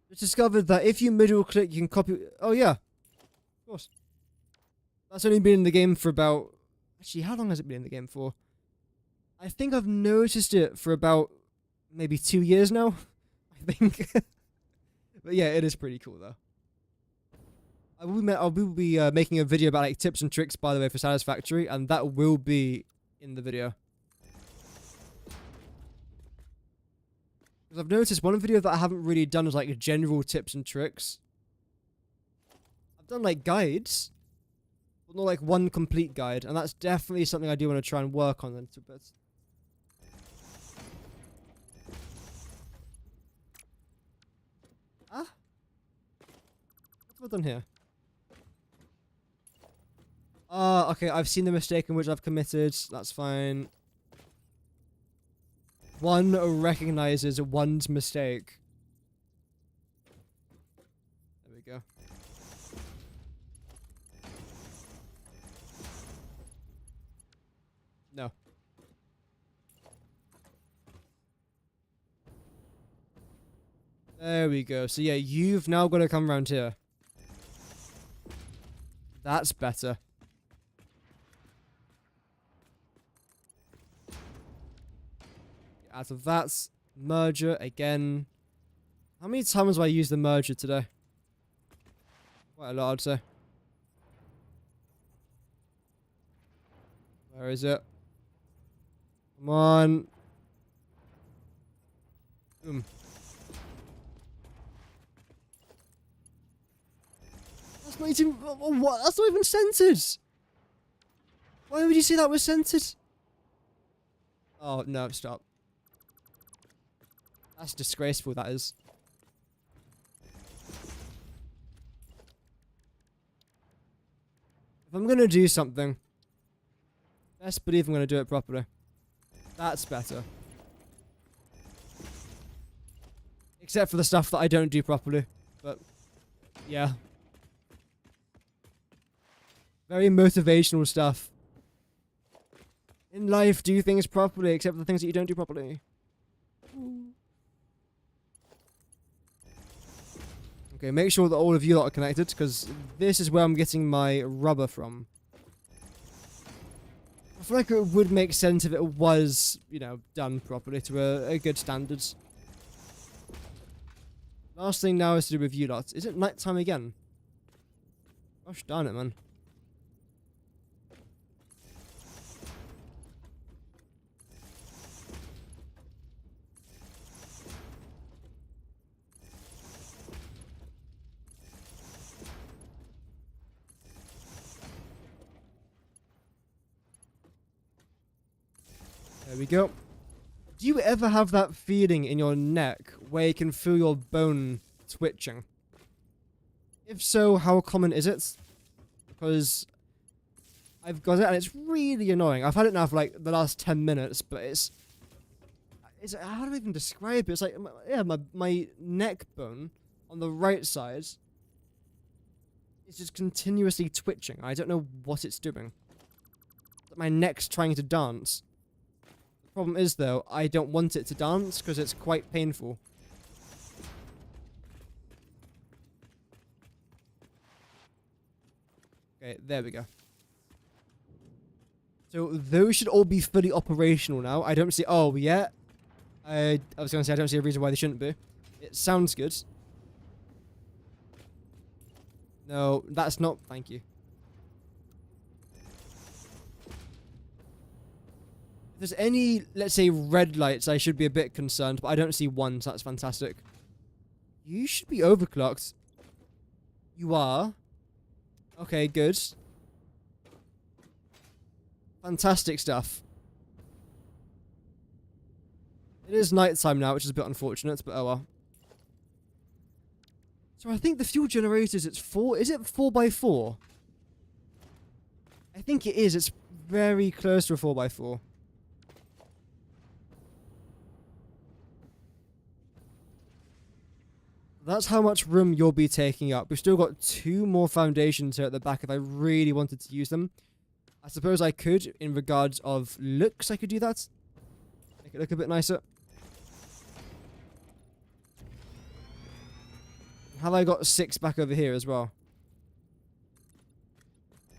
Just discovered that if you middle click, you can copy. Oh yeah, of course. That's only been in the game for about. Actually, how long has it been in the game for? I think I've noticed it for about maybe 2 years now. I think. But yeah, it is pretty cool though. I will be making a video about like tips and tricks, by the way, for Satisfactory, and that will be in the video. Because I've noticed one video that I haven't really done is like general tips and tricks. I've done like guides, but not like one complete guide, and that's definitely something I do want to try and work on a little bit. Ah? What have I done here? Ah, okay, I've seen the mistake in which I've committed. That's fine. One recognizes one's mistake. There we go. No. There we go. So yeah, you've now got to come around here. That's better. Out of that, merger again. How many times have I used the merger today? Quite a lot, I'd say. Where is it? Come on. Boom. That's not even... What? That's not even centered. Why would you say that was centered? Oh, no, stop. That's disgraceful, that is. If I'm gonna do something, best believe I'm gonna do it properly. That's better. Except for the stuff that I don't do properly. But, yeah. Very motivational stuff. In life, do things properly, except for the things that you don't do properly. Okay, make sure that all of you lot are connected, because this is where I'm getting my rubber from. I feel like it would make sense if it was, you know, done properly to a good standards. Last thing now is to do with you lot. Is it nighttime again? Gosh darn it, man. There we go. Do you ever have that feeling in your neck where you can feel your bone twitching? If so, how common is it? Because I've got it and it's really annoying. I've had it now for like the last 10 minutes, but it's how do I even describe it? It's like, yeah, my neck bone on the right side is just continuously twitching. I don't know what it's doing. My neck's trying to dance. The problem is, though, I don't want it to dance because it's quite painful. Okay, there we go. So those should all be fully operational now. I don't see... Oh, yeah. I was going to say I don't see a reason why they shouldn't be. It sounds good. No, that's not... Thank you. If there's any, let's say, red lights, I should be a bit concerned, but I don't see one, so that's fantastic. You should be overclocked. You are. Okay, good. Fantastic stuff. It is nighttime now, which is a bit unfortunate, but oh well. So I think the fuel generators, it's 4... Is it 4x4? I think it is. It's very close to a 4x4. That's how much room you'll be taking up. We've still got 2 more foundations here at the back if I really wanted to use them. I suppose I could, in regards of looks, I could do that. Make it look a bit nicer. Have I got 6 back over here as well?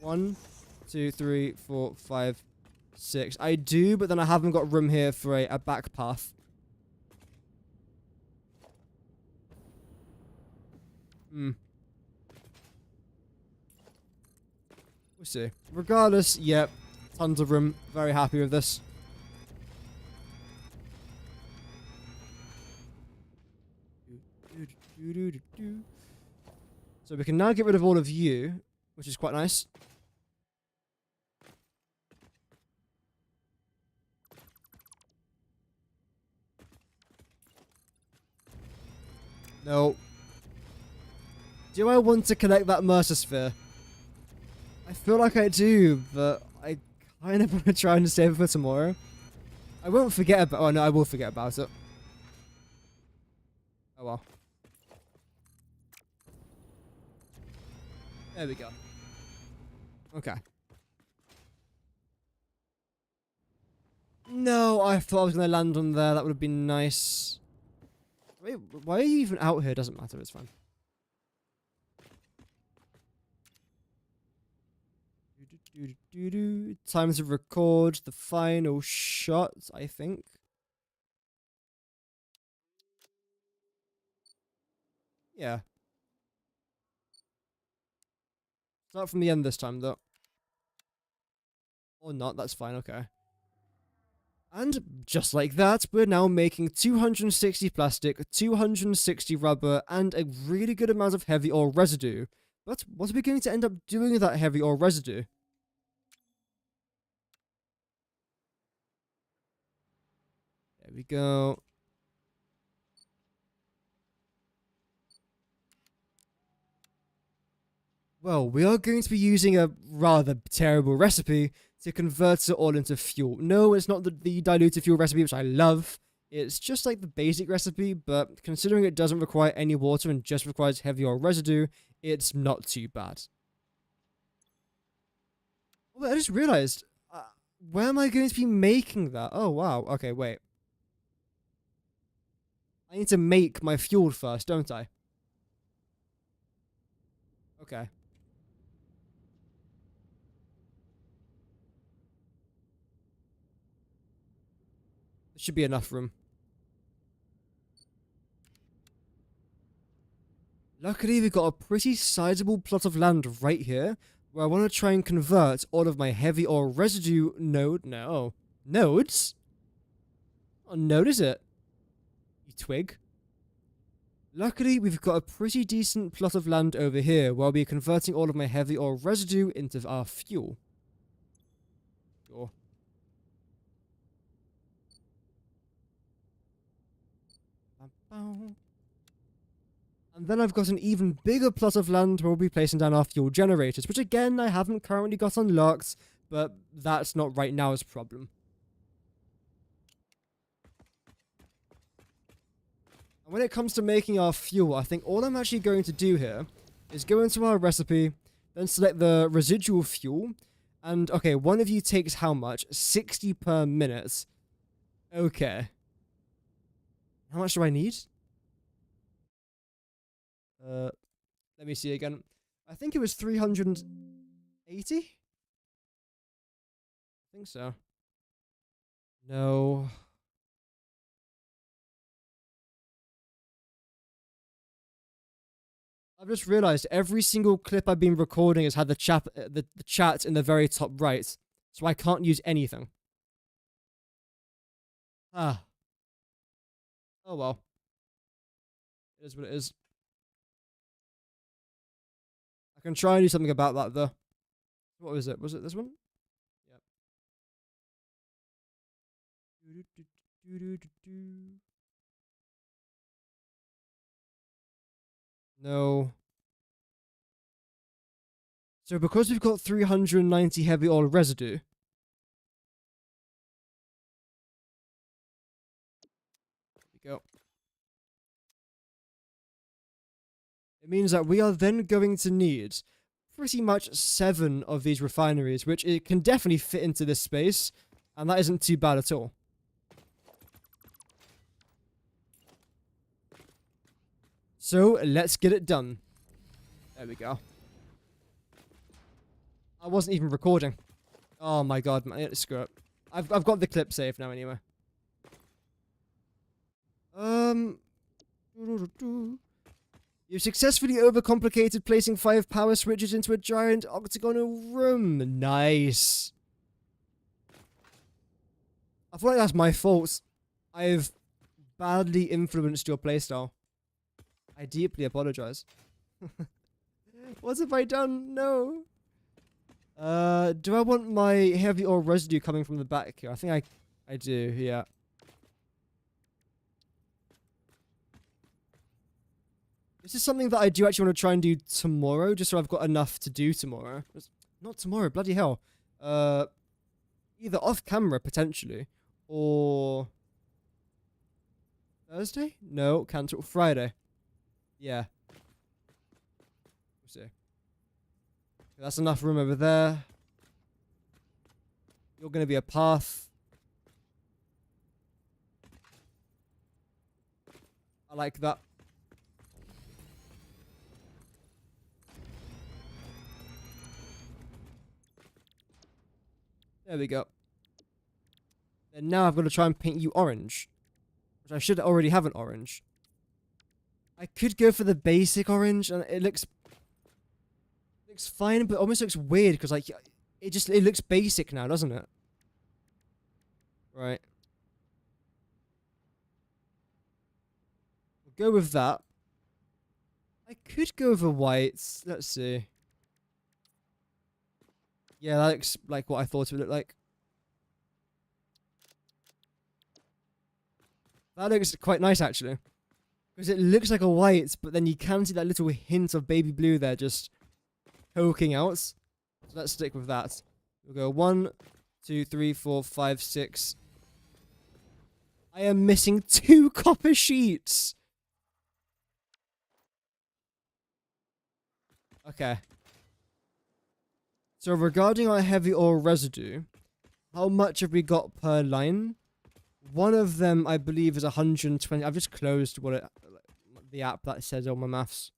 1, 2, 3, 4, 5, 6. I do, but then I haven't got room here for a back path. We'll see. Regardless, yep. Tons of room. Very happy with this. So we can now get rid of all of you, which is quite nice. No. Do I want to collect that Mercer Sphere? I feel like I do, but I kind of want to try and save it for tomorrow. I won't forget about... Oh, no, I will forget about it. Oh, well. There we go. Okay. No, I thought I was going to land on there. That would have been nice. Wait, why are you even out here? Doesn't matter, it's fine. Time to record the final shot, I think. Yeah. Start from the end this time, though. Or not, that's fine, okay. And just like that, we're now making 260 plastic, 260 rubber, and a really good amount of heavy ore residue. But what are we going to end up doing with that heavy ore residue? There we go. Well, we are going to be using a rather terrible recipe to convert it all into fuel. No, it's not the diluted fuel recipe, which I love. It's just like the basic recipe, but considering it doesn't require any water and just requires heavy oil residue, it's not too bad. Oh, wait, I just realized, where am I going to be making that? Oh, wow. Okay, wait. I need to make my fuel first, don't I? Okay. There should be enough room. Luckily, we've got a pretty sizable plot of land right here, where I want to try and convert all of my heavy ore residue nodes? What node is it? You twig. Luckily, we've got a pretty decent plot of land over here, where I'll be converting all of my heavy ore residue into our fuel. Sure. Ow. And then I've got an even bigger plot of land where we'll be placing down our fuel generators, which again, I haven't currently got unlocked, but that's not right now as a problem. And when it comes to making our fuel, I think all I'm actually going to do here is go into our recipe, then select the residual fuel, and okay, one of you takes how much? 60 per minute. Okay. How much do I need? Let me see again. I think it was 380? I think so. No. I've just realized every single clip I've been recording has had the chat in the very top right, so I can't use anything. Ah. Oh well. It is what it is. I can try and do something about that though. What was it? Was it this one? Yep. No. So because we've got 390 heavy oil residue, there we go. It means that we are then going to need pretty much 7 of these refineries, which it can definitely fit into this space, and that isn't too bad at all. So let's get it done. There we go. I wasn't even recording. Oh my god, man, screw it. I've got the clip saved now anyway. You've successfully overcomplicated placing 5 power switches into a giant octagonal room. Nice. I feel like that's my fault. I've badly influenced your playstyle. I deeply apologize. What have I done? No. Do I want my heavy oil residue coming from the back here? I think I do, yeah. This is something that I do actually want to try and do tomorrow, just so I've got enough to do tomorrow. Not tomorrow, bloody hell. Either off camera, potentially, or Thursday? No, cancel. Friday. Yeah. We'll see. That's enough room over there. You're going to be a path. I like that. There we go. And now I've got to try and paint you orange. Which I should already have an orange. I could go for the basic orange, and it looks fine, but it almost looks weird because like it looks basic now, doesn't it? Right. We'll go with that. I could go for whites. Let's see. Yeah, that looks like what I thought it would look like. That looks quite nice actually. Because it looks like a white, but then you can see that little hint of baby blue there just poking out. So let's stick with that. We'll go 1, 2, 3, 4, 5, 6. I am missing 2 copper sheets. Okay. So regarding our heavy oil residue, how much have we got per line? One of them, I believe, is 120. I've just closed the app that says all my maths.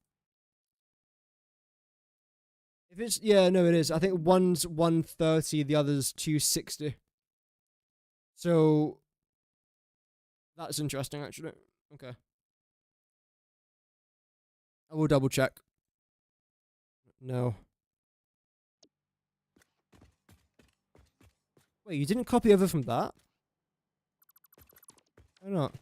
If it's, yeah, no, it is. I think one's 130, the other's 260. So that's interesting, actually. Okay. I will double check. No. Wait, you didn't copy over from that? Why not?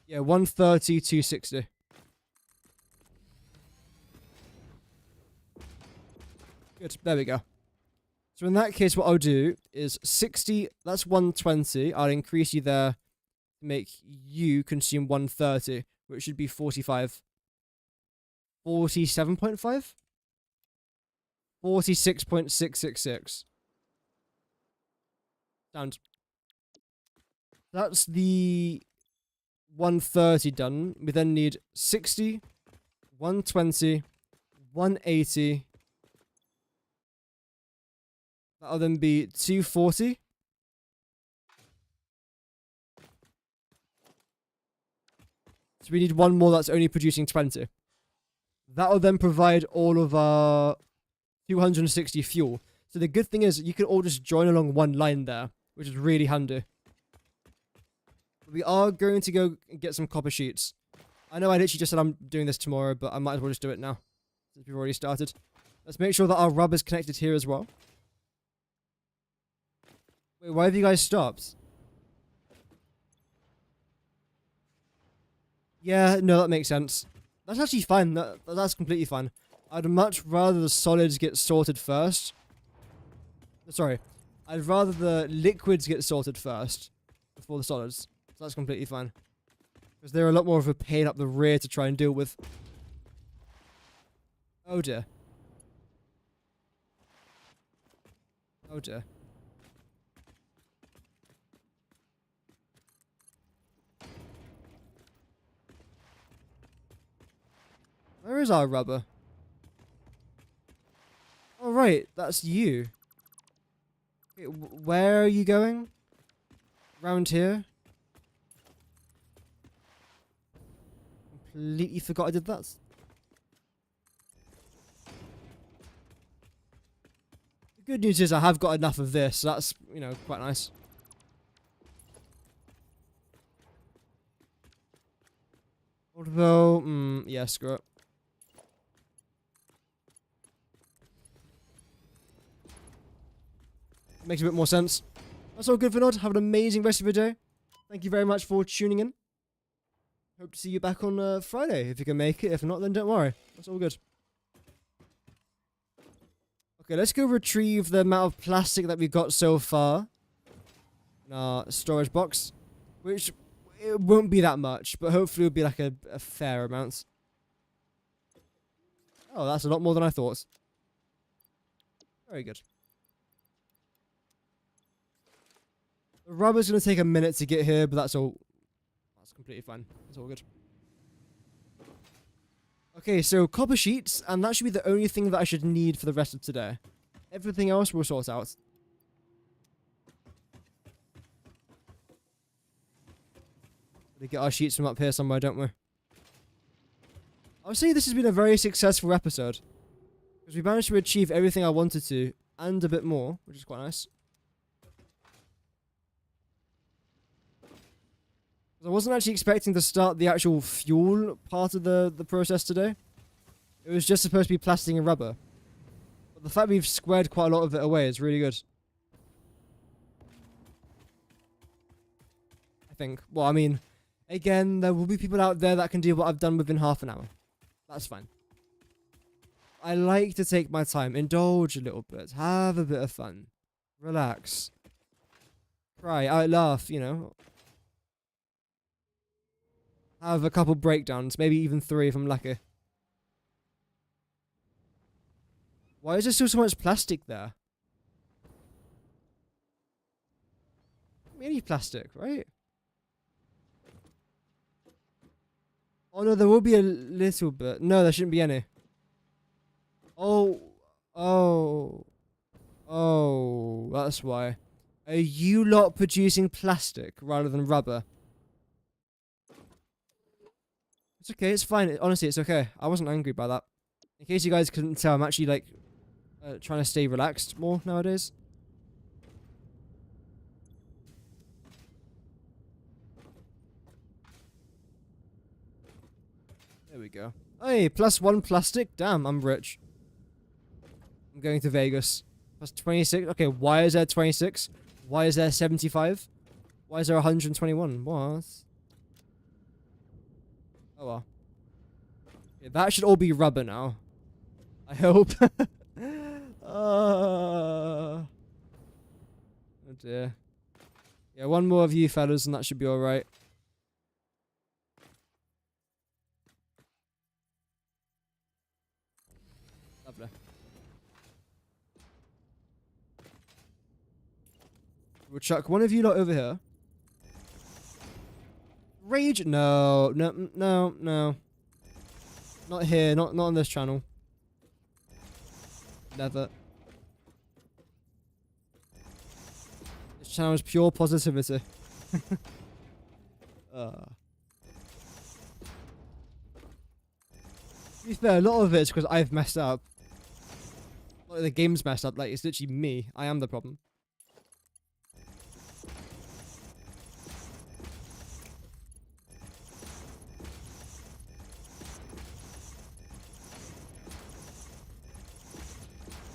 Yeah, 130, 260. Good, there we go. So in that case, what I'll do is 60, that's 120. I'll increase you there to make you consume 130, which should be 45. 47.5? 46.666. Sound. That's the 130 done. We then need 60, 120, 180. That'll then be 240. So we need one more that's only producing 20. That'll then provide all of our 260 fuel. So the good thing is you can all just join along one line there, which is really handy. We are going to go get some copper sheets. I know I literally just said I'm doing this tomorrow, but I might as well just do it now, since we've already started. Let's make sure that our rubber's connected here as well. Wait, why have you guys stopped? Yeah, no, that makes sense. That's actually fine. That's completely fine. I'd much rather the solids get sorted first. Sorry. I'd rather the liquids get sorted first before the solids. So that's completely fine. Because they're a lot more of a pain up the rear to try and deal with. Oh dear. Oh dear. Where is our rubber? Oh right, that's you. Okay, where are you going? Round here? Completely forgot I did that. The good news is I have got enough of this, so that's, you know, quite nice. Although, yeah, screw it. Makes a bit more sense. That's all good for Nod. Have an amazing rest of your day. Thank you very much for tuning in. Hope to see you back on Friday if you can make it. If not, then don't worry. That's all good. Okay, let's go retrieve the amount of plastic that we've got so far in our storage box, which it won't be that much, but hopefully it'll be like a fair amount. Oh, that's a lot more than I thought. Very good. The rubber's going to take a minute to get here, but that's all. That's completely fine. It's all good. Okay, so copper sheets, and that should be the only thing that I should need for the rest of today. Everything else we'll sort out. We get our sheets from up here somewhere, don't we? I would say this has been a very successful episode. Because we managed to achieve everything I wanted to, and a bit more, which is quite nice. I wasn't actually expecting to start the actual fuel part of the process today. It was just supposed to be plastic and rubber. But the fact we've squared quite a lot of it away is really good. I think. Well, I mean, again, there will be people out there that can do what I've done within half an hour. That's fine. I like to take my time, indulge a little bit, have a bit of fun, relax, cry, I laugh, you know. Have a couple breakdowns, maybe even 3 if I'm lucky. Why is there still so much plastic there? Any plastic, right? Oh no, there will be a little bit. No, there shouldn't be any. Oh, that's why. Are you lot producing plastic rather than rubber? It's okay, it's fine. Honestly, it's okay. I wasn't angry by that. In case you guys couldn't tell, I'm actually, like, trying to stay relaxed more nowadays. There we go. Hey, +1 plastic? Damn, I'm rich. I'm going to Vegas. +26. Okay, why is there 26? Why is there 75? Why is there 121? What? Oh well. Okay, that should all be rubber now. I hope. Oh dear. Yeah, one more of you fellas and that should be alright. Lovely. We'll chuck one of you lot over here. Rage? No, no, no, no. Not here, not on this channel. Never. This channel is pure positivity. To be fair, a lot of it is because I've messed up. Like the game's messed up, like it's literally me. I am the problem.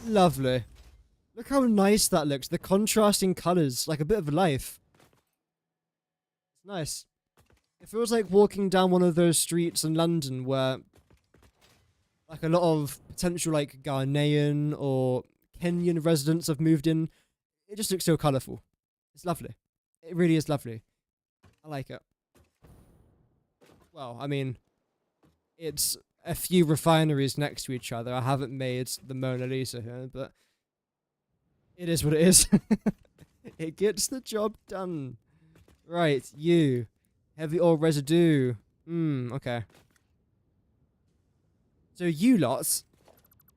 Lovely. Look how nice that looks. The contrasting colours, like a bit of life. It's nice. It feels like walking down one of those streets in London where like a lot of potential like Ghanaian or Kenyan residents have moved in. It just looks so colourful. It's lovely. It really is lovely. I like it. Well, I mean, it's a few refineries next to each other. I haven't made the Mona Lisa here, but it is what it is. It gets the job done. Right, you. Heavy ore residue. Okay. So you lots,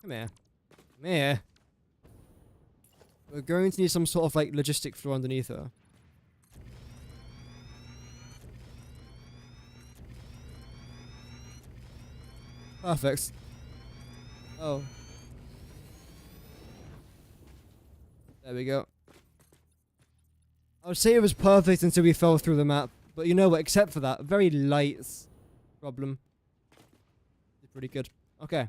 come here. Come here. We're going to need some sort of like logistic floor underneath her. Perfect. Oh. There we go. I would say it was perfect until we fell through the map. But you know what, except for that, very light problem. It's pretty good. Okay.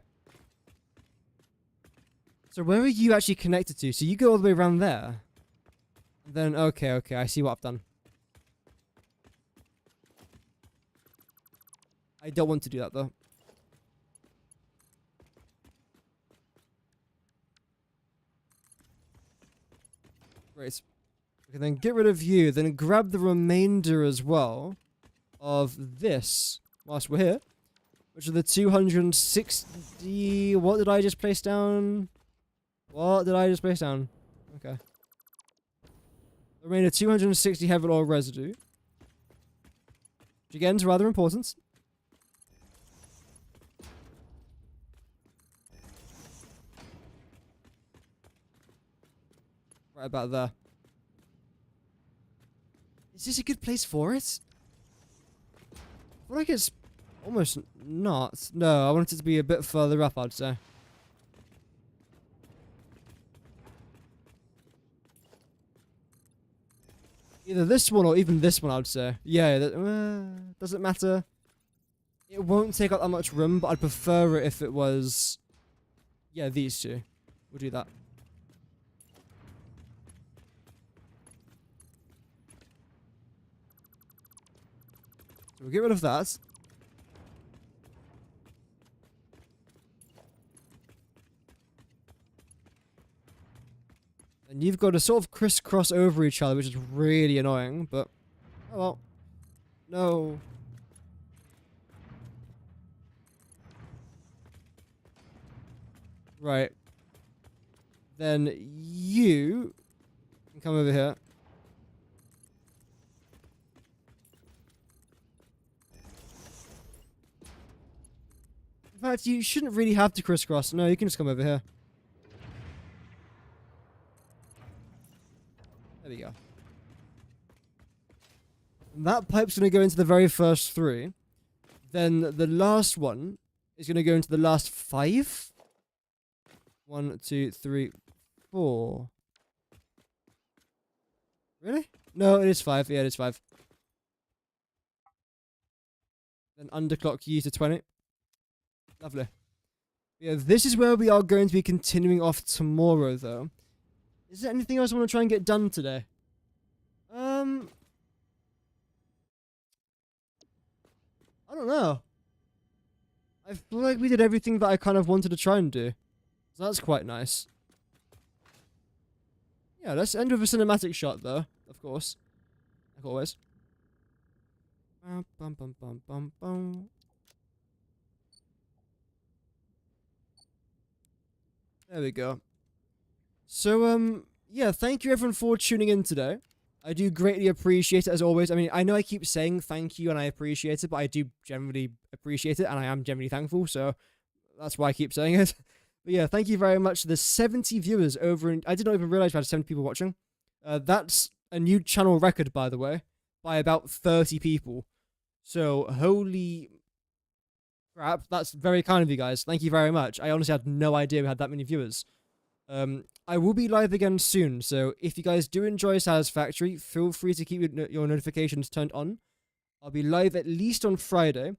So where are you actually connected to? So you go all the way around there. And then, okay, I see what I've done. I don't want to do that though. Great. Okay, then get rid of you. Then grab the remainder as well of this whilst we're here. Which are the 260... What did I just place down? What did I just place down? Okay. The remainder 260 heavy oil residue. Which again is rather important. Right about there. Is this a good place for it? I feel like it's almost not. No, I want it to be a bit further up, I'd say. Either this one or even this one, I'd say. Yeah, doesn't matter. It won't take up that much room, but I'd prefer it if it was... Yeah, these two. We'll do that. So we'll get rid of that. And you've got to sort of crisscross over each other, which is really annoying, but... Oh well. No. Right. Then you can come over here. In fact, you shouldn't really have to crisscross. No, you can just come over here. There we go. And that pipe's going to go into the very first 3. Then the last one is going to go into the last 5. 1, 2, 3, 4. Really? No, it is 5. Yeah, it is 5. Then underclock you to 20. Lovely. Yeah, this is where we are going to be continuing off tomorrow, though. Is there anything else I want to try and get done today? I don't know. I feel like we did everything that I kind of wanted to try and do. So that's quite nice. Yeah, let's end with a cinematic shot, though, of course. Like always. Bum, bum, bum, bum, bum, bum. There we go. So, yeah, thank you everyone for tuning in today. I do greatly appreciate it, as always. I mean, I know I keep saying thank you and I appreciate it, but I do generally appreciate it, and I am generally thankful, so that's why I keep saying it. But yeah, thank you very much to the 70 viewers over in... I did not even realize we had 70 people watching. That's a new channel record, by the way, by about 30 people. So, holy crap, that's very kind of you guys. Thank you very much. I honestly had no idea we had that many viewers. I will be live again soon, so if you guys do enjoy Satisfactory, feel free to keep your notifications turned on. I'll be live at least on Friday.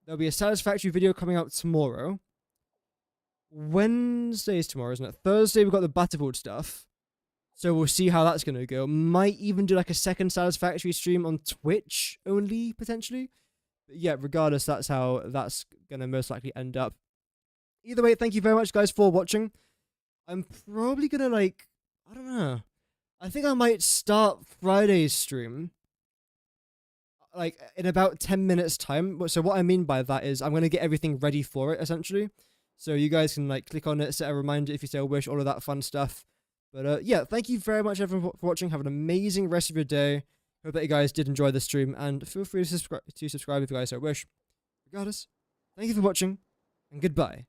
There'll be a Satisfactory video coming out tomorrow. Wednesday is tomorrow, isn't it? Thursday we've got the Battlefield stuff. So we'll see how that's going to go. Might even do like a second Satisfactory stream on Twitch only, potentially. But yeah, regardless, that's how that's going to most likely end up. Either way, thank you very much, guys, for watching. I'm probably going to, like, I don't know. I think I might start Friday's stream, like, in about 10 minutes' time. So what I mean by that is I'm going to get everything ready for it, essentially. So you guys can, like, click on it, set a reminder if you say a wish, all of that fun stuff. But, yeah, thank you very much, everyone, for watching. Have an amazing rest of your day. Hope that you guys did enjoy the stream, and feel free to subscribe if you guys so wish. Regardless, thank you for watching, and goodbye.